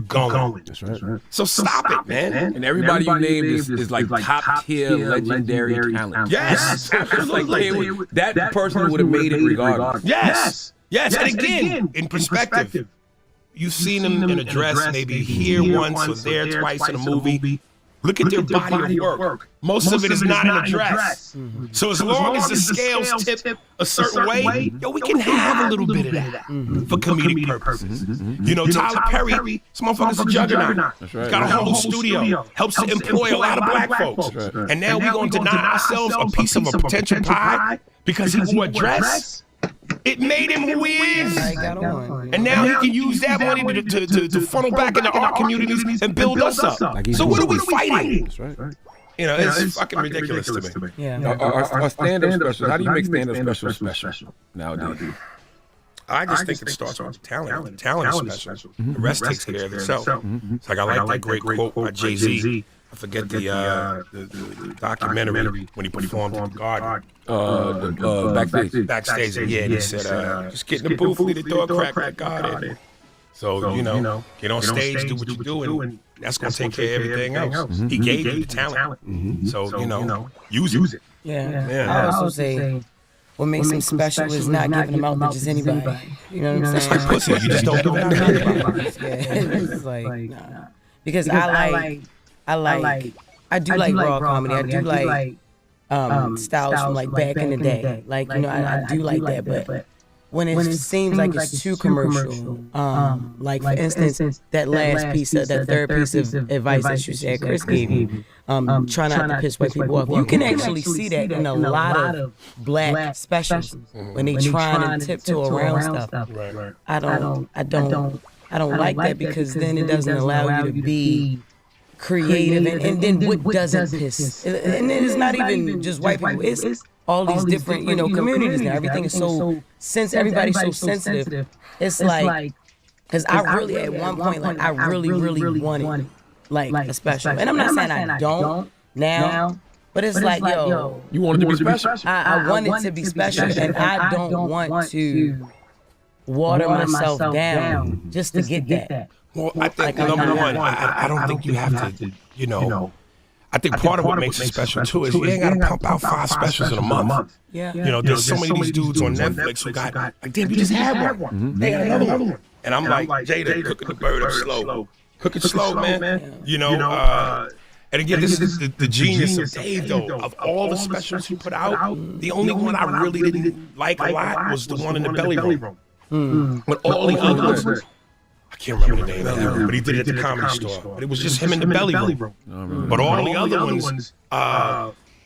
going. That's right. So stop it, man. And everybody you named is like top tier legendary talent. Yes, absolutely. That person would have made it regardless. Yes. And again, in perspective, you've seen them in a dress maybe here once or there twice in a movie. Look at their body of work. Most of it is not in a dress. So as long as the scales tip a certain way, we can have a little bit of that for comedic purposes. You know, Tyler Perry, this motherfucker's a juggernaut. He's got a whole studio, helps to employ a lot of black folks. And now we're going to deny ourselves a piece of a potential pie because he wore a dress? It made him weird. And now he can use that money to funnel back into our communities and build us up. So what are we fighting? You know, it's fucking ridiculous to me. Yeah. Our stand-up specials, how do you make stand-up special nowadays? I just think it starts with the talent. The talent is special. The rest takes care of itself. It's like, I like that great quote by Jay-Z. I forget the documentary when he performed at the Garden. Backstage. Yeah, and he said, just get in the booth, leave the door crack like God in. So, you know, get on stage, do what you do, and that's going to take care of everything else. He gave you the talent. So, you know, use it. Yeah. I also say, what makes him special is not giving them out to just anybody. You know what I'm saying? It's like pussy, you just don't give it to anybody. It's like, nah. Because I do like raw comedy. I do like styles from like back in the day. Like, you know, I do like that, but when it seems like it's too commercial. Like for instance, that last piece of that third piece of advice that you said Chris gave you, try not to piss white people off. You can actually see that in a lot of black specials when they trying to tiptoe around stuff. I don't like that because then it doesn't allow you to be creative and then what doesn't piss. And then it's not even just white people. It's all these different, communities now. Everything is so everybody's so sensitive. It's like, because I really, at one point, like, I really wanted, like, a special. And I'm not saying I don't now, but it's like, yo. You wanted to be special? I wanted to be special, and I don't want to water myself down just to get that. Well, I think, number one, I don't think you have to, I think part of what makes it special too is you ain't got to pump out 5 specials in a month. Yeah. There's so many of these dudes on Netflix who got, like, damn, you just had one. They got another one. And I'm like, Jada, cooking the bird up slow. Cook it slow, man. And again, this is the genius of Dave, though. Of all the specials he put out, the only one I really didn't like a lot was the one in the belly room. But all the other ones, I can't remember the name of it, but he did it at the Comedy Store. But it was just him in the belly room. But all the other ones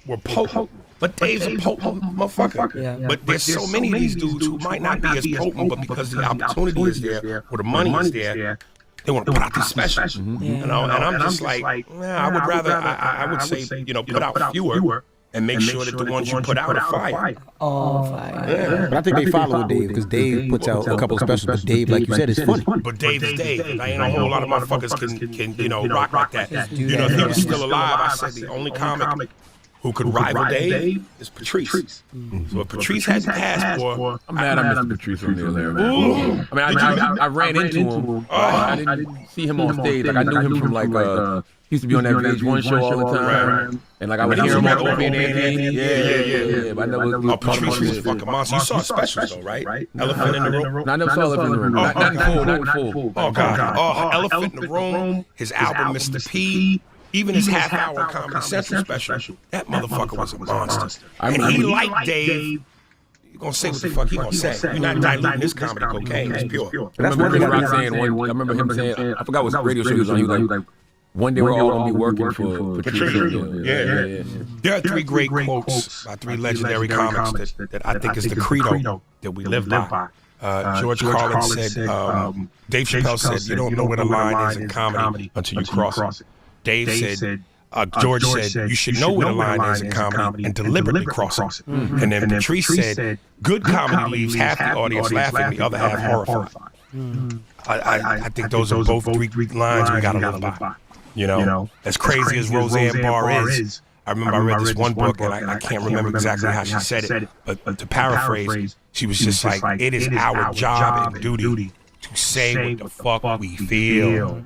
were potent. But Dave's a potent motherfucker. But there's so many of these dudes who might not be as potent, but because the opportunity is there, or the money is there, they want to put out these specials. And I'm just like, I would rather, I would say, put out fewer. And make sure that the ones you put out are fire. Oh, fire. Yeah. But I think they follow Dave because Dave puts out a couple of specials. But Dave, like you said, is funny. But Dave is Dave. And I ain't a whole lot of motherfuckers can rock like that. If he was still alive, I said the only comic who could rival Dave is Patrice. So if Patrice hadn't passed, boy, I'm mad I missed Patrice on there, man. I mean, I ran into him. I didn't see him on stage. Like I knew him from like he used to be on that VH1 show all the time. And like I would hear him on Opie and Anthony. Yeah. But I never Patrice was a fucking monster. You saw specials though, right? Elephant in the Room. No, I never saw Elephant in the Room. Not in full. Oh God. Oh, Elephant in the Room. His album, Mr. P. Even his half-hour Comedy Central special, that motherfucker was a monster. And he liked Dave. You gonna say what the fuck he gonna say? You're not diluting this comedy cocaine. It's pure. That's one thing Roxanne. I remember him saying, I forgot what radio show he was on. He was like, one day we're all gonna be working for Patrice. Yeah. There are 3 great quotes by 3 legendary comics that I think is the credo that we live by. George Carlin said, Dave Chappelle said, you don't know where the line is in comedy until you cross it. Dave said, George said, you should know where the line is in comedy and deliberately cross it. And then Patrice said, good comedy leaves half the audience laughing, the other half horrified. I think those are both 3 lines we gotta live by. As crazy as Roseanne Barr is, I remember I read this one book and I can't remember exactly how she said it, but to paraphrase, she was just like, it is our job and duty to say what the fuck we feel.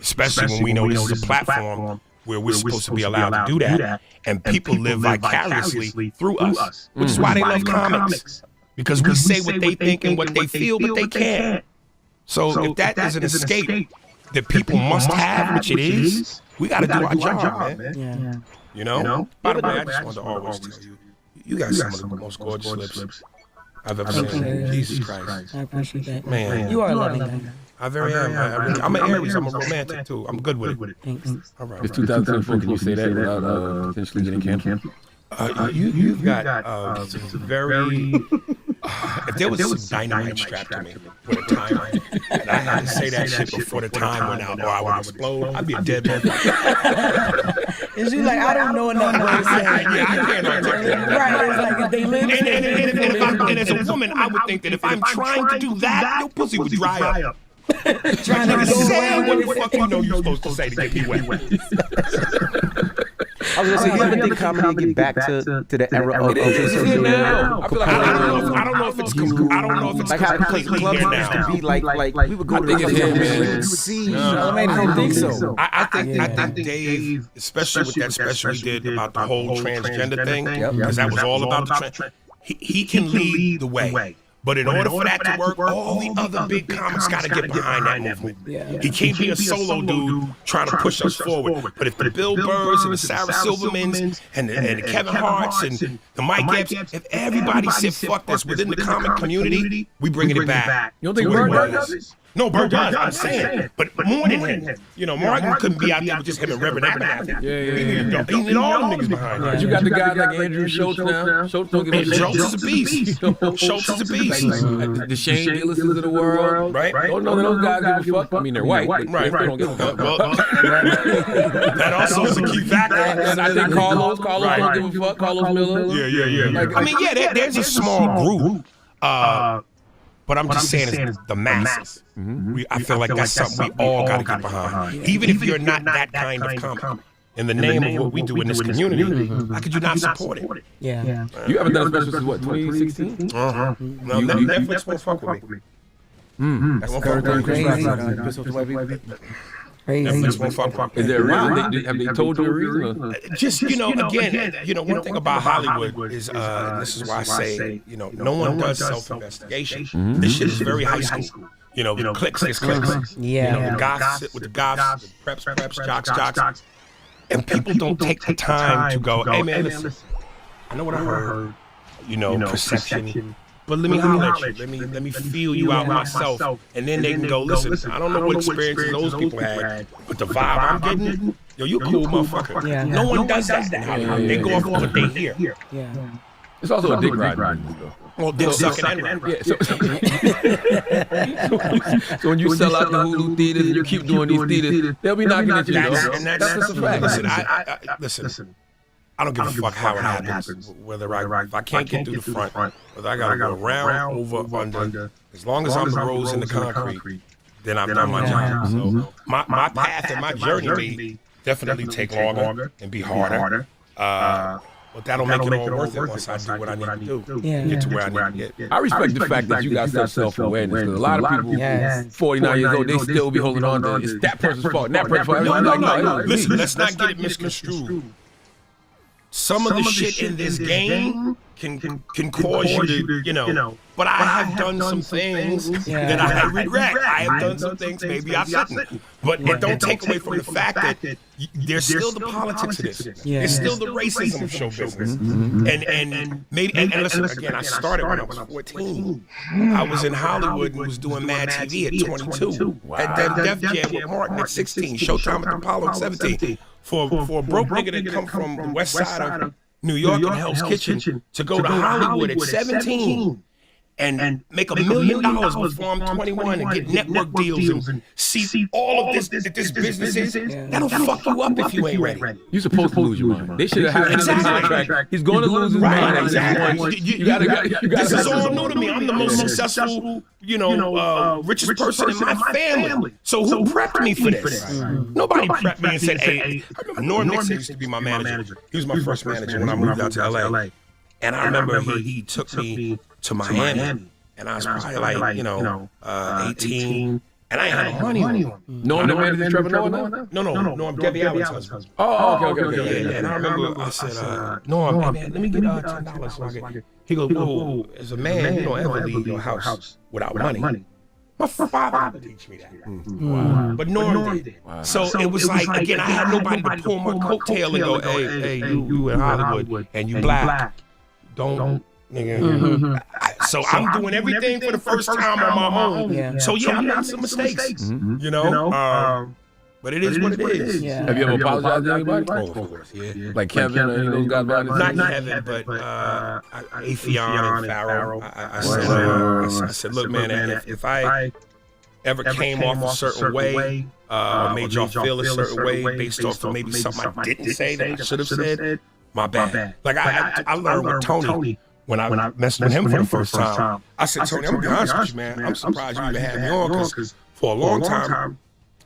Especially when we know this is a platform where we're supposed to be allowed to do that. And people live vicariously through us, which is why they love comics. Because we say what they think and what they feel, but they can't. So if that is an escape that people must have, which it is, we got to do our job, man. By the way, I just wanted to always tell you, you got some of the most gorgeous lips I've ever seen. Jesus Christ. I appreciate that. Man. You are a loving guy. I very am. I'm an Aries. I'm a romantic too. I'm good with it. Thanks. All right. It's 2024. Can you say that without potentially getting canceled? You've got very. If there was some dynamite strapped to me with a timer, and I had to say that shit before the time went out, or I would explode, I'd be a dead man. Is you like, I don't know enough words to say. Yeah, I can't articulate. Right, it's like if they live. And as a woman, I would think that if I'm trying to do that, your pussy would dry up. Trying to say what the fuck you know you're supposed to say to get me wet. I was gonna say, you ever think comedy get back to the era of social now? I don't know if it's like how clubs used to be like we would go to the see. I don't think so. I think Dave, especially with that special he did about the whole transgender thing, because that was all about the trans. He can lead the way. But in order for that to work, all the other big comics got to get behind that movement. He can't be a solo dude trying to push us forward. But if the Bill Burrs and the Sarah Silvermans and the Kevin Harts and the Mike Epps, if everybody said fuck this within the comic community, we bringing it back. You don't think Bird does? No, Bird does, I'm saying. But more than him. You know, Martin couldn't be out there with just him and Reverend Abernathy. He need all them niggas behind him. But you got the guys like Andrew Schultz now. Schultz don't give a shit. Schultz is a beast. Schultz is a beast. The Shane Gillises of the world. Right? Don't know those guys give a fuck. I mean, they're white. But they don't give a fuck. That also is a key factor. And I think Carlos don't give a fuck. Carlos Miller. Yeah. I mean, there's a small group. But I'm just saying it's the masses. I feel like that's something we all got to get behind. Even if you're not that kind of comic. In the name of what we do in this community, how could you not support it? Yeah. You haven't done a special since what, 2016? No, Netflix won't fuck with me. That's crazy. Netflix won't fuck with me. Is there a reason? Have they told you a reason? Just, again, one thing about Hollywood is, this is why I say, no one does self-investigation. This shit is very high school. Clicks is clicks. The goths sit with the goths, the preps, jocks. And people don't take the time to go, hey man, listen, I know what I heard, perception. But let me holler at you. Let me feel you out myself. And then they can go, listen, I don't know what experiences those people had, but the vibe I'm getting, you a cool motherfucker. No one does that. They go off what they hear. It's also a dick ride. Well, dick sucking and ride. So when you sell out the Hulu theaters and you keep doing these theaters, they'll be knocking at you. And that's just a fact. Listen, I don't give a fuck how it happens. Whether if I can't get through the front, whether I gotta go around, over, under, as long as I'm the rose in the concrete, then I've done my job. So my path and my journey may definitely take longer and be harder. But that'll make it all worth it once I do what I need to do to get to where I need to get. I respect the fact that you got such self-awareness. Because a lot of people, 49 years old, they still be holding on to it's that person's fault, and that person's fault. No. Listen, let's not get it misconstrued. Some of the shit in this game can cause you to, but I have done some things that I regret. I have done some things maybe I shouldn't. But it don't take away from the fact that there's still the politics of this. There's still the racism of show business. And maybe, and listen, again, I started when I was 14. I was in Hollywood and was doing Mad TV at 22. At Def Jam with Martin at 16. Showtime at Apollo at 17. For a broke nigga that come from the west side of New York and Hell's Kitchen to go to Hollywood at 17 and make $1 million before I'm 21 and get network deals and see all of this business is, that'll fuck you up if you ain't ready. You're supposed to lose your mind. They should have had him on the contract. He's going to lose his mind. Exactly. This is all new to me. I'm the most successful, richest person in my family. So who prepped me for this? Nobody prepped me and said, hey, I remember Norm Nixon used to be my manager. He was my first manager when I moved out to LA. And I remember he took me to Miami, and I was probably like, 18, and I ain't had money on me. Norm the manager Trevor Noah now? No, Norm, Debbie Allen's husband. Oh, okay. Yeah, and I remember I said, Norm, hey, man, let me get $10 so I get. He goes, whoa, as a man, you don't ever leave your house without money. My father didn't teach me that. Wow. But Norm did. Wow. So it was like, again, I had nobody to pull my coattail and go, hey, you in Hollywood, and you black. Don't nigga. So I'm doing everything for the first time on my own. So I'm making some mistakes. But it is what it is. Have you ever apologized to anybody? Oh, of course, Like Kevin or any of those guys behind the scenes? Not Kevin, but Afion and Farrell. I said, look, man, if I ever came off a certain way, made y'all feel a certain way based off of maybe something I didn't say that I should have said, my bad. Like I learned with Tony when I messed with him for the first time. I said, Tony, I'm gonna be honest with you, man. I'm surprised you even had me on because for a long time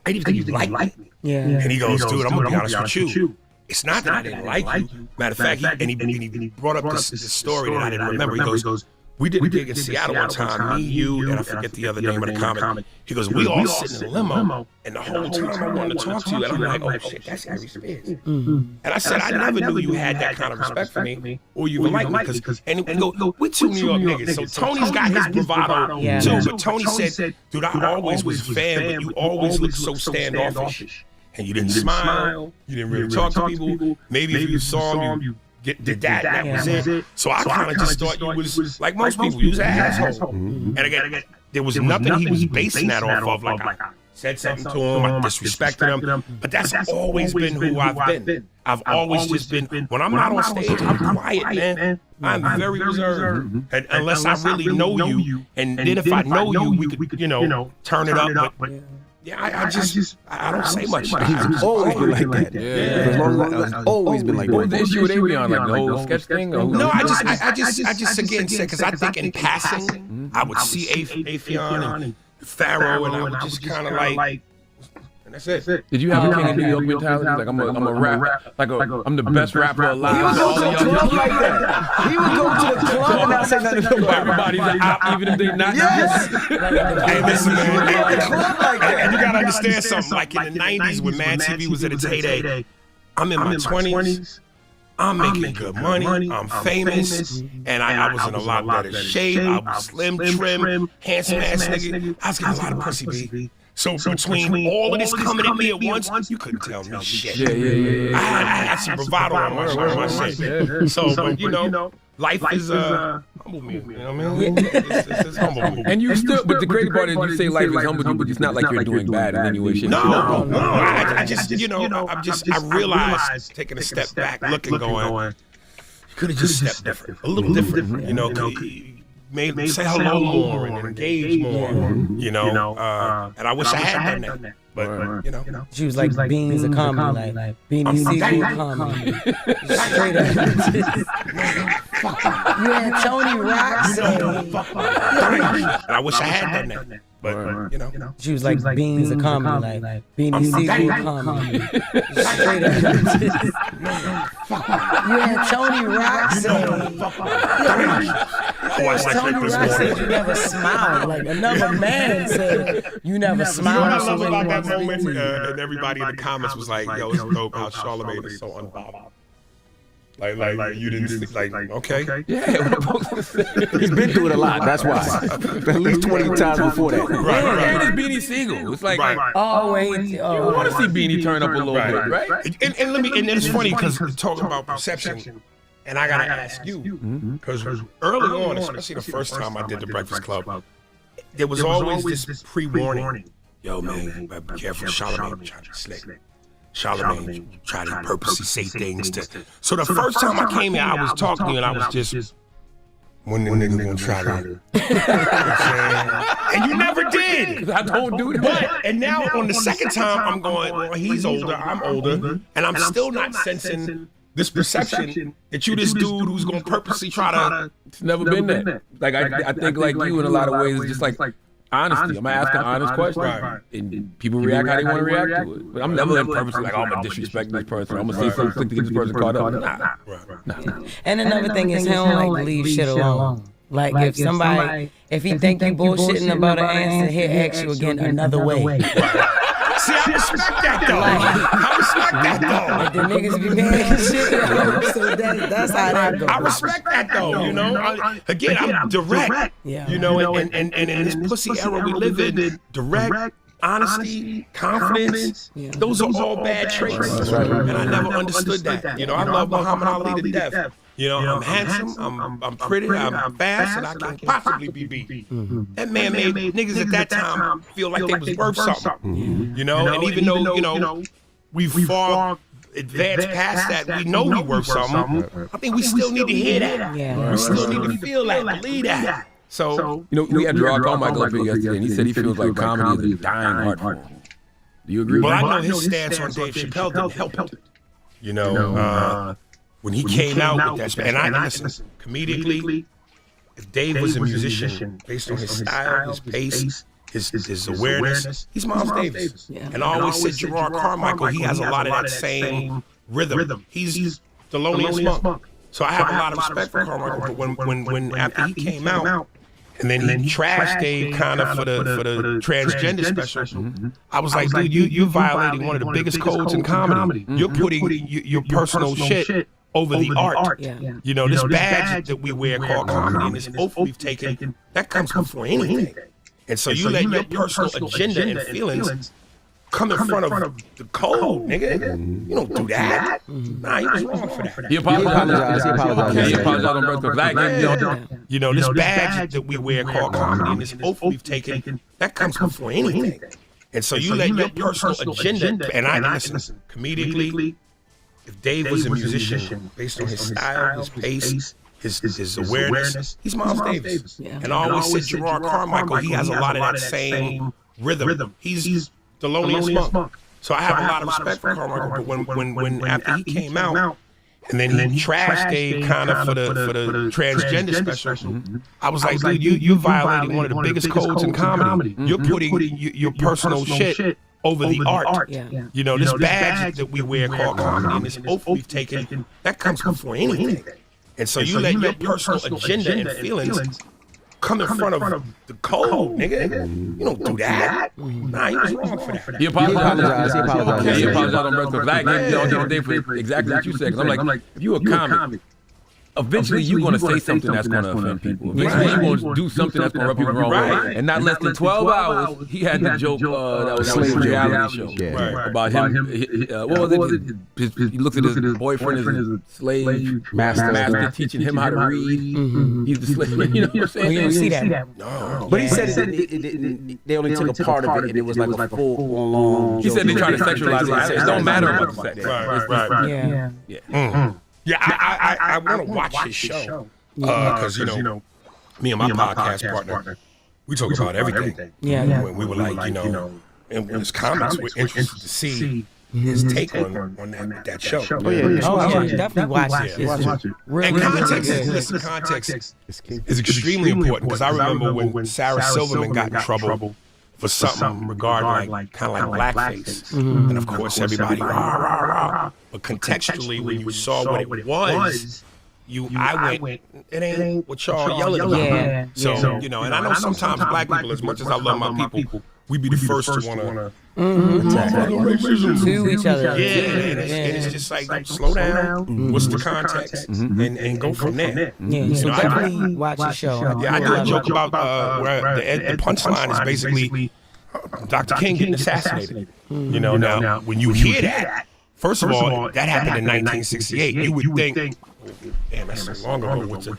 I didn't even think you liked me. And he goes, dude, I'm gonna be honest with you. It's not that I didn't like you. Matter of fact, he brought up this story that I didn't remember. He goes, We did a gig in Seattle one time, me, you, and I forget the other name of the comic. He goes, we all sitting in a limo, and the whole time I wanted to talk to you, and I'm like, oh shit, that's Harry Spears. And I said, I never knew you had that kind of respect for me, or you even like me, because, and we go, we two New York niggas, so Tony's got his bravado too, but Tony said, dude, I always was a fan, but you always looked so standoffish, and you didn't smile, you didn't really talk to people, maybe if you saw him, you did that was it. So I kind of just thought you was like most people, you was an asshole. And again, there was nothing he was basing that off of. Like I said something to him, I disrespected him, but that's always been who I've been. I've always just been, when I'm not on stage, I'm quiet, man. I'm very reserved, and unless I really know you, and then if I know you, we could, turn it up, but yeah, I don't say much. He's always been like that. As always been like that. What was the issue with Avion, like the whole sketch thing? No, I just again said, because I think in passing, I would see Avion and Pharaoh, and I would just kind of like, and that's it. Did you have a King of New York mentality? Like I'm a rapper, I'm the best rapper alive. He would go to the club like that. He would go to the club and not say nothing to nobody. Everybody's an op, even if they're not. Yes. Hey, listen, man. The club like that. And you gotta understand something. Like in the '90s, when Mad TV was at its heyday, I'm in my 20s. I'm making good money. I'm famous, and I was in a lot better shape. I was slim, trim, handsome ass nigga. I was getting a lot of pussy, B. So between all of this coming at me at once, you couldn't tell me shit. Yeah. I had some bravado on my shit. So, but life is humble me. You know what I mean? It's humble me. And you still, but the crazy part is you say life is humble you, but it's not like you're doing bad in any way, shape, No. I just, I realized taking a step back, looking, going, you could have just stepped different, a little different, say hello more and engage more, and I wish I had done that. But she was like Beans a comedy, like Beanie Siegel comedy, straight up. You had Tony Rock and I wish I had done that. But she was like Beans a comedy, like Beanie Siegel comedy, straight up. You had Tony Rock Tony Rock said you never smiled. Like another man said you never smiled. What I love about that moment, and everybody in the comments was like, "Yo, it's dope how Charlamagne is so unbothered." Like you didn't think, like, okay. Yeah, he's been through it a lot. That's why. At least 20 times before that. Right. And it's Beanie Siegel. It's like, you want to see Beanie turn up a little bit, right? And it's funny because talking about perception. And I gotta ask you, because early on, especially the first time I did the Breakfast Club, there was always this pre-warning. Yo, man, be careful. Charlamagne trying to be slick. Charlamagne trying to purposely say things to. So the first time I came here, I was talking to you, and I was just, when the nigga gonna try to. And you never did. I don't do that. But, and now on the second time, I'm going, well, he's older, I'm older, and I'm still not sensing this perception that you this dude who's gonna purposely try to. It's never been that. Like I think like you in a lot of ways, it's just like honesty. I'm asking honest questions, and people react how they want to react to it. But I'm never purposely like, oh, I'm gonna disrespect this person. I'm gonna say something to get this person caught up. Nah. And another thing is he don't like to leave shit alone. Like if somebody, if he think you bullshitting about an answer, he'll ask you again another way. See, I respect that though. Like the niggas be mad and shit. So that's how that goes. I respect that though. Again, I'm direct. And in this pussy era we live in, direct, honesty, confidence, those are all bad traits. And I never understood that. I love Muhammad Ali to death. I'm handsome, I'm pretty, I'm fast, and I can possibly be beat. That man made niggas at that time feel like they was worth something. And even though, we've far advanced past that, we know we worth something. I think we still need to hear that. We still need to feel that, believe that. So, we had Gerard Carmichael up here yesterday, and he said he feels like comedy is a dying art form. Do you agree? Well, I know his stance on Dave Chappelle didn't help it. When he came out with that, and I listen, comedically, if Dave was a musician, based on his style, his pace, his awareness, he's Miles Davis. And I always said Gerard Carmichael, he has a lot of that same rhythm. He's Thelonious Monk. So I have a lot of respect for Carmichael, but when after he came out, and then he trashed Dave kind of for the transgender special, I was like, dude, you're violating one of the biggest codes in comedy. You're putting your personal shit over the art. You know, this badge that we wear called comedy and this oath we've taken, that comes before anything. And so you let your personal agenda and feelings come in front of the code, nigga. You don't do that. Nah, he was wrong for that. He apologized. He apologized on Birthday Black. You know, this badge that we wear called comedy and this oath we've taken, that comes before anything. And so you let your personal agenda, and I listen, comedically, if Dave was a musician based on his style, his pace, his awareness, he's Miles Davis. And I always said Gerard Carmichael, he has a lot of that same rhythm. He's the loneliest monk. So I have a lot of respect for Carmichael, but when after he came out, and then he trashed Dave kind of for the transgender special, I was like, dude, you're violating one of the biggest codes in comedy. You're putting your personal shit over the art. You know, this badge that we wear called comedy and this oath we've taken, that comes before anything. And so you let your personal agenda and feelings come in front of the code, nigga. You don't do that. Nah, he was wrong for that. He apologized. He apologized on Birthday Black. Day for exactly what you said. Because I'm like, if you a comic, eventually you're going to say something that's going to offend people. Eventually you're going to do something that's going to rub people the wrong way. And not less than 12 hours, he had the joke that was a reality show about him. What was it? He looked at his boyfriend as a slave master teaching him how to read. He's the slave. You know what I'm saying? We didn't see that. No. But he said they only took a part of it, and it was like a full-on. He said they tried to sexualize it. It don't matter about the sex. Right. Yeah. Yeah, I want to watch his show because, you know, me and my podcast partner, we talk about everything. Yeah. When we were like, you know, and as comics, we're interested to see his take on that show. Oh, yeah, definitely watch it. Watch it. And context is extremely important because I remember when Sarah Silverman got in trouble for something regarding kind of like blackface. And of course everybody rah, rah, rah. But contextually when you saw what it was, I went, it ain't what y'all yelling about. So, you know, and I know sometimes black people, as much as I love my people, we be the first to want to to each other. And it's just like, slow down, what's the context, and go from there. Yeah, so definitely watch the show. Yeah, I do a joke about where the punchline is basically Dr. King getting assassinated. You know, now, when you hear that, first of all, that happened in 1968. You would think, damn, that's so long ago.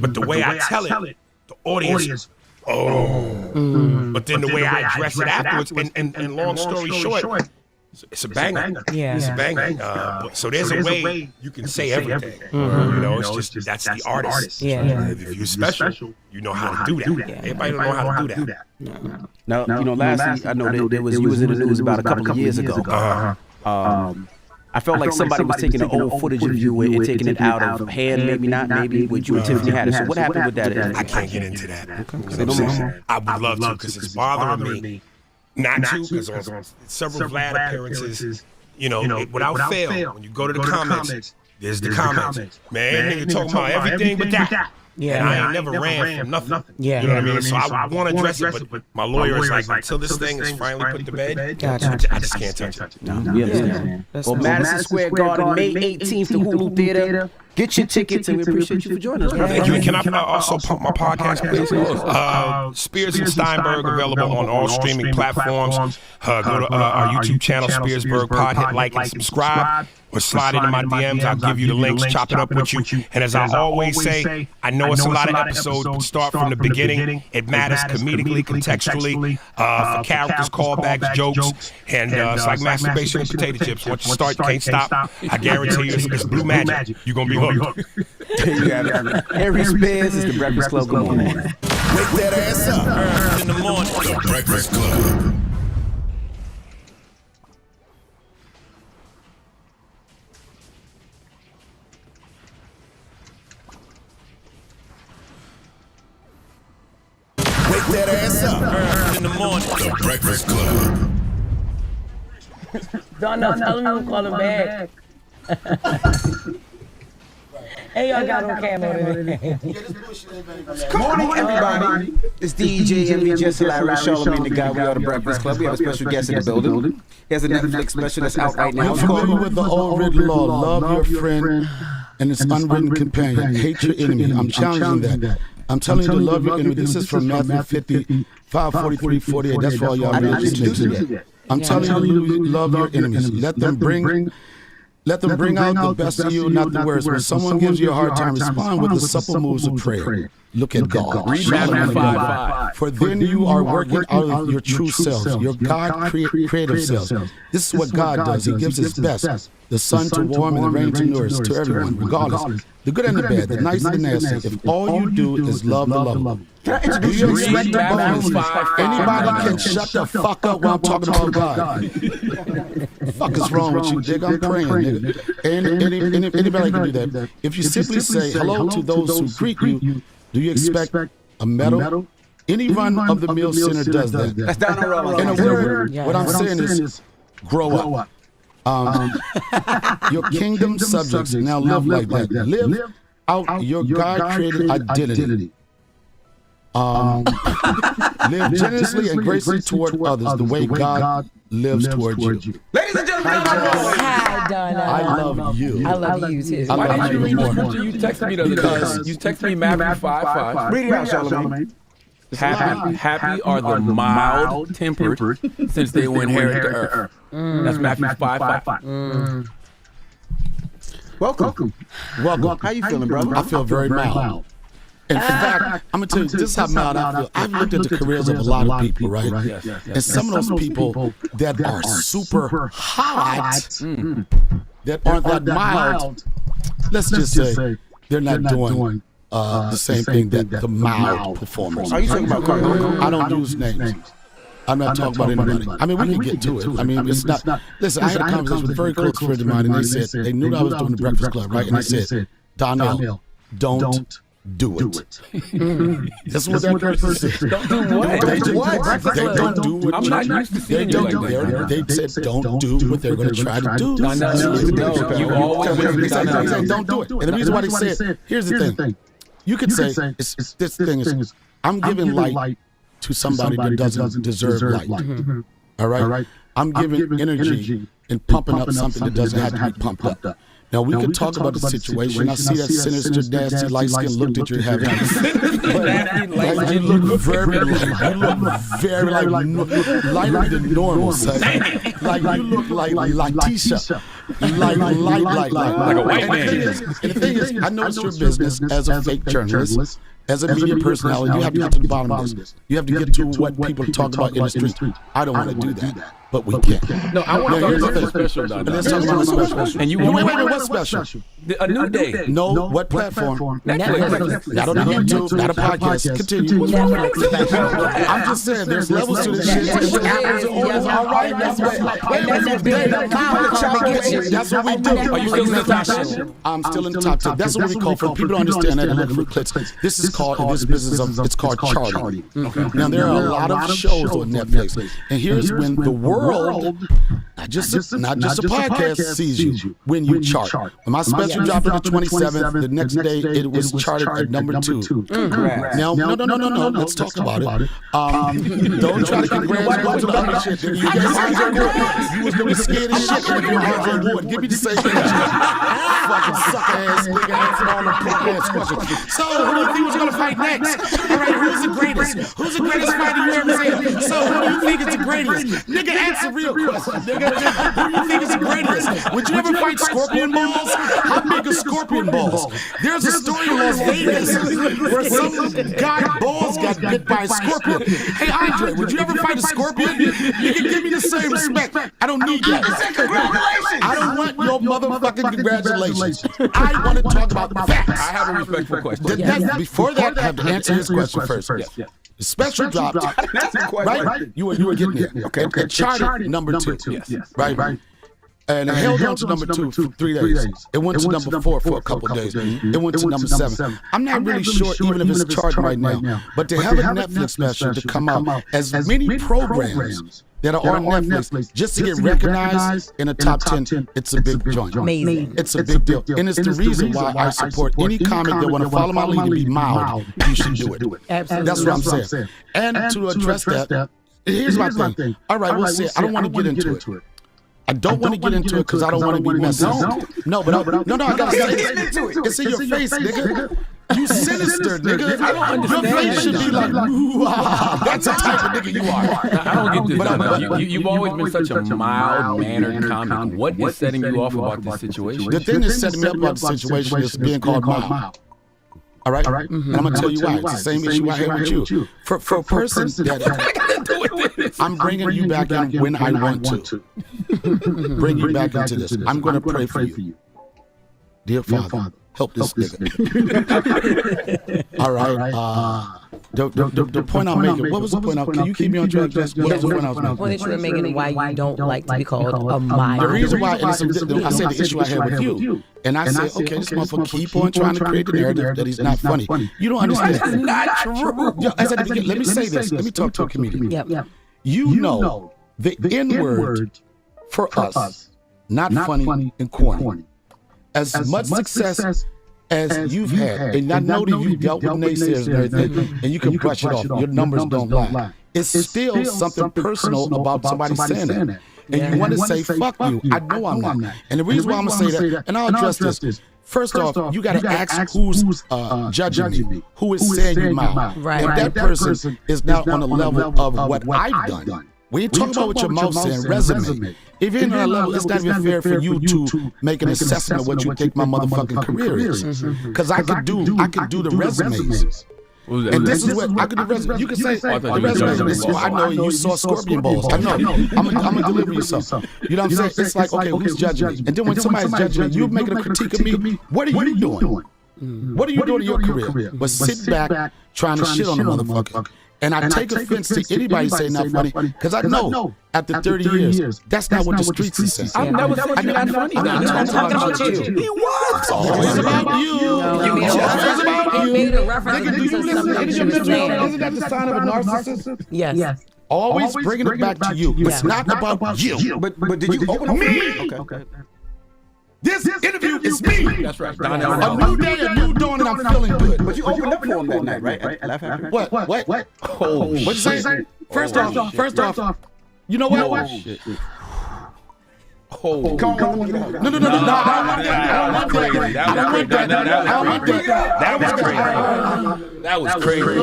But the way I tell it, the audience, but then the way I address it afterwards, and long story short, it's a banger. Yeah. It's a banger. So there's a way you can say everything. You know, it's just, that's the artist. Yeah. If you're special, you know how to do that. Everybody don't know how to do that. Now, you know, lastly, I know that you was in the news about a couple of years ago. I felt like somebody was taking the old footage of you and taking it out of hand, maybe with you and Tiffany Haddish. So what happened with that? I can't get into that. I would love to because it's bothering me. Not to, because on several Vlad appearances, you know, without fail, when you go to the comments, there's the comments. Man, nigga talking about everything but that. Yeah, and I ain't never ran from nothing. Yeah, you know what I mean? So I want to address it, but my lawyer is like, until this thing is finally put to bed, I just can't touch it. We understand. Well, Madison Square Garden, May 18th, the Hulu Theater. Get your tickets, and we appreciate you for joining us. Thank you. Can I also pump my podcast, please? Spears and Steinberg available on all streaming platforms. Go to our YouTube channel, Spearsburg Pod. Hit like and subscribe. Or slide into my DMs. I'll give you the links, chop it up with you. And as I always say, I know it's a lot of episodes, but start from the beginning. It matters comedically, contextually, for characters, callbacks, jokes, and it's like masturbation and potato chips. Once you start, you can't stop. I guarantee you, it's blue magic. You're going to be hooked. There you have it. Henry Spears is the Breakfast Club. Good morning. Wake that ass up in the morning. The Breakfast Club. Wake that ass up in the morning. The Breakfast Club. Don't know. Tell him to call him back. Hey, y'all got on camera today. Good morning, everybody. It's DJ Envy, Jesse Larry, Charlamagne the Guy. We are the Breakfast Club. We have a special guest in the building. He has a Netflix special that's out right now. You're familiar with the old written law. Love your friend and its unwritten companion. Hate your enemy. I'm challenging that. I'm telling you to love your enemy. This is from Matthew 55, 43, 48. That's for all y'all religious niggas. I'm telling you to love your enemies. Let them bring out the best of you, not the worst. When someone gives you a hard time, respond with the supple moves of prayer. Look at God. Read Matthew 5:5. For then you are working out of your true selves, your God creative selves. This is what God does. He gives his best. The sun to warm and the rain to nourish to everyone, regardless. The good and the bad, the nice and the nasty. If all you do is love the lovable. Do you expect a bonus? Anybody can shut the fuck up while I'm talking about God. Fuck is wrong with you, nigga? I'm praying, nigga. Anybody can do that. If you simply say hello to those who greet you, do you expect a medal? Any run-of-the-mill sinner does that. That's down the road. In a word, what I'm saying is, grow up. Your kingdom subjects now live like that. Live out your God-created identity. Live generously and gracefully toward others the way God lives toward you. Ladies and gentlemen, Hi, Donna. I love you. I love you too. I Why love did you you read the more. scripture you texted me the other day? You texted me Matthew 5:5. read it out, Charlamagne. Happy are the mild-tempered, since they will inherit the earth. That's Matthew 5:5. Welcome. How you feeling, brother? I feel very mild. In fact, I'm gonna tell you, this is how mild I feel. I've looked at the careers of a lot of people, right? And some of those people that are super hot, that aren't that mild, let's just say they're not doing the same thing that the mild performers. Are you talking about Carl? I don't use names. I'm not talking about anybody. I mean, we can get to it. I mean, it's not. Listen, I had a conversation with a very close friend of mine, and they said they knew that I was doing the Breakfast Club, right? And they said, Donnell, don't do it. That's what that person said. Don't do what? They don't do what I'm not used to seeing you like that. They said don't do what they're going to try to do. You always said don't do it. And the reason why they said, here's the thing. You could say, this thing is, I'm giving light to somebody that doesn't deserve light. All right? I'm giving energy and pumping up something that doesn't have to be pumped up. Now, we could talk about the situation. I see that sinister, nasty, light-skinned look that you're having. But you look very lighter than normal, son. Like, you look like Letitia. Like a white man. And the thing is, I know it's your business as a fake journalist, as a media personality. You have to get to the bottom of this. You have to get to what people talk about in the street. I don't want to do that. But we can. No, I want to talk about the special, Donna. Let's talk about the special. And you wait, want what's special? A new day. No, what platform? Netflix. Not on YouTube, not a podcast. Continue. I'm just saying, there's levels to this shit. All right, that's what we do. Are you still in the top 10? I'm still in the top 10. That's what we call, for people to understand that and look for clips. This is called, in this business of, it's called charting. Now, there are a lot of shows on Netflix. And here's when the world, not just a podcast, sees you when you chart. When my special dropped on the 27th, the next day it was charted at number 2. Now, no, let's talk about it. Don't try to congratulate the other shit. You guys, you was looking scared as shit when you were on the award. Give me the same thing. Fucking sucker ass nigga answering all the ass questions. So, who do you think was gonna fight next? All right, who's the greatest? Who's the greatest fighter you ever seen? So, who do you think is the greatest? Nigga, answer real questions. Nigga, who do you think is the greatest? Would you ever fight scorpion balls? How big are scorpion balls? There's a story in Las Vegas where some guy balls got bit by a scorpion. Hey, Andre, would you ever fight a scorpion? You can give me the same respect. I don't need that. I don't want your motherfucking congratulations. I want to talk about the facts. I have a respectful question. Before that, I have to answer his question first. The special dropped, right? You were getting it. Okay. It charted number 2. Right? And it held on to number 2 for 3 days. It went to number 4 for a couple of days. It went to number 7. I'm not really sure even if it's charting right now. But to have a Netflix special to come out, as many programs that are on Netflix just to get recognized in the top 10. It's a big joint. Amazing. It's a big deal. And it's the reason why I support any comic that want to follow my lead and be mild. You should do it. Absolutely. That's what I'm saying. And to address that, here's my thing. All right, we'll see. I don't want to get into it. I don't want to get into it because I don't want to be messy. No, I gotta say it. It's in your face, nigga. You sinister, nigga. I don't understand. Your face should be like, that's the type of nigga you are. I don't get this. You've always been such a mild-mannered comic. What is setting you off about this situation? The thing that's setting me up about the situation is being called mild. All right? And I'm going to tell you why. It's the same issue I had with you. For a person that I'm bringing you back in when I want to. Bring you back into this. I'm going to pray for you. Dear Father, help this nigga. All right. The point I'm making, what was the point? Can you keep me on track? What was the point I was making? The point that you were making why you don't like to be called a mild. The reason why, I said the issue I had with you. And I said, okay, this motherfucker keep on trying to create the narrative that he's not funny. You don't understand. That's not true. Let me say this. Let me talk to a comedian. You know the N-word for us, not funny and corny. As much success as you've had, and I know that you've dealt with naysayers and everything, and you can brush it off. Your numbers don't lie. It's still something personal about somebody saying that. And you want to say, fuck you. I know I'm not. And the reason why I'm going to say that, and I'll address this. First off, you got to ask who's judging me, who is saying you mild. Right. And that person is not on the level of what I've done. We ain't talking about what your mouth saying, resume. If you're on a level, it's not even fair for you to make an assessment of what you think my motherfucking career is. Because I could do the resumes. And this is what I could do. Resume. You can say the resume. This is what I know. You saw scorpion balls. I know. I'm gonna deliver you something. You know what I'm saying? It's like, okay, who's judging me? And then when somebody's judging me, you're making a critique of me. What are you doing? What are you doing in your career? But sit back trying to shit on the motherfucker. And I take offense to anybody saying not funny, because I know after 30 years, that's not what the streets is saying. I've never said you're not funny. I'm talking about you. He was. It's always about you. It's always about you. He made a reference to something you were saying. Isn't that the sign of a narcissist? Yes. Always bringing it back to you. It's not about you. But did you open up me? Okay. This interview is me. That's right. A new day, a new dawn, and I'm feeling good. But you opened up for him that night, right? Laugh Factory? What? Oh, what'd you say? First off, you know what? Oh, shit. Oh, no. I don't want that. That was crazy.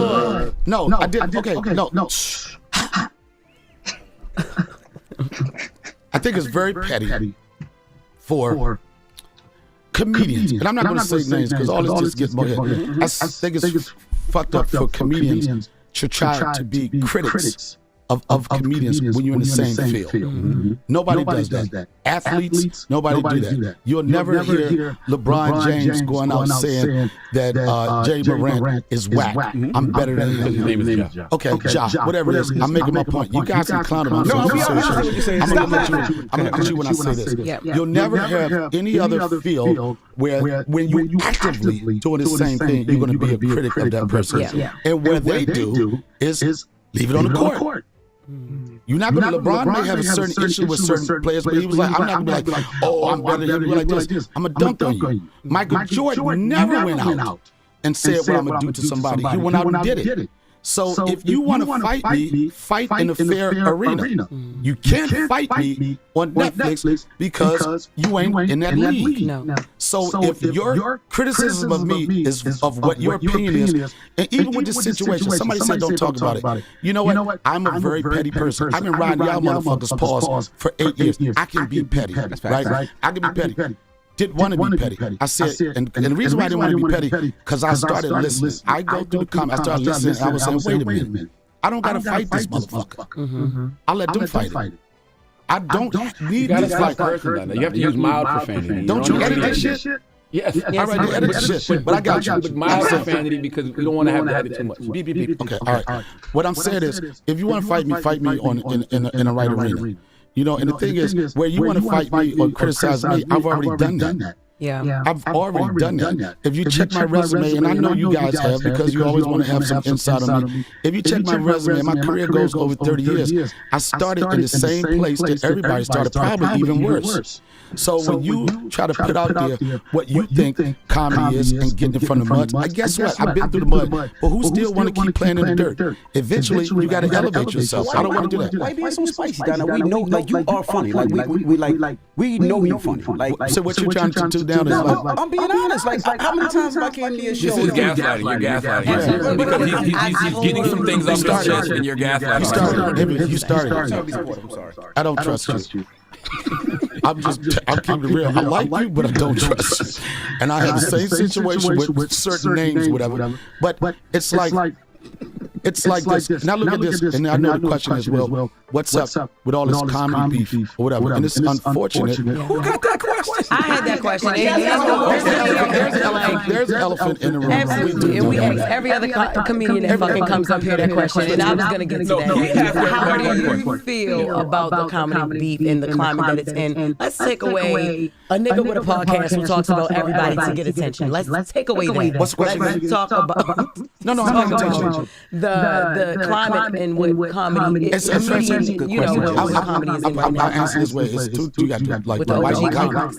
No, I didn't. Okay, no. I think it's very petty for comedians, and I'm not going to say names because all this just gets more hit. I think it's fucked up for comedians to try to be critics of comedians when you're in the same field. Nobody does that. Athletes, nobody do that. You'll never hear LeBron James going out saying that Jay Morant is whack. I'm better than him. His name is Ja. Okay, Ja, whatever it is. I'm making my point. You guys can clown him. I'm going to look at you when I say this. You'll never have any other field where when you actively doing the same thing, you're going to be a critic of that person. And what they do is leave it on the court. You're not going to, LeBron may have a certain issue with certain players, but he was like, I'm not going to be like, oh, I'm better than you like this. I'm going to dunk on you. Michael Jordan never went out and said what I'm going to do to somebody. He went out and did it. So if you want to fight me, fight in a fair arena. You can't fight me on Netflix because you ain't in that league. So if your criticism of me is of what your opinion is, and even with this situation, somebody said don't talk about it. You know what? I'm a very petty person. I've been riding y'all motherfuckers' paws for 8 years. I can be petty, right? I can be petty. Didn't want to be petty. I said, and the reason why I didn't want to be petty, because I started listening. I go through the comments, I started listening, and I was saying, wait a minute. I don't got to fight this motherfucker. I let them fight it. I don't need this like person. You have to use mild profanity. Don't you edit that shit? Yes. All right, edit that shit. But I got you. But mild profanity because we don't want to have to edit too much. Beep, beep, beep. Okay, all right. What I'm saying is, if you want to fight me in a right arena. You know, and the thing is, where you want to fight me or criticize me, I've already done that. Yeah. I've already done that. If you check my resume, and I know you guys have because you always want to have some insight on me. If you check my resume, my career goes over 30 years. I started in the same place that everybody started, probably even worse. So when you try to put out there what you think comedy is and get in front of mud, I guess what? I've been through the mud, but who still want to keep playing in the dirt? Eventually, you got to elevate yourself. I don't want to do that. Why you being so spicy, Donna? We know, like, you are funny. Like, we know you're funny. Like, so what you're trying to do down is like, I'm being honest. Like, how many times have I came to your show? This is gaslighting. You're gaslighting. Because he's getting some things off his chest, and you're gaslighting. You started. I'm sorry. I don't trust you. I'm keeping it real. I like you, but I don't trust you. And I have the same situation with certain names, whatever. But it's like this. Now look at this, and I know the question is, well, what's up with all this comedy beef or whatever? And it's unfortunate. Who got that question? I had that question. There's an elephant in the room. Absolutely. And we ask every other comedian that fucking comes up here that question, and I was going to get to that. How do you feel about the comedy beef in the climate that it's in? Let's take away a nigga with a podcast who talks about everybody to get attention. Let's take away that. What's the question? Let's talk about I'm not attention. The climate and what comedy is. You know, what comedy is in right now. I answer this way. It's you got like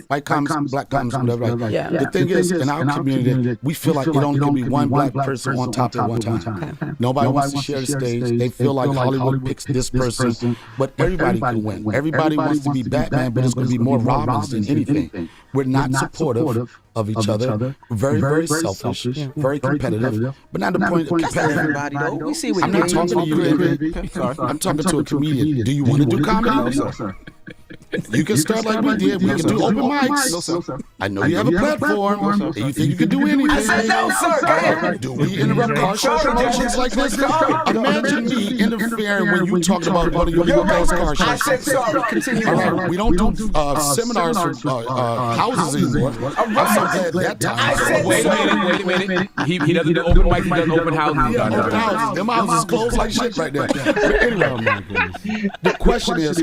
white comics, black comics, whatever. The thing is, in our community, we feel like it only can be one black person on top at one time. Nobody wants to share the stage. They feel like Hollywood picks this person, but everybody can win. Everybody wants to be Batman, but it's going to be more Robins than anything. We're not supportive of each other. Very, very selfish, very competitive, but not the point of competitive. I'm not talking to you, I'm talking to a comedian. Do you want to do comedy? You can start like we did. We can do open mics. I know you have a platform, and you think you can do anything. I said no, sir. Do we interrupt car show promotions like this? Imagine me interfering when you talk about one of your best car shows. I said sorry. Continue. All right, we don't do seminars for houses anymore. I'm so glad that time. Wait a minute. He doesn't do open mics. He does open houses. Open houses. Them houses closed like shit right there. But anyway, the question is,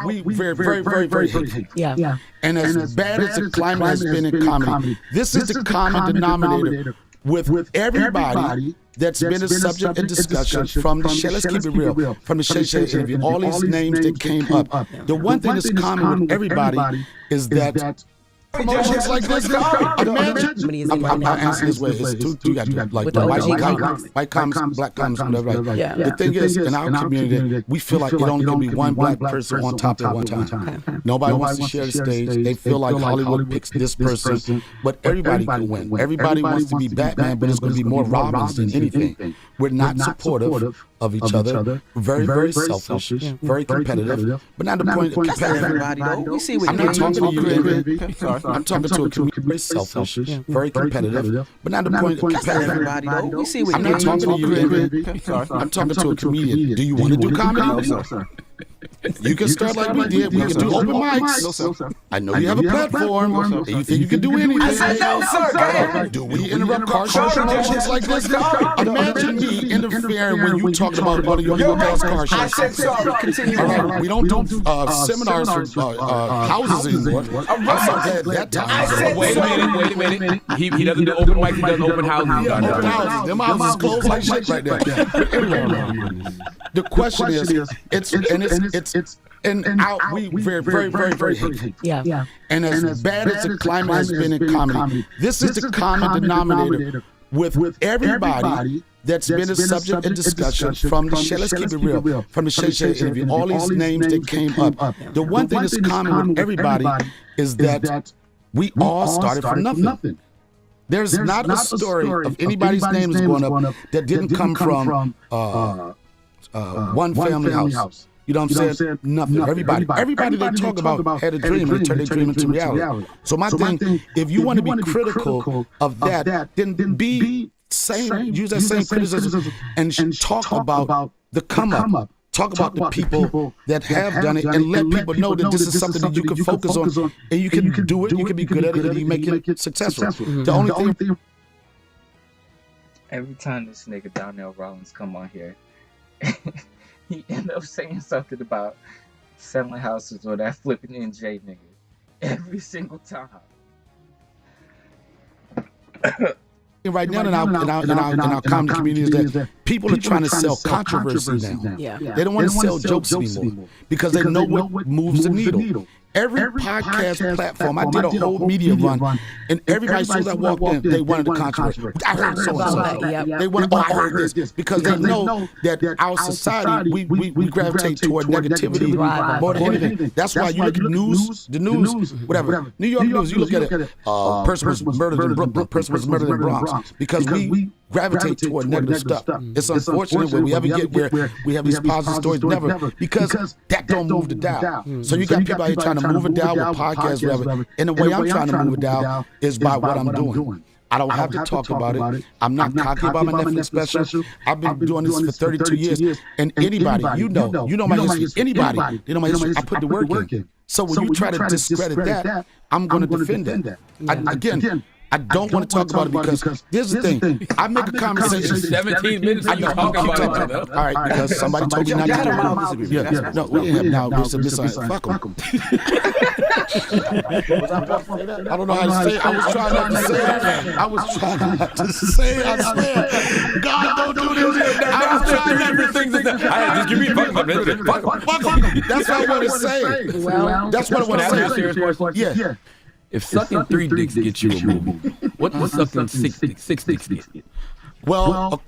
we very, very, very, very hate. Yeah. And as bad as the climate has been in comedy, this is the common denominator with everybody that's been a subject of discussion from the Shay, let's keep it real, from the Shay interview, all these names that came up. The one thing that's common with everybody is that promotions like this, imagine. I'm answering this way. It's you got like white comics, black comics, whatever. The thing is, in our community, we feel like it only can be one black person on top at one time. Nobody wants to share the stage. They feel like Hollywood picks this person, but everybody can win. Everybody wants to be Batman, but it's going to be more Robins than anything. We're not supportive of each other. Very, very selfish, very competitive, but not the point of competitive. I'm not talking to you. I'm talking to a comedian, very selfish, very competitive, but not the point of competitive. I'm not talking to you. I'm talking to a comedian. Do you want to do comedy? You can start like we did. We can do open mics. I know you have a platform, and you think you can do anything. I said no, sir. Do we interrupt car show promotions like this? Imagine me interfering when you talk about one of your best car shows. I said sorry. Continue. All right, we don't do seminars for houses anymore. I'm so glad that time. Wait a minute. He doesn't do open mics. He does open houses. Open houses. Them houses closed like shit right there. The question is, we very, very, very, very hate. Yeah. And as bad as the climate has been in comedy, this is the common denominator with everybody that's been a subject of discussion from the Shay, let's keep it real, from the Shay interview, all these names that came up. The one thing that's common with everybody is that we all started from nothing. There's not a story of anybody's name that's going up that didn't come from one family house. You know what I'm saying? Nothing. Everybody they talk about had a dream and turned their dream into reality. So my thing, if you want to be critical of that, then use that same criticism and talk about the come up. Talk about the people that have done it and let people know that this is something that you can focus on and you can do it, you can be good at it, and you make it successful. The only thing. Every time this nigga Donnell Rollins come on here, he end up saying something about selling houses or that flipping NJ nigga. every single time. Right now in our comedy community is that people are trying to sell controversy now. Yeah. They don't want to sell jokes anymore because they know what moves the needle. Every podcast platform, I did a whole media run, and everybody, as soon as I walked in, they wanted the controversy. I heard so-and-so. They wanted, I heard this, because they know that our society, we gravitate toward negativity more than anything. That's why you look at the news, whatever. New York news, you look at it, person was murdered in Brooklyn, person was murdered in Bronx, because we gravitate toward negative stuff. It's unfortunate when we ever get where we have these positive stories, never, because that don't move the dial. So you got people out here trying to move it down with podcasts, whatever. And the way I'm trying to move it down is by what I'm doing. I don't have to talk about it. I'm not cocky about my Netflix special. I've been doing this for 32 years. And anybody, you know my history. Anybody, you know my history. I put the work in. So when you try to discredit that, I'm going to defend that. Again, I don't want to talk about it because here's the thing. I make a conversation. 17 minutes and you're talking about it. All right, because somebody told me not to. Yeah, no, we didn't have now. Listen, fuck them. I don't know how to say it. I was trying not to say it. I was trying not to say it. I swear. God, don't do this. I was trying everything to say. Just give me fuck them. That's what I want to say. That's what I want to say. Yeah. If sucking 3 dicks gets you a movie, what does sucking 6 dicks get? Well,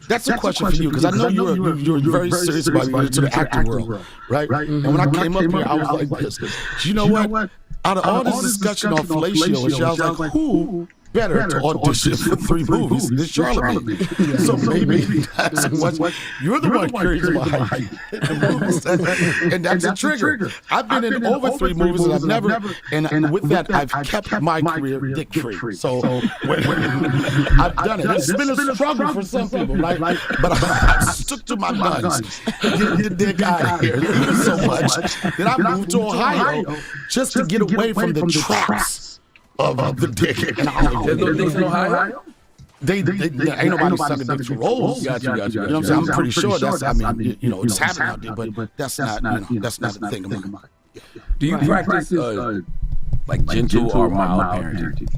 that's a question for you because I know you're very serious about going into the acting world, right? And when I came up here, I was like this. You know what? Out of all this discussion on fellatio, I was like, who better to audition for 3 movies than Charlamagne? So maybe that's what you're the one curious about movies, and that's a trigger. I've been in over 3 movies, and I've never, and with that, I've kept my career dick-free. So I've done it. It's been a struggle for some people, right? But I stuck to my guns, get the dick out of here so much that I moved to Ohio just to get away from the traps of the dick in Hollywood. There's no dicks in Ohio? They ain't nobody sucking dicks for rolls. Got you. You know what I'm saying? I'm pretty sure that's, I mean, it's happening out there, but that's not, that's not the thing about it. Do you practice like gentle or mild parenting?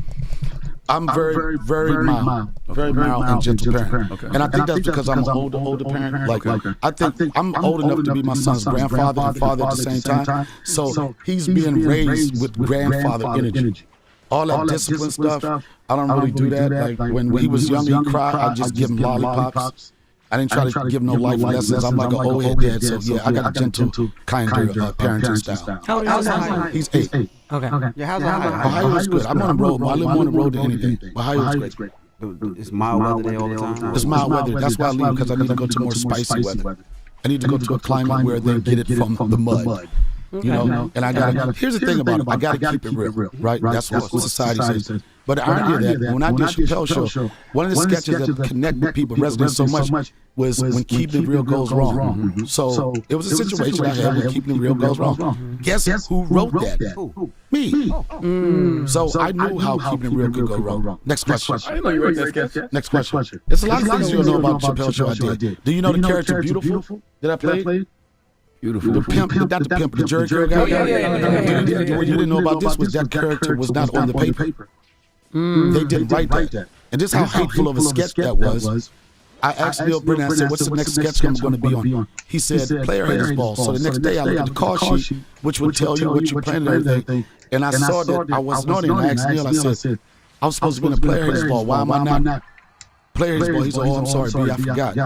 I'm very mild, very mild and gentle parent. Okay. And I think that's because I'm an older parent. Like, I think I'm old enough to be my son's grandfather and father at the same time. So he's being raised with grandfather energy. All that discipline stuff, I don't really do that. Like when he was young, he cried, I just give him lollipops. I didn't try to give him no life lessons. I'm like an old head dad, so yeah, I got a gentle, kinder parenting style. How old is he? He's 8. Okay. Yeah, how's Ohio? Ohio's good. I'm on the road. I live on the road to anything. Ohio's great. It's mild weather there all the time? It's mild weather. That's why I leave, because I need to go to more spicy weather. I need to go to a climate where they get it from the mud. You know, and I gotta. Here's the thing about it. I gotta keep it real, right? That's what society says. But the irony of that, when I did Chappelle Show, one of the sketches that connected people, resonated so much, was when Keeping It Real Goes Wrong. So it was a situation I had when Keeping It Real Goes Wrong. Guess who wrote that? Me. So I knew how Keeping It Real could go wrong. Next question. I didn't know you wrote that sketch. Next question. There's a lot of things you don't know about Chappelle Show I did. Do you know the character Beautiful that I played? Beautiful. The pimp, not the pimp, the Jerry Curl guy. What you didn't know about this was that character was not on the paper. They didn't write that. And this is how hateful of a sketch that was. I asked Neil Brennan, I said, what's the next sketch I'm going to be on? He said, player haters ball. So the next day I looked at the call sheet, which would tell you what you planned and everything. And I saw that I wasn't on it. And I asked Neil, I said, I was supposed to be in a player haters ball. Why am I not? Player haters ball. He said, oh, I'm sorry, B, I forgot.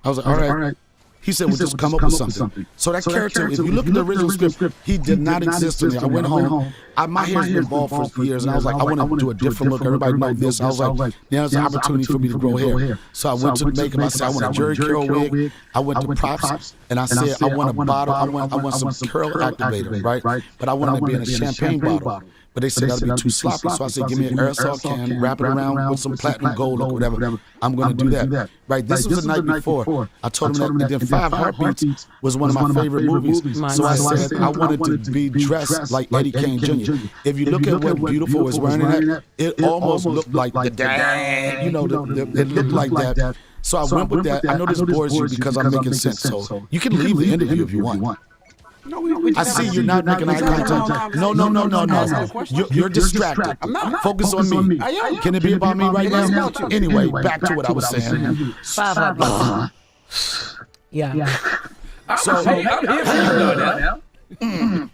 I was like, all right. He said, well, just come up with something. So that character, if you look at the original script, he did not exist in there. I went home. My hair's been bald for years, and I was like, I want to do a different look. Everybody knows this. I was like, now there's an opportunity for me to grow hair. So I went to the makeup. I said, I want a Jerry Curl wig. I went to props, and I said, I want a bottle. I want some curl activator, right? But I wanted to be in a champagne bottle. But they said that'd be too sloppy. So I said, give me an aerosol can, wrap it around with some platinum gold or whatever. I'm going to do that. Right, this was the night before. I told him that, and then 5 Heartbeats was one of my favorite movies. So I said I wanted to be dressed like Eddie Kane Jr. If you look at what Beautiful was wearing in that, it almost looked like the dad. You know, it looked like that. So I went with that. I know this bores you because I'm making sense. So you can leave the interview if you want. I see you're not making eye contact. No. You're distracted. I'm not. Focus on me. I am. Can it be about me right now? about you. Anyway, back to what I was saying. Yeah. So, Hey, I'm here for you now.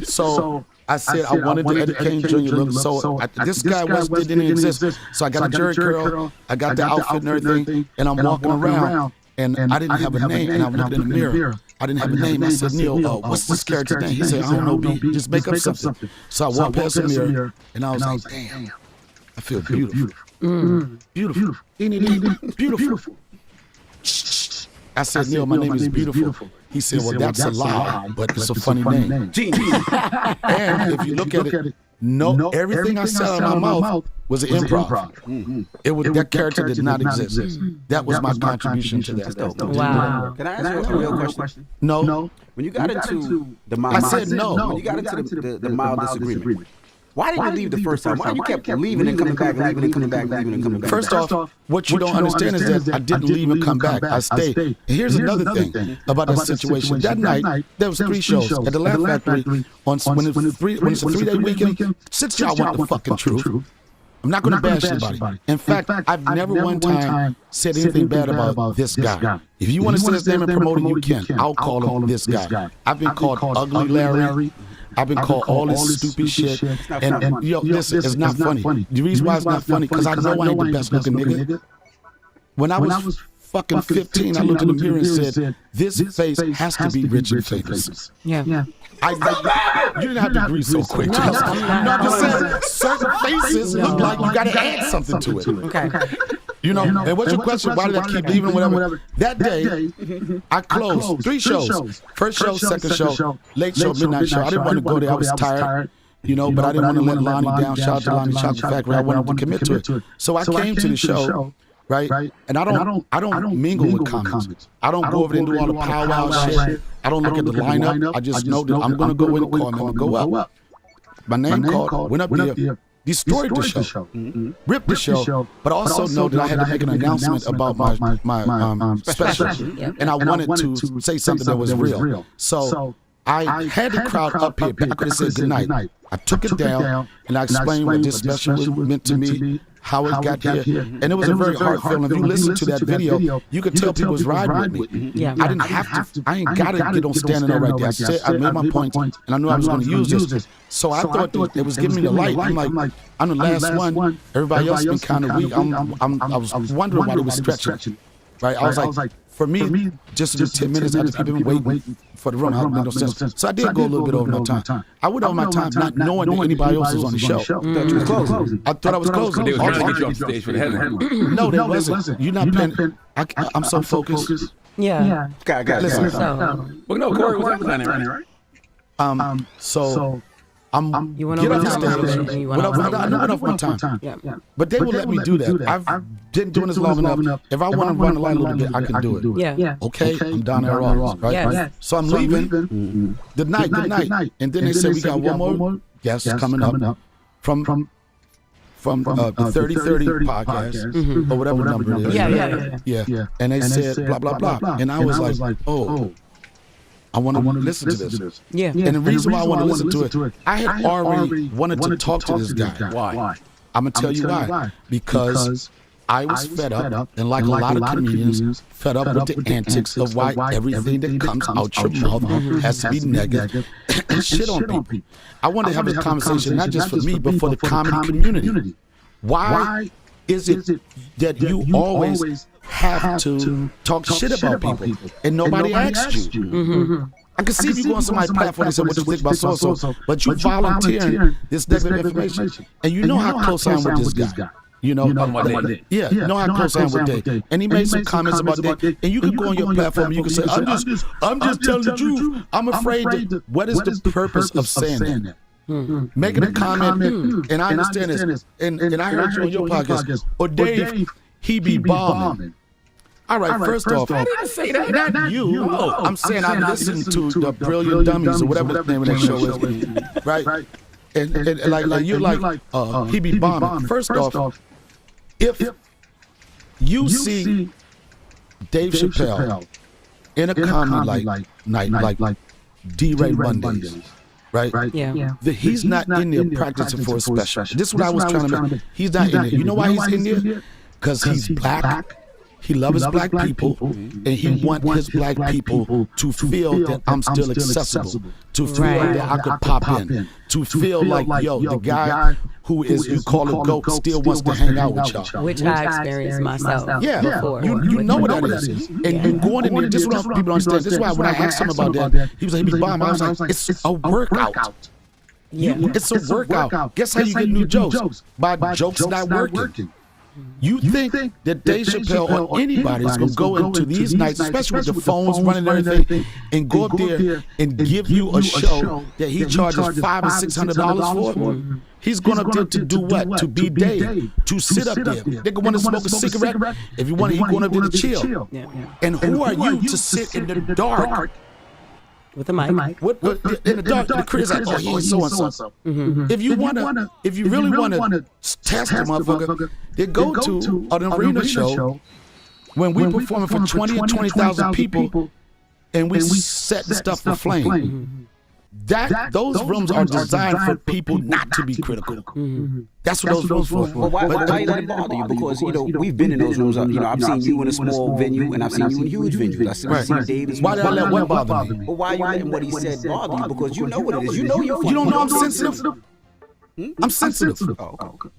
So I said I wanted the Eddie Kane Jr. look. So this guy West didn't even exist. So I got a jerry curl, I got the outfit and everything, and I'm walking around, and I didn't have a name, and I'm looking in the mirror. I didn't have a name. I said, Neil, what's this character's name? He said, I don't know, B. Just make up something. So I walked past the mirror, and I was like, damn, I feel beautiful. Beautiful. Beautiful. I said, Neil, my name is Beautiful. He said, well, that's a lie, but it's a funny name. And if you look at it, everything I said out of my mouth was an improv. It was that character did not exist. That was my contribution to that. Wow. Can I ask you a real question? No. When you got into the mild, I said no. When you got into the mild disagreement, why did you leave the first time? Why you kept leaving and coming back, leaving and coming back, leaving and coming back? First off, what you don't understand is that I didn't leave and come back. I stayed. And here's another thing about that situation. That night, there was 3 shows at the Laugh Factory. When it's a 3-day weekend, since y'all want the fucking truth, I'm not going to bash anybody. In fact, I've never one time said anything bad about this guy. If you want to say his name and promote him, you can. I'll call him this guy. I've been called Ugly Larry. I've been called all this stupid shit. And yo, listen, it's not funny. The reason why it's not funny, because I know I ain't the best looking nigga. When I was fucking 15, I looked in the mirror and said, this face has to be rich and famous. Yeah. You didn't have to agree so quick. No, I'm just saying, certain faces look like you got to add something to it. Okay. You know, and what's your question? Why did I keep leaving? Whatever. That day, I closed 3 shows. First show, second show, late show, midnight show. I didn't want to go there. I was tired. You know, but I didn't want to let Lonnie down. Shout out to Lonnie Chocolate Factory. I wanted to commit to it. So I came to the show, right? And I don't mingle with comics. I don't go over there and do all the powwow shit. I don't look at the lineup. I just know that I'm going to go in and call. I'm going to go up. My name called, went up there. Destroyed the show, ripped the show, but also know that I had to make an announcement about my special, and I wanted to say something that was real. So I had the crowd up here. I could have said good night. I took it down, and I explained what this special meant to me, how it got here, and it was a very hard feeling. If you listen to that video, you could tell people was riding with me. I didn't have to. I ain't got to get on standing there right there. I made my point, and I knew I was going to use this. So I thought that it was giving me the light. I'm like, I'm the last one. Everybody else been kind of weak. I was wondering why they were stretching. Right? I was like, for me, just to do 10 minutes after people been waiting for the room, I made no sense. So I did go a little bit over my time. I went over my time not knowing that anybody else was on the show. I thought I was closing. They were trying to get you off the stage for the headline. No, they wasn't. You're not paying. I'm so focused. Yeah. Listen. Well, no, Corey was headlining, right? So I'm You went get over off the time. stage. You went over I went off my time. Yeah. But they will let me do that. I've been doing this long enough. If I want to run the line a little bit, I can do it. Yeah. Okay, I'm down there all right? Yes. So I'm leaving. Good night. And then they said we got one more guest coming up from the 3030 podcast or whatever number it is. Yeah. And they said blah blah blah. And I was like, oh. I want to listen to this. Yeah. And the reason why I want to listen to it, I had already wanted to talk to this guy. Why? I'm going to tell you why. Because I was fed up, and like a lot of comedians, fed up with the antics of why everything that comes out your mouth has to be negative and shit on people. I want to have a conversation not just for me, but for the comedy community. Why is it that you always have to talk shit about people and nobody asked you? I can see if you go on somebody's platform and say what you think about so-and-so, but you volunteering this negative information. And you know how close I am with this guy. You know how close I am with Dave. And he made some comments about Dave. And you can go on your platform and you can say, I'm just telling the truth. I'm afraid that what is the purpose of saying that? Making a comment, and I understand this, and I heard you on your podcast, or Dave, he be bombing. All right, first off, I didn't say that. not you. I'm saying I listened to the Brilliant Dummies or whatever the name of that show is, right? And like you're like, he be bombing. First off, if you see Dave Chappelle in a comedy like D-Ray Mondays, right? Yeah. He's not in there practicing for a special. This is what I was trying to make. He's not in there. You know why he's in there? Because he's black. He loves black people, and he wants his black people to feel that I'm still accessible, to feel that I could pop in, to feel like, yo, the guy who is, you call it GOAT, still wants to hang out with y'all. Which I experienced myself. Yeah, before. you know what that is. And going in there, this is what people understand. This is why when I asked him about that, he was like, bomb. I was like, it's a workout. Yeah. It's a workout. Guess how you get new jokes? By jokes not working. You think that Dave Chappelle or anybody is going to go into these nights, especially with the phones running and everything, and go up there and give you a show that he charges $500 or $600 for? He's going up there to do what? To be Dave, to sit up there. They're going to smoke a cigarette. If you want, he's going up there to chill. And who are you to sit in the dark? With a mic. In the dark, the critics like, oh, he ain't so and so. If you really want to test the motherfucker, then go to an arena show when we performing for 20 or 20,000 people, and we set the stuff for flame. Those rooms are designed for people not to be critical. That's what those rooms for. Well, why let it bother you? Because we've been in those rooms. I've seen you in a small venue, and I've seen you in huge venues. I've seen David. Why did I let what bother me? Well, why are you letting what he said bother you? Because you know what it is. You know you're. You don't know I'm sensitive. I'm sensitive. Oh, okay.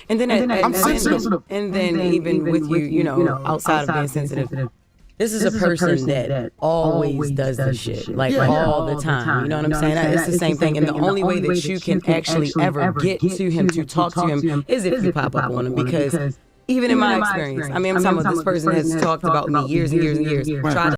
And then I'm sensitive. And then even with you, outside of being sensitive. This is a person that always does this shit, like all the time. You know what I'm saying? It's the same thing. And the only way that you can actually ever get to him, to talk to him, is if you pop up on him. Because even in my experience, I mean, I'm talking about this person has talked about me years and years and years. Tried to